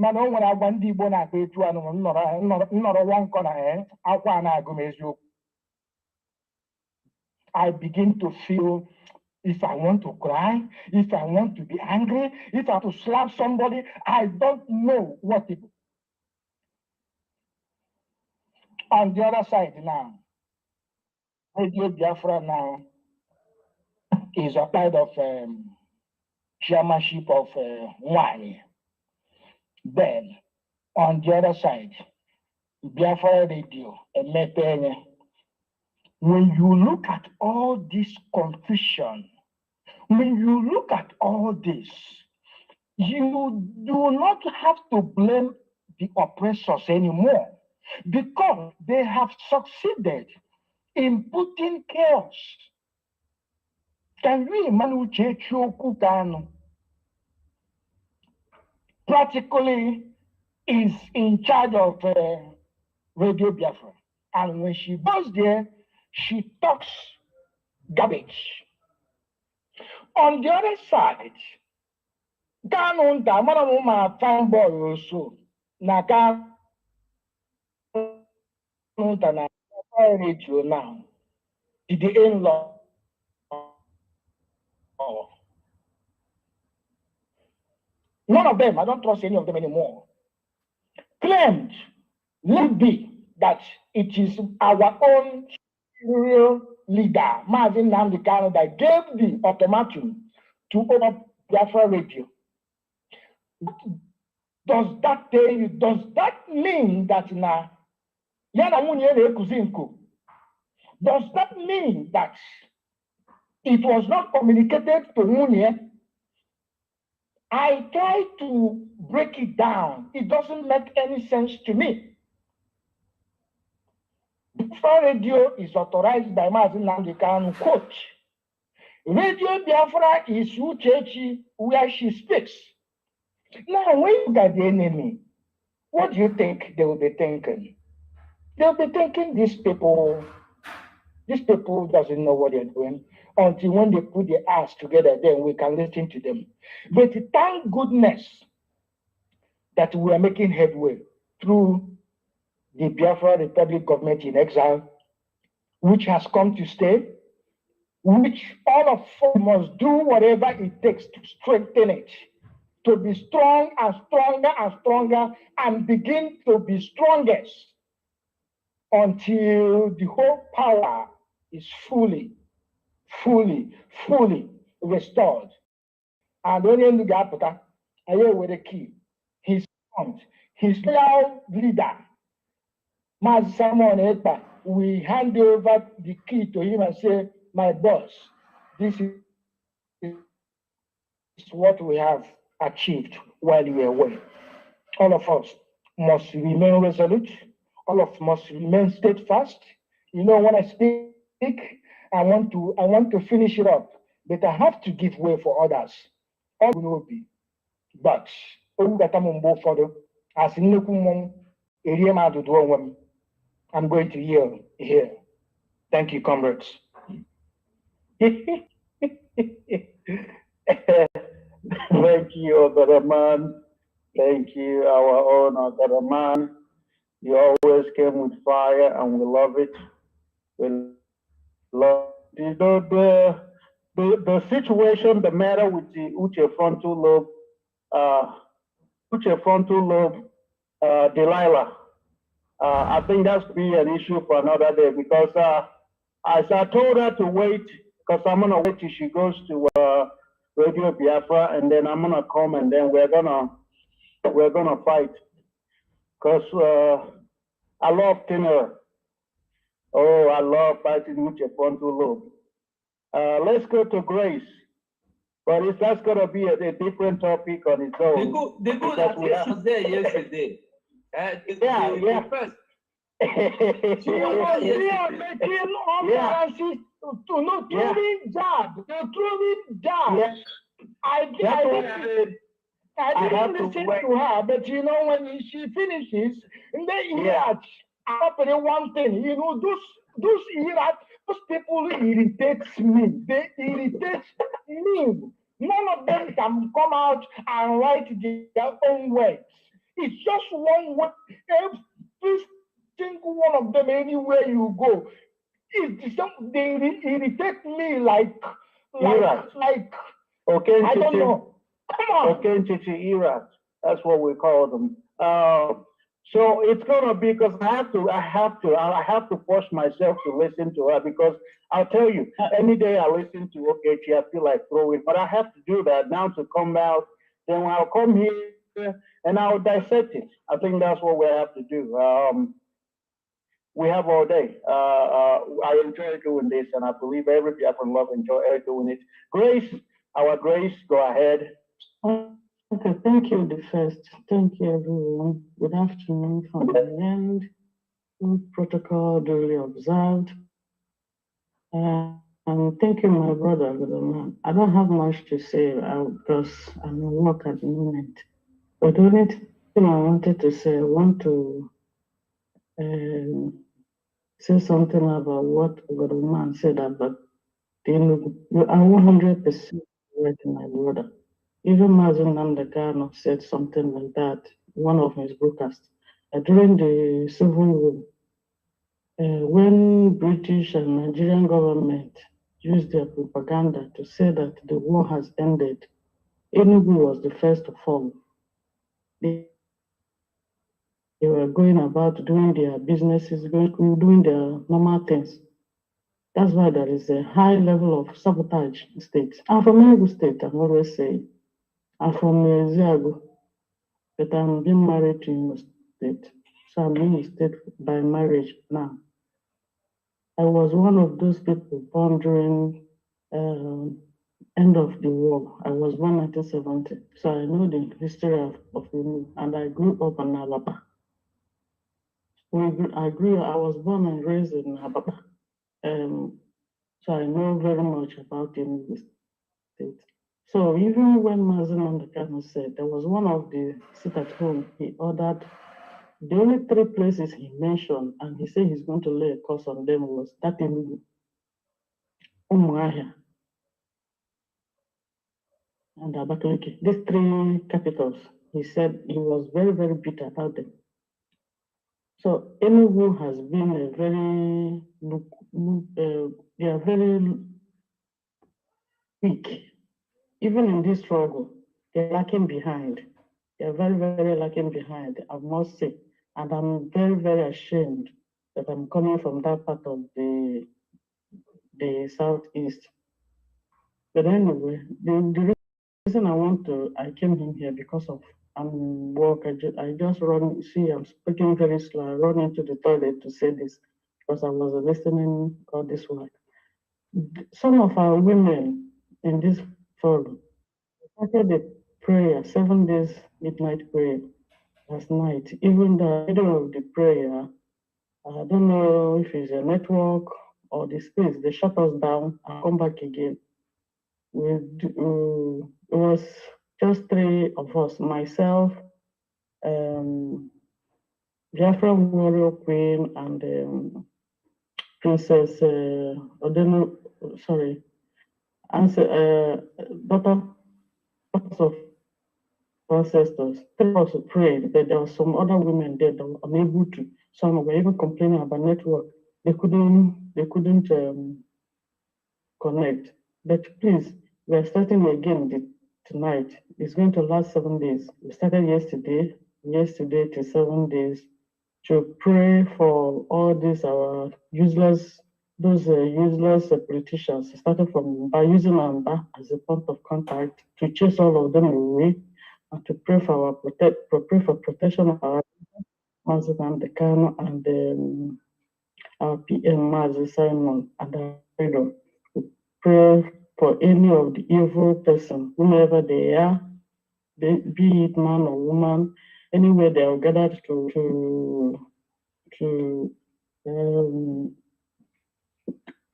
mana o nwere agwa ndị Igbo na-akpa etu anụ nnọrọ nwa nkọ na akwa a na-agụ m eziokwu. I begin to feel if I want to cry, if I want to be angry, if I have to slap somebody, I don't know what to do. On the other side now, Radio Biafra now is a kind of chairmanship of Nwani. Then, on the other side, Biafra Radio, Emepenye. When you look at all this confusion, when you look at all this, you do not have to blame the oppressors anymore because they have succeeded in putting chaos. Can you imagine Chukukano practically is in charge of Radio Biafra, and when she goes there, she talks garbage. On the other side, Ganunda, my fine boy also, Naka radio now, did the in-law. None of them, I don't trust any of them anymore, claimed would be that it is our own real leader, Marvin Namdekano, that gave the ultimatum to open up Biafra Radio. Does that tell you, does that mean that now, does that mean that it was not communicated to Munye? I try to break it down. It doesn't make any sense to me. Biafra Radio is authorized by Mazin Namdekano, quote, Radio Biafra is Uchechi where she speaks. Now, when you got the enemy, what do you think they will be thinking? They'll be thinking these people doesn't know what they're doing until when they put their ass together, then we can listen to them. But thank goodness that we are making headway through the Biafra Republic government in exile, which has come to stay, which all of us must do whatever it takes to strengthen it, to be strong and stronger and stronger, and begin to be strongest until the whole power is fully restored. And only in the Gapota, I hear with the key, his loyal leader, Mas Simon Ekpa, we hand over the key to him and say, my boss, this is what we have achieved while you were away. All of us must remain resolute. All of us must remain steadfast. You know, when I speak, I want to finish it up, but I have to give way for others. All will be. But as I'm going to yield here. Thank you, comrades. Thank you, Ogaraman. Thank you, our own Ogaraman. You always came with fire, and we love it. We love the situation, the matter with the Uche frontal lobe, Delilah. I think that's be an issue for another day because as I told her to wait, because I'm gonna wait till she goes to Radio Biafra, and then I'm gonna come, and then we're gonna fight. Because I love Tenor. Oh, I love fighting with your frontal lobe. Let's go to Grace. But that's going to be a different topic on its own. The good that was there yesterday. Yeah. First. She was there making utterances throwing jab. They're throwing jab. Yes. I didn't listen to her, but you know, when she finishes, and then Iraq, happening one thing, you know, those Iraq, those people irritates me. They irritate me. None of them can come out and write their own words. It's just one word. Every single one of them, anywhere you go, they irritate me like okay, I don't know. Come on. Okay, Chichi Iraq. That's what we call them. So it's gonna be because I have to force myself to listen to her because I'll tell you, any day I listen to Okechi, I feel like throwing, but I have to do that now to come out. Then I'll come here and I'll dissect it. I think that's what we have to do. We have all day. I enjoy doing this, and I believe every Biafran love enjoy doing it. Grace, our Grace, go ahead. Okay, thank you, the first. Thank you, everyone. Good afternoon from the end. Protocol duly observed. And thank you, my brother. I don't have much to say because I'm at work at the moment. But the only thing I wanted to say, I want to say something about what Godman said about you are 100% right, my brother. Even Mazin Namdekano said something like that, one of his broadcasts. During the Civil War, when British and Nigerian government used their propaganda to say that the war has ended, Enugu was the first to fall. They were going about doing their businesses, doing their normal things. That's why there is a high level of sabotage in states. I'm from Enugu State, I'm always saying. I'm from Ziago, but I'm being married to Imo State. So I'm in the state by marriage now. I was one of those people born during end of the war. I was born 1970. So I know the history of Imo, and I grew up in Alaba. I was born and raised in Ababa. So I know very much about Imo State. So even when Mazin Namdekano said there was one of the sit at home, he ordered the only 3 places he mentioned, and he said he's going to lay a curse on them was that in Umuahia and Abakaliki. These 3 capitals, he said he was very, very bitter about them. So Enugu has been a very, they are very weak. Even in this struggle, they're lacking behind. They're very, very lacking behind, I must say. And I'm very, very ashamed that I'm coming from that part of the southeast. But anyway, the reason I came in here because of work. I just run, see, I'm speaking very slow. I run into the toilet to say this because I was listening all this while. Some of our women in this forum started the prayer, 7 days midnight prayer last night. Even the middle of the prayer, I don't know if it's a network or the space, they shut us down and come back again. It was just 3 of us, myself, Biafra Warrior Queen, and Princess Odeno, sorry, daughters of ancestors. 3 of us prayed, but there were some other women there that were unable to. Some were even complaining about network. They couldn't connect. But please, we are starting again tonight. It's going to last 7 days. We started yesterday to 7 days to pray for all these our useless, useless politicians. Started from by using Amba as a point of contact to chase all of them away and to pray for protection of our Mazi and the Kano and our PM Mazi Simon and our freedom. We pray for any of the evil person, whomever they are, be it man or woman, anywhere they are gathered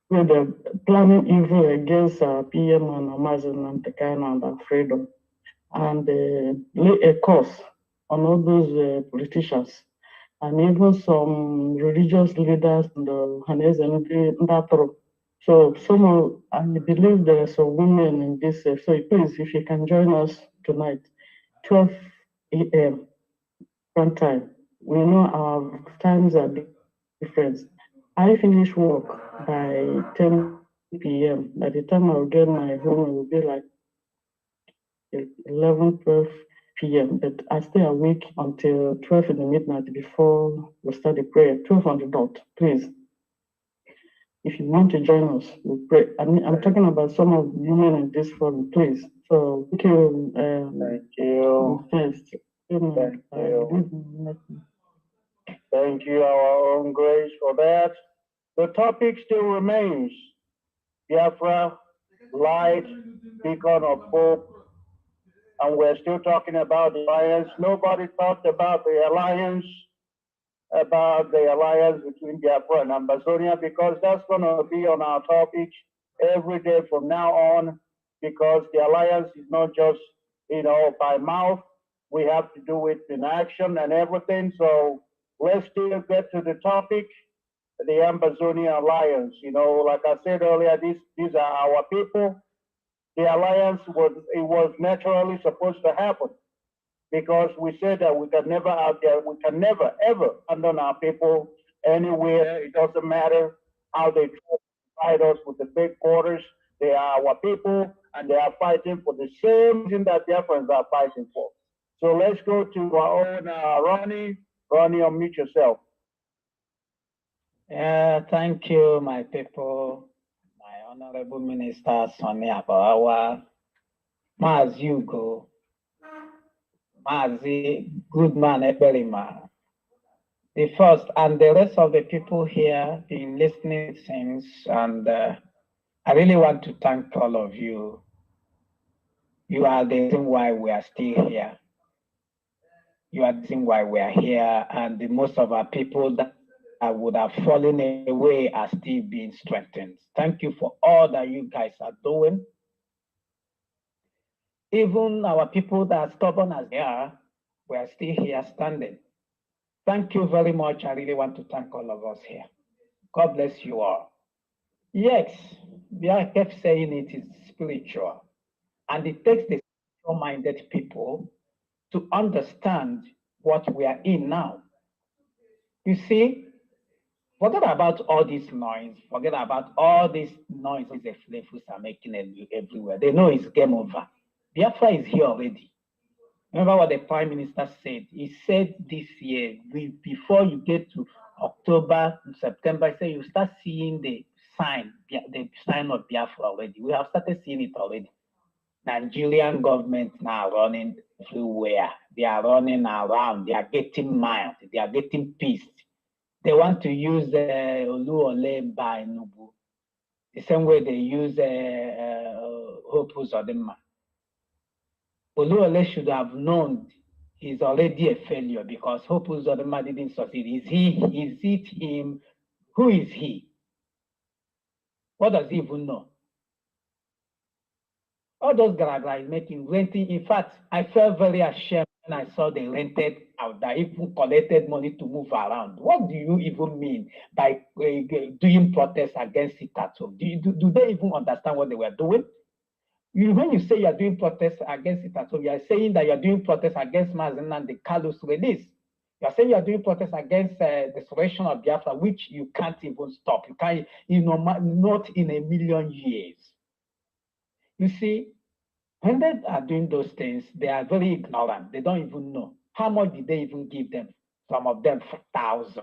where they're planning evil against our PM and Amazon and Tekana and our freedom, and lay a curse on all those politicians and even some religious leaders in the Hanes and that. So I believe there are some women in this. So please, if you can join us tonight, 12 a.m. one time. We know our times are different. I finish work by 10 p.m. By the time I'll get my home, it will be like 11, 12 p.m. But I stay awake until 12 in the midnight before we start the prayer. 12 on the dot, please. If you want to join us, we pray. I'm talking about some of the women in this forum, please. So thank you. Thank you. First. Thank you. Thank you, our own grace, for that. The topic still remains Biafra, light, beacon of hope, and we're still talking about the alliance. Nobody talked about the alliance between Biafra and Ambazonia, because that's going to be on our topic every day from now on, because the alliance is not just, by mouth. We have to do it in action and everything. So let's still get to the topic, the Ambazonia Alliance. Like I said earlier, these are our people. The alliance was naturally supposed to happen, because we said that we can never ever abandon our people anywhere. It doesn't matter how they fight us with the big quarters. They are our people, and they are fighting for the same thing that their friends are fighting for. So let's go to our own Ronnie. Ronnie, unmute yourself. Thank you, my people, my honorable minister, Sonny Abawa, Mazi Hugo, Mazi Goodman Ebelima, the first, and the rest of the people here been listening since, and I really want to thank all of you. You are the reason why we are still here. You are the reason why we are here, and most of our people that would have fallen away are still being strengthened. Thank you for all that you guys are doing. Even our people that are stubborn as they are, we are still here standing. Thank you very much. I really want to thank all of us here. God bless you all. Yes, I kept saying it is spiritual, and it takes the spiritual-minded people to understand what we are in now. You see, forget about all this noise. Forget about all this noise the Flavors are making everywhere. They know it's game over. Biafra is here already. Remember what the Prime Minister said? He said this year, before you get to October, September, he said you start seeing the sign of Biafra already. We have started seeing it already. Nigerian government now running everywhere. They are running around. They are getting mild. They are getting pissed. They want to use Oluole by Nubu, the same way they use Hope Uzodinma. Oluole should have known he's already a failure, because Hope Uzodinma didn't succeed. Is it him? Who is he? What does he even know? All those guys making renting. In fact, I felt very ashamed when I saw they rented out, that even collected money to move around. What do you even mean by doing protests against it at home? Do they even understand what they were doing? When you say you are doing protests against it at home, you are saying that you are doing protests against Mazen and the Carlos release. You are saying you are doing protests against the restoration of Biafra, which you can't even stop. You can't, not in a million years. You see, when they are doing those things, they are very ignorant. They don't even know. How much did they even give them? Some of them 5,000.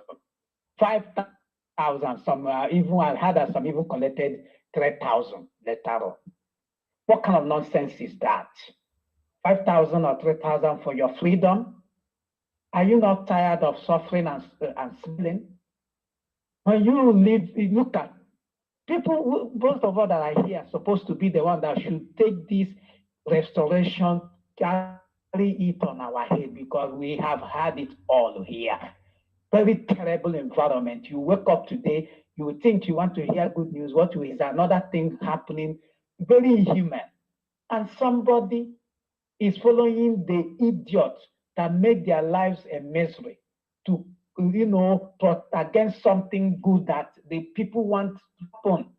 5,000. Some even I heard that some even collected 3,000 later on. What kind of nonsense is that? 5,000 or 3,000 for your freedom? Are you not tired of suffering and stealing? When you live, look at people, most of all that are here, supposed to be the one that should take this restoration, carry it on our head, because we have had it all here. Very terrible environment. You wake up today, you would think you want to hear good news. What is another thing happening? Very inhuman. And somebody is following the idiot that make their lives a misery to, against something good that the people want to happen.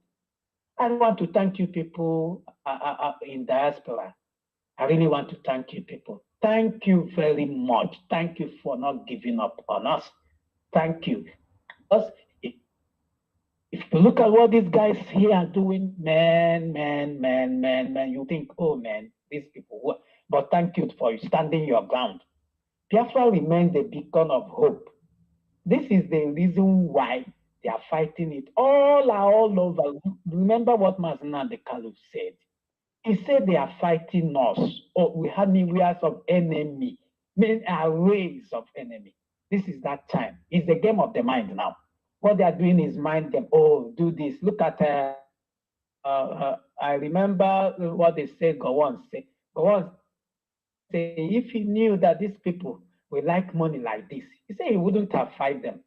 I want to thank you people in diaspora. I really want to thank you people. Thank you very much. Thank you for not giving up on us. Thank you. Because if you look at what these guys here are doing, man, you think, oh man, these people. But thank you for standing your ground. Biafra remains a beacon of hope. This is the reason why they are fighting it all over. Remember what Mazina the Caliph said. He said they are fighting us. Oh, we have myriads of enemy, many arrays of enemy. This is that time. It's the game of the mind now. What they are doing is mind them. Oh, do this. Look at. I remember what they said. Gowon said. Gowon say if he knew that these people will like money like this, he said he wouldn't have fight them.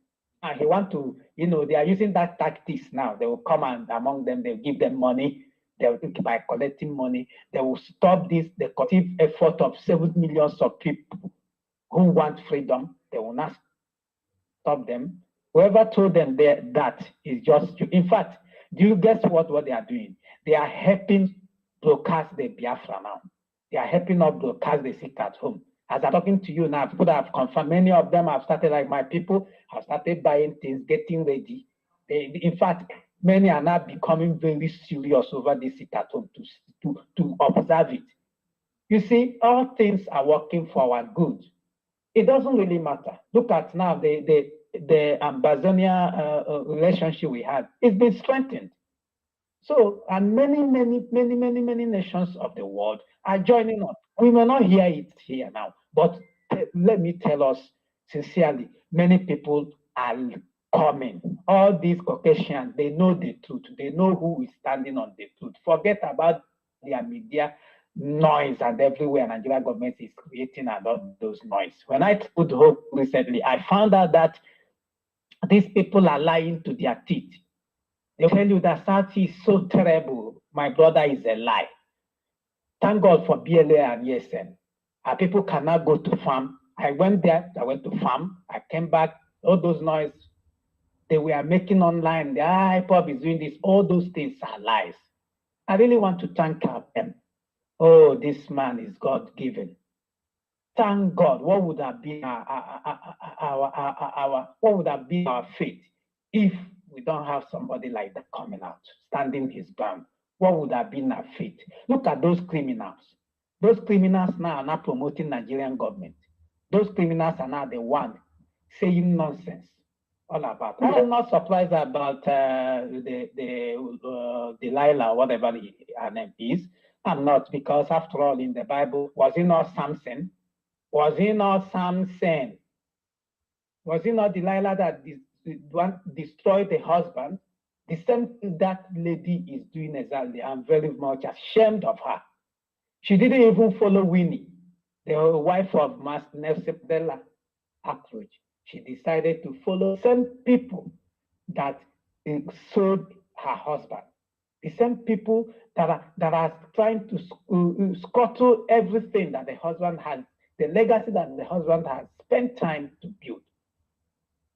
And he want to, they are using that tactics now. They will come and among them, they'll give them money. They'll by collecting money, they will stop this, the collective effort of 7 million of people who want freedom. They will not stop them. Whoever told them that is just, in fact, do you guess what they are doing? They are helping broadcast the Biafra now. They are helping us broadcast the sick at home. As I'm talking to you now, people that have confirmed, many of them have started, like my people, have started buying things, getting ready. In fact, many are now becoming very serious over this sick at home to observe it. You see, all things are working for our good. It doesn't really matter. Look at now the Ambazonia relationship we had. It's been strengthened. So, and many nations of the world are joining us. We may not hear it here now, but let me tell us sincerely, many people are coming. All these Caucasians, they know the truth. They know who is standing on the truth. Forget about their media noise and everywhere Nigeria government is creating about those noise. When I put hope recently, I found out that these people are lying to their teeth. They tell you that South is so terrible. My brother is a lie. Thank God for BLA and ESN. Our people cannot go to farm. I went there, I went to farm, I came back, all those noise they were making online, the IPOB is doing this, all those things are lies. I really want to thank them. Oh, this man is God-given. Thank God. What would have been our fate if we don't have somebody like that coming out, standing his ground? What would have been our fate? Look at those criminals. Those criminals now are not promoting Nigerian government. Those criminals are now the one saying nonsense all about. I'm not surprised about Delilah, whatever her name is. I'm not, because after all, in the Bible, was it not Samson? Was it not Samson? Was it not Delilah that destroyed the husband? The same thing that lady is doing exactly. I'm very much ashamed of her. She didn't even follow Winnie, the wife of Nelson Mandela approach. She decided to follow the same people that sold her husband. The same people that are trying to scuttle everything that the husband had, the legacy that the husband has spent time to build.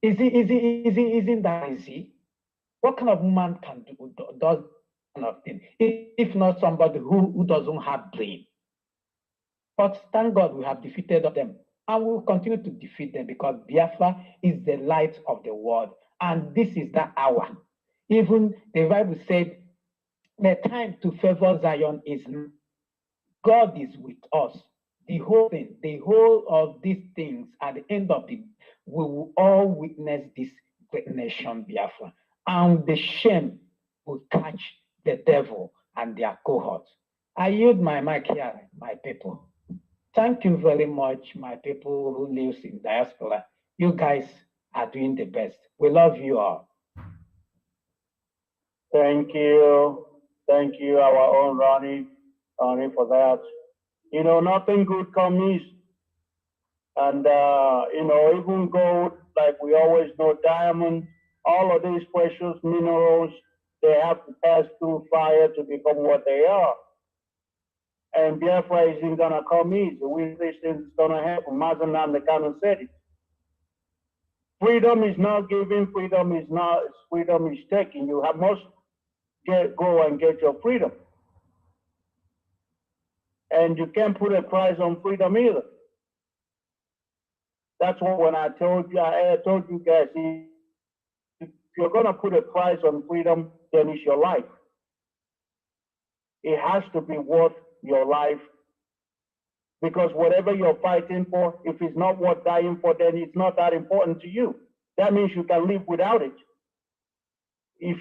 Isn't that easy? What kind of woman can does that kind of thing? If not somebody who doesn't have brain. But thank God we have defeated them. And we will continue to defeat them because Biafra is the light of the world. And this is that hour. Even the Bible said, the time to favor Zion is now. God is with us. The whole thing, the whole of these things, at the end of it, we will all witness this great nation, Biafra. And the shame will catch the devil and their cohorts. I yield my mic here, my people. Thank you very much, my people who live in diaspora. You guys are doing the best. We love you all. Thank you. Thank you, our own Ronnie, for that. You know, nothing good comes easy. And, you know, even gold, like we always know, diamond, all of these precious minerals, they have to pass through fire to become what they are. And Biafra isn't going to come easy. We think it's going to happen. Mazanam the Kanu said it. Freedom is not giving, freedom is taking. You must go and get your freedom. And you can't put a price on freedom either. That's what when I told you guys, if you're going to put a price on freedom, then it's your life. It has to be worth your life. Because whatever you're fighting for, if it's not worth dying for, then it's not that important to you. That means you can live without it. If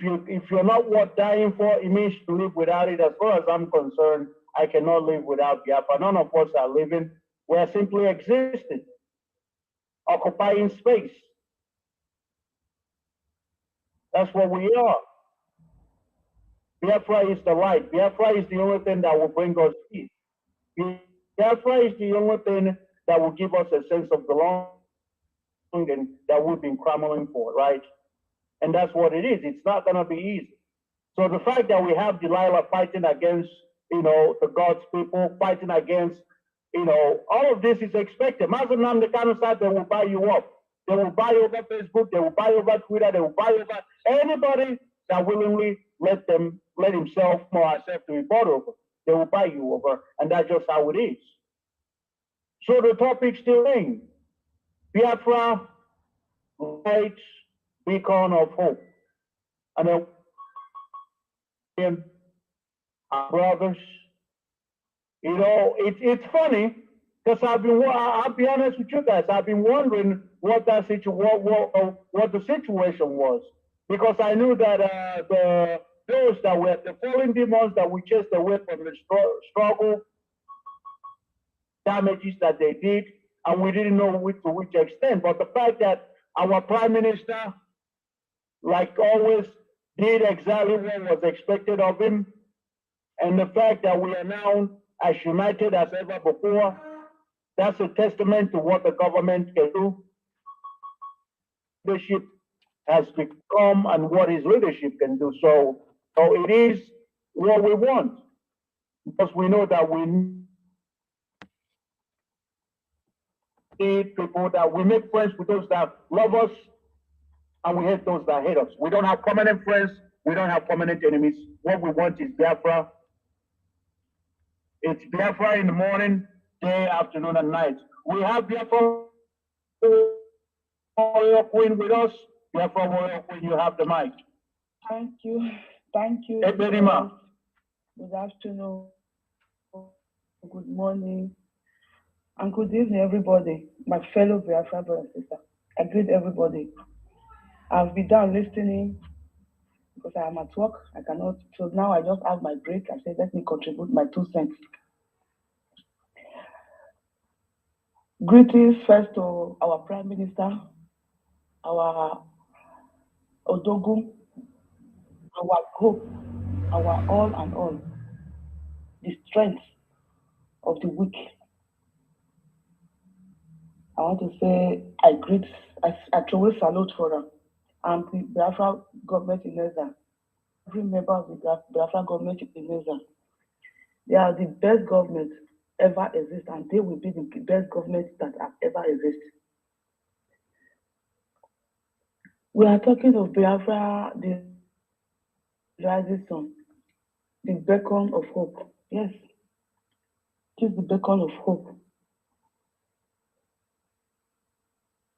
you're not worth dying for, it means to live without it. As far as I'm concerned, I cannot live without Biafra. None of us are living. We're simply existing, occupying space. That's what we are. Biafra is the light. Biafra is the only thing that will bring us peace. Biafra is the only thing that will give us a sense of belonging that we've been clamoring for, right? And that's what it is. It's not going to be easy. So the fact that we have Delilah fighting against, you know, the God's people, fighting against, you know, all of this is expected. Mazanam the kind of side, they will buy you up. They will buy over Facebook. They will buy over Twitter. They will buy over anybody that willingly let himself or herself to be bought over. They will buy you over. And that's just how it is. So the topic still remains. Biafra, light, beacon of hope. And then our brothers, you know, it's funny because I'll be honest with you guys. I've been wondering what the situation was, because I knew that those that were the fallen demons that we chased away from the struggle, damages that they did, and we didn't know to which extent. But the fact that our prime minister, like always, did exactly what was expected of him, and the fact that we are now as united as ever before, that's a testament to what the government can do. Leadership has become and what his leadership can do. So it is what we want, because we know that we need people, that we make friends with those that love us, and we hate those that hate us. We don't have permanent friends. We don't have permanent enemies. What we want is Biafra. It's Biafra in the morning, day, afternoon, and night. We have Biafra Warrior Queen with us. Biafra Warrior Queen, you have the mic. Thank you. Thank you. Eberima. Good afternoon. Good morning. And good evening, everybody. My fellow Biafra brother and sister. I greet everybody. I've been down listening because I am at work. I cannot. So now I just have my break. I said, let me contribute my 2 cents. Greetings first to our Prime Minister, our Odogu, our hope, our all and all, the strength of the weak. I want to say I truly salute for them. And the Biafra government in Neza, every member of the Biafra government in Neza, they are the best government ever exist, and they will be the best government that have ever existed. We are talking of Biafra, the rising sun, the beacon of hope. Yes, it is the beacon of hope.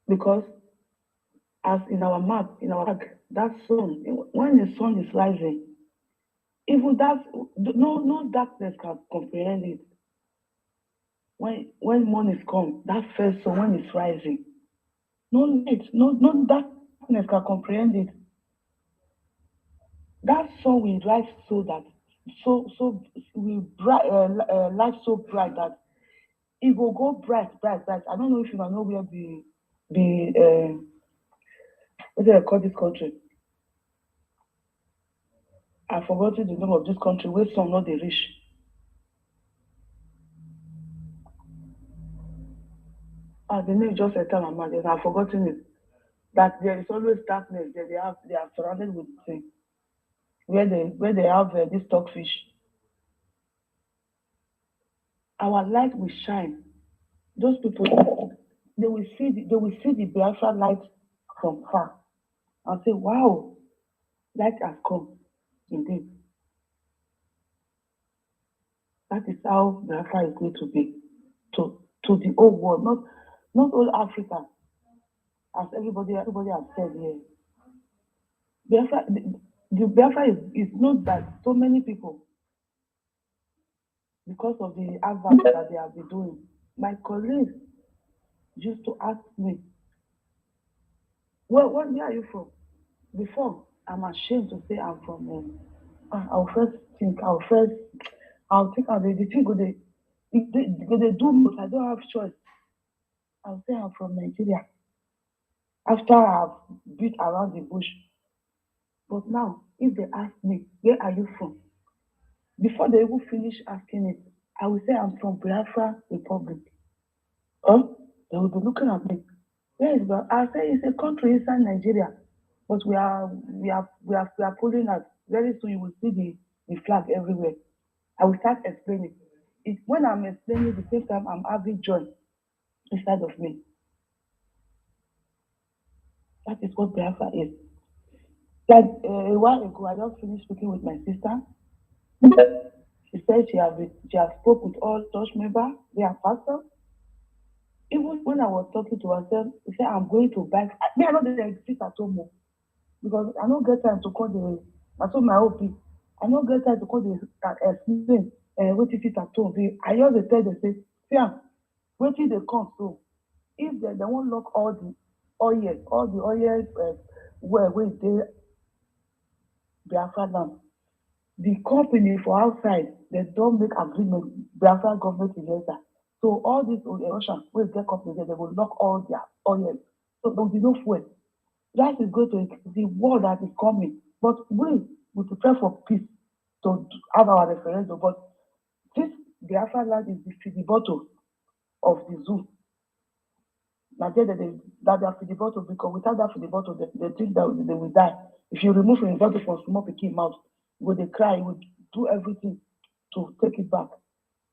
Because as in our map, in our bag, that sun, when the sun is rising, even that no darkness can comprehend it. When morning comes, that first sun when it's rising, no light, no darkness can comprehend it. That sun will rise so that will bright light so bright that it will go bright. I don't know if you know where the what do they call this country? I've forgotten the name of this country where sun not they reach. The name just enter my mind, and I've forgotten it. That there is always darkness. They are surrounded with things where they have this stockfish. Our light will shine. Those people, they will see the Biafra light from far and say, "Wow, light has come." Indeed, that is how Biafra is going to be to the whole world, not all Africa, as everybody has said here. Biafra, the Biafra is not that so many people, because of the advert that they have been doing. My colleagues used to ask me, "Well, where are you from?" Before, I'm ashamed to say I'm from. I'll think the thing they do most. I don't have choice. I'll say I'm from Nigeria. After I've beat around the bush. But now, if they ask me, "Where are you from?" Before they even finish asking it, I will say I'm from Biafra Republic. They will be looking at me. Where is that? I'll say it's a country inside Nigeria. But we are pulling out. Very soon you will see the flag everywhere. I will start explaining. When I'm explaining, at the same time I'm having joy inside of me. That is what Biafra is. Like a while ago, I just finished speaking with my sister. She said she has spoke with all church members, they are pastors. Even when I was talking to herself, she said, "I'm going to buy." I know they sit at home because I don't get time to call I told my OP, I don't get time to call explain what it is at home. I just tell them, say, "Yeah, wait till they come." So if they won't lock all the oil where they Biafra land, the company for outside, they don't make agreement, Biafra government investor. So all these Russians will get companies, they will lock all their oil. So there will be no fuel. That is going to the war that is coming. But we prepare for peace to have our referendum. But this Biafra land is the bottle of the zoo. Nigeria, they are the bottle because without that the bottle, they think that they will die. If you remove the bottle from small picking mouth, will they cry? Will do everything to take it back.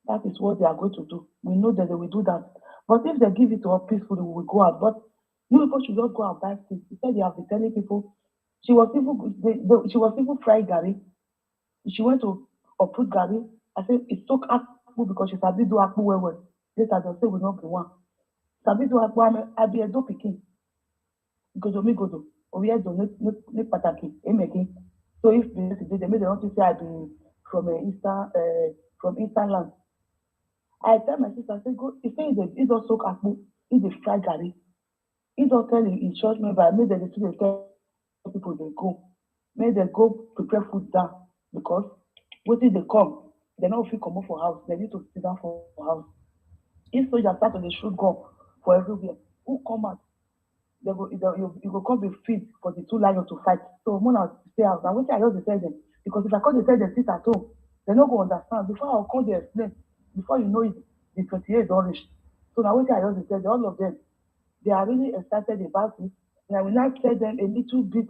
That is what they are going to do. We know that they will do that. But if they give it to us peacefully, we will go out. But you people should not go and buy things. He said they have been telling people. She was even frying Gary. She went to uproot Gary. I said it took Akpu because she said do Akpu well. Later they say we not be one. Sabi do Akpu I be a do picking. Godo mi godo. Oye do ne pataki. Emeki. So if they made the notice say I be from Eastern land. I tell my sister, I say, go, he say he don't soak Akpu, he dey fry Gary. He don't tell his church member, make them to tell people they go. Make them go prepare food down. Because what if they come, they don't feel come up for house, they need to sit down for house. If soldiers start to shoot gun for everywhere, who come out? You go come be fit for the two lions to fight. So Mona stay out. Now what I just tell them, because if I call they tell them sit at home, they no go understand. Before I call they explain, before you know it, the 28 don't reach. So now what I just tell them, all of them, they are really excited about it. And I will now tell them a little bit,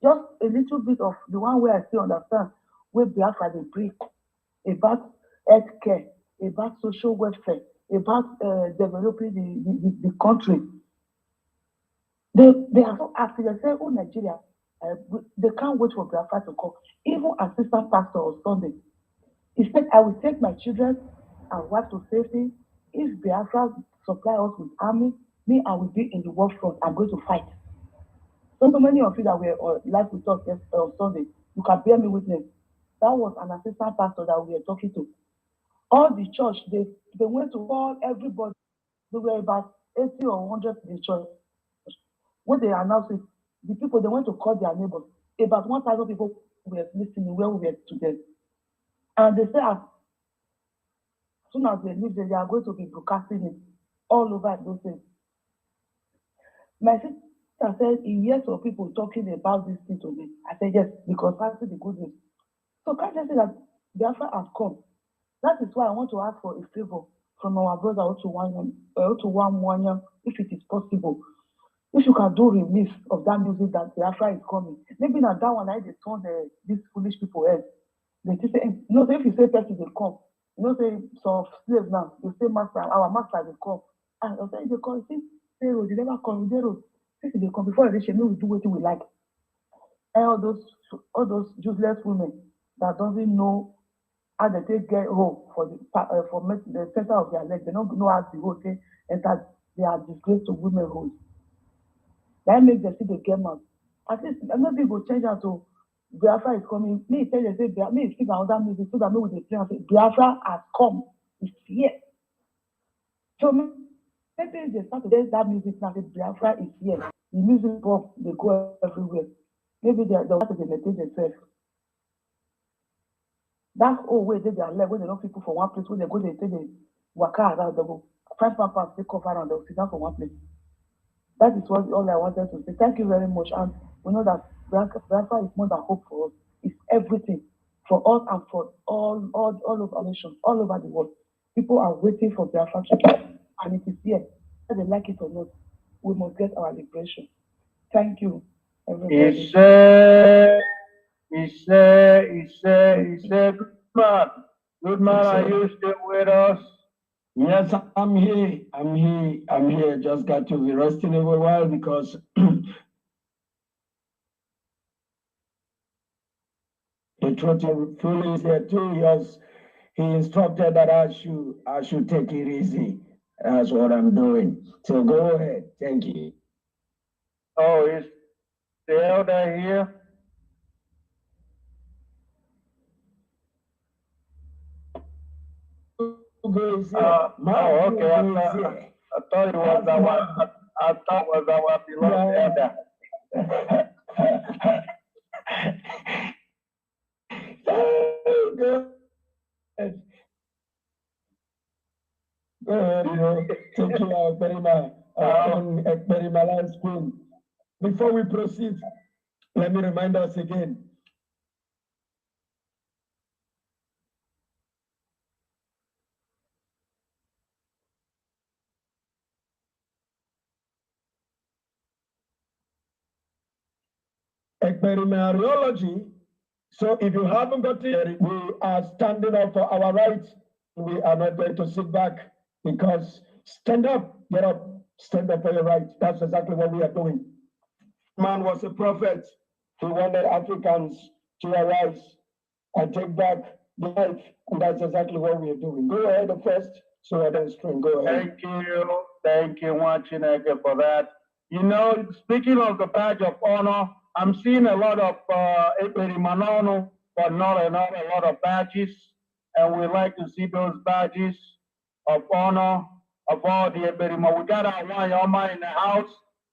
just a little bit of the one way I still understand where Biafra they bring about health care, about social welfare, about developing the country. They are so happy. They say, "Oh, Nigeria, they can't wait for Biafra to come." Even assistant pastor on Sunday, he said, "I will take my children and wife to safety if Biafra supply us with army, me, I will be in the war front. I'm going to fight. So many of you that were live with us on Sunday, you can bear me witness. That was an assistant pastor that we were talking to. All the church, they went to call everybody. There were about 80 or 100 in the church. When they announced it, the people, they went to call their neighbors. About 1,000 people were listening where we were today. And they said, as soon as they leave, they are going to be broadcasting it all over those things. My sister said, he hears of people talking about this thing to me. I said, yes, because that's the good news. So can't I say that Biafra has come? That is why I want to ask for a favor from our brother Otuwamwanya, if it is possible. If you can do release of that music that Biafra is coming. Maybe not that one, I just turn these foolish people head. They say, you know, if you say person they come, you know, say some slaves now, you say master, our master they come. And I say they come, see, Pharaoh, they never come, Pharaoh. Since they come before they we do what we like. And all those useless women that doesn't know how they take get home for the center of their leg. They don't know how the whole thing and that they are disgraced to womanhood. That makes them see the game out. At least maybe go change out to Biafra is coming. Me tell you say me speak another music so that me with the play and say Biafra has come. It's here. So maybe they start to dance that music now. Say Biafra is here. The music pop they go everywhere. Maybe they want to meditate themselves. That whole way they are left when they know people from one place when they go they say they waka around they go 5 pounds they cover and they'll sit down from one place. That is what all I wanted to say. Thank you very much. And we know that Biafra is more than hope for us. It's everything for us and for all over our nation, all over the world. People are waiting for Biafra to come, and it is here. Whether they like it or not, we must get our liberation. Thank you, everybody. Good man, are you still with us? Yes, I'm here. Just got to be resting a while because the truth fully is here too. Yes, he instructed that I should take it easy. That's what I'm doing. So go ahead. Thank you. Oh, is the elder here? Okay. I thought it was our beloved elder. Go ahead, take care of Perima live screen. Before we proceed, let me remind us again. Epidemiology. So if you haven't got it, we are standing up for our rights. We are not going to sit back because stand up, get up, stand up for your rights. That's exactly what we are doing. Man was a prophet. He wanted Africans to arise and take back the life. And that's exactly what we are doing. Go ahead first, so I don't strain. Go ahead. Thank you, Wachineke, for that. You know, speaking of the badge of honor, I'm seeing a lot of Eperimanonu, but not a lot of badges. And we like to see those badges of honor of all the Eperima. We got our Wanyoma in the house.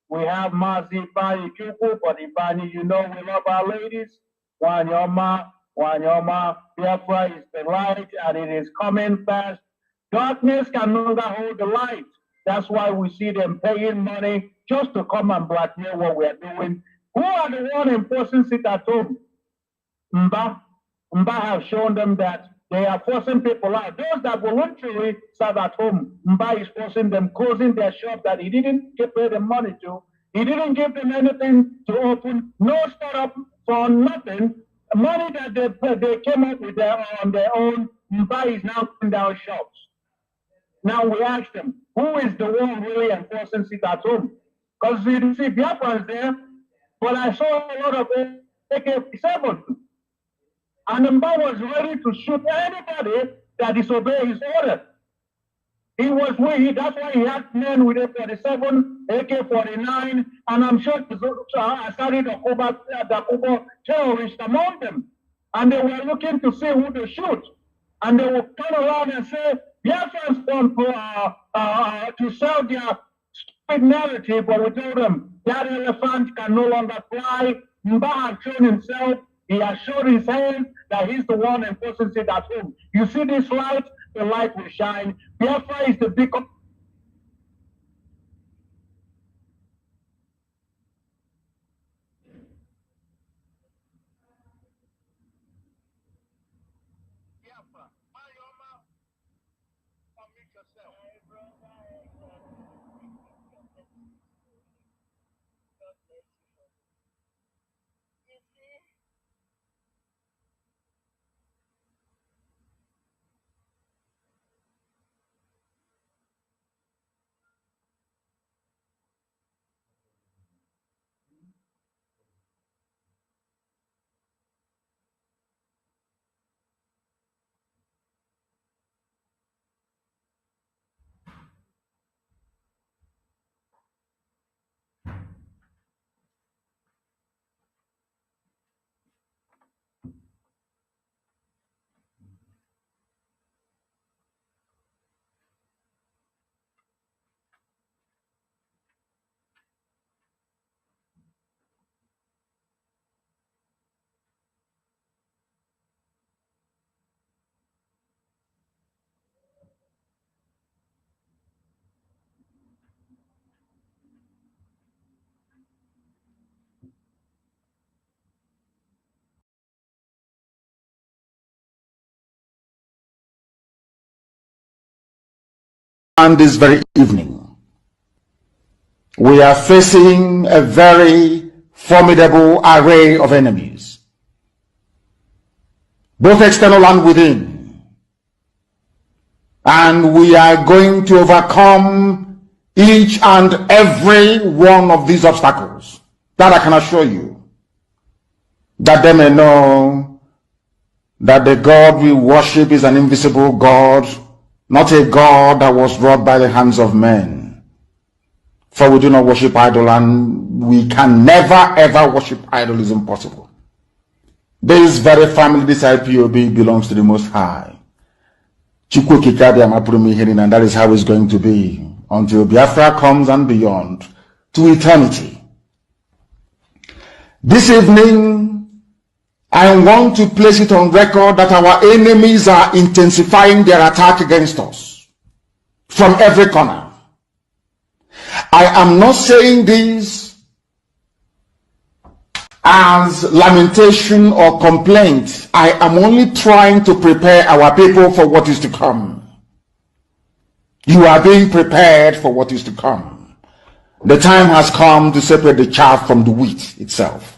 We have Mazi Bani Chuku, but Ibani, you know, we love our ladies. Wanyoma, Biafra is the light, and it is coming fast. Darkness can no longer hold the light. That's why we see them paying money just to come and blackmail what we are doing. Who are the one enforcing it at home? Mba have shown them that they are forcing people out. Those that voluntarily serve at home, Mba is forcing them, closing their shop that he didn't pay them money to. He didn't give them anything to open, no startup for nothing. Money that they came up with on their own, Mba is now putting down shops. Now we ask them, who is the one really enforcing it at home? Because you see, Biafra is there, but I saw a lot of AK-47. And Mba was ready to shoot anybody that disobeys his order. He was with, that's why he had men with AK-47, AK-49, and I'm sure Asari Dakubo terrorists among them. And they were looking to see who to shoot. And they would turn around and say, Biafrans want to sell their stupid narrative, but we told them that elephant can no longer fly. Mba has shown himself, he has shown his hand that he's the one enforcing it at home. You see this light, the light will shine. Biafra is the big. And this very evening, we are facing a very formidable array of enemies, both external and within. And we are going to overcome each and every one of these obstacles. That I can assure you, that they may know that the God we worship is an invisible God, not a God that was wrought by the hands of men. For we do not worship idol, and we can never ever worship idol. Is impossible. This very family, this IPOB, belongs to the Most High. And that is how it's going to be until Biafra comes and beyond, to eternity. This evening, I want to place it on record that our enemies are intensifying their attack against us from every corner. I am not saying this as lamentation or complaint. I am only trying to prepare our people for what is to come. You are being prepared for what is to come. The time has come to separate the chaff from the wheat itself.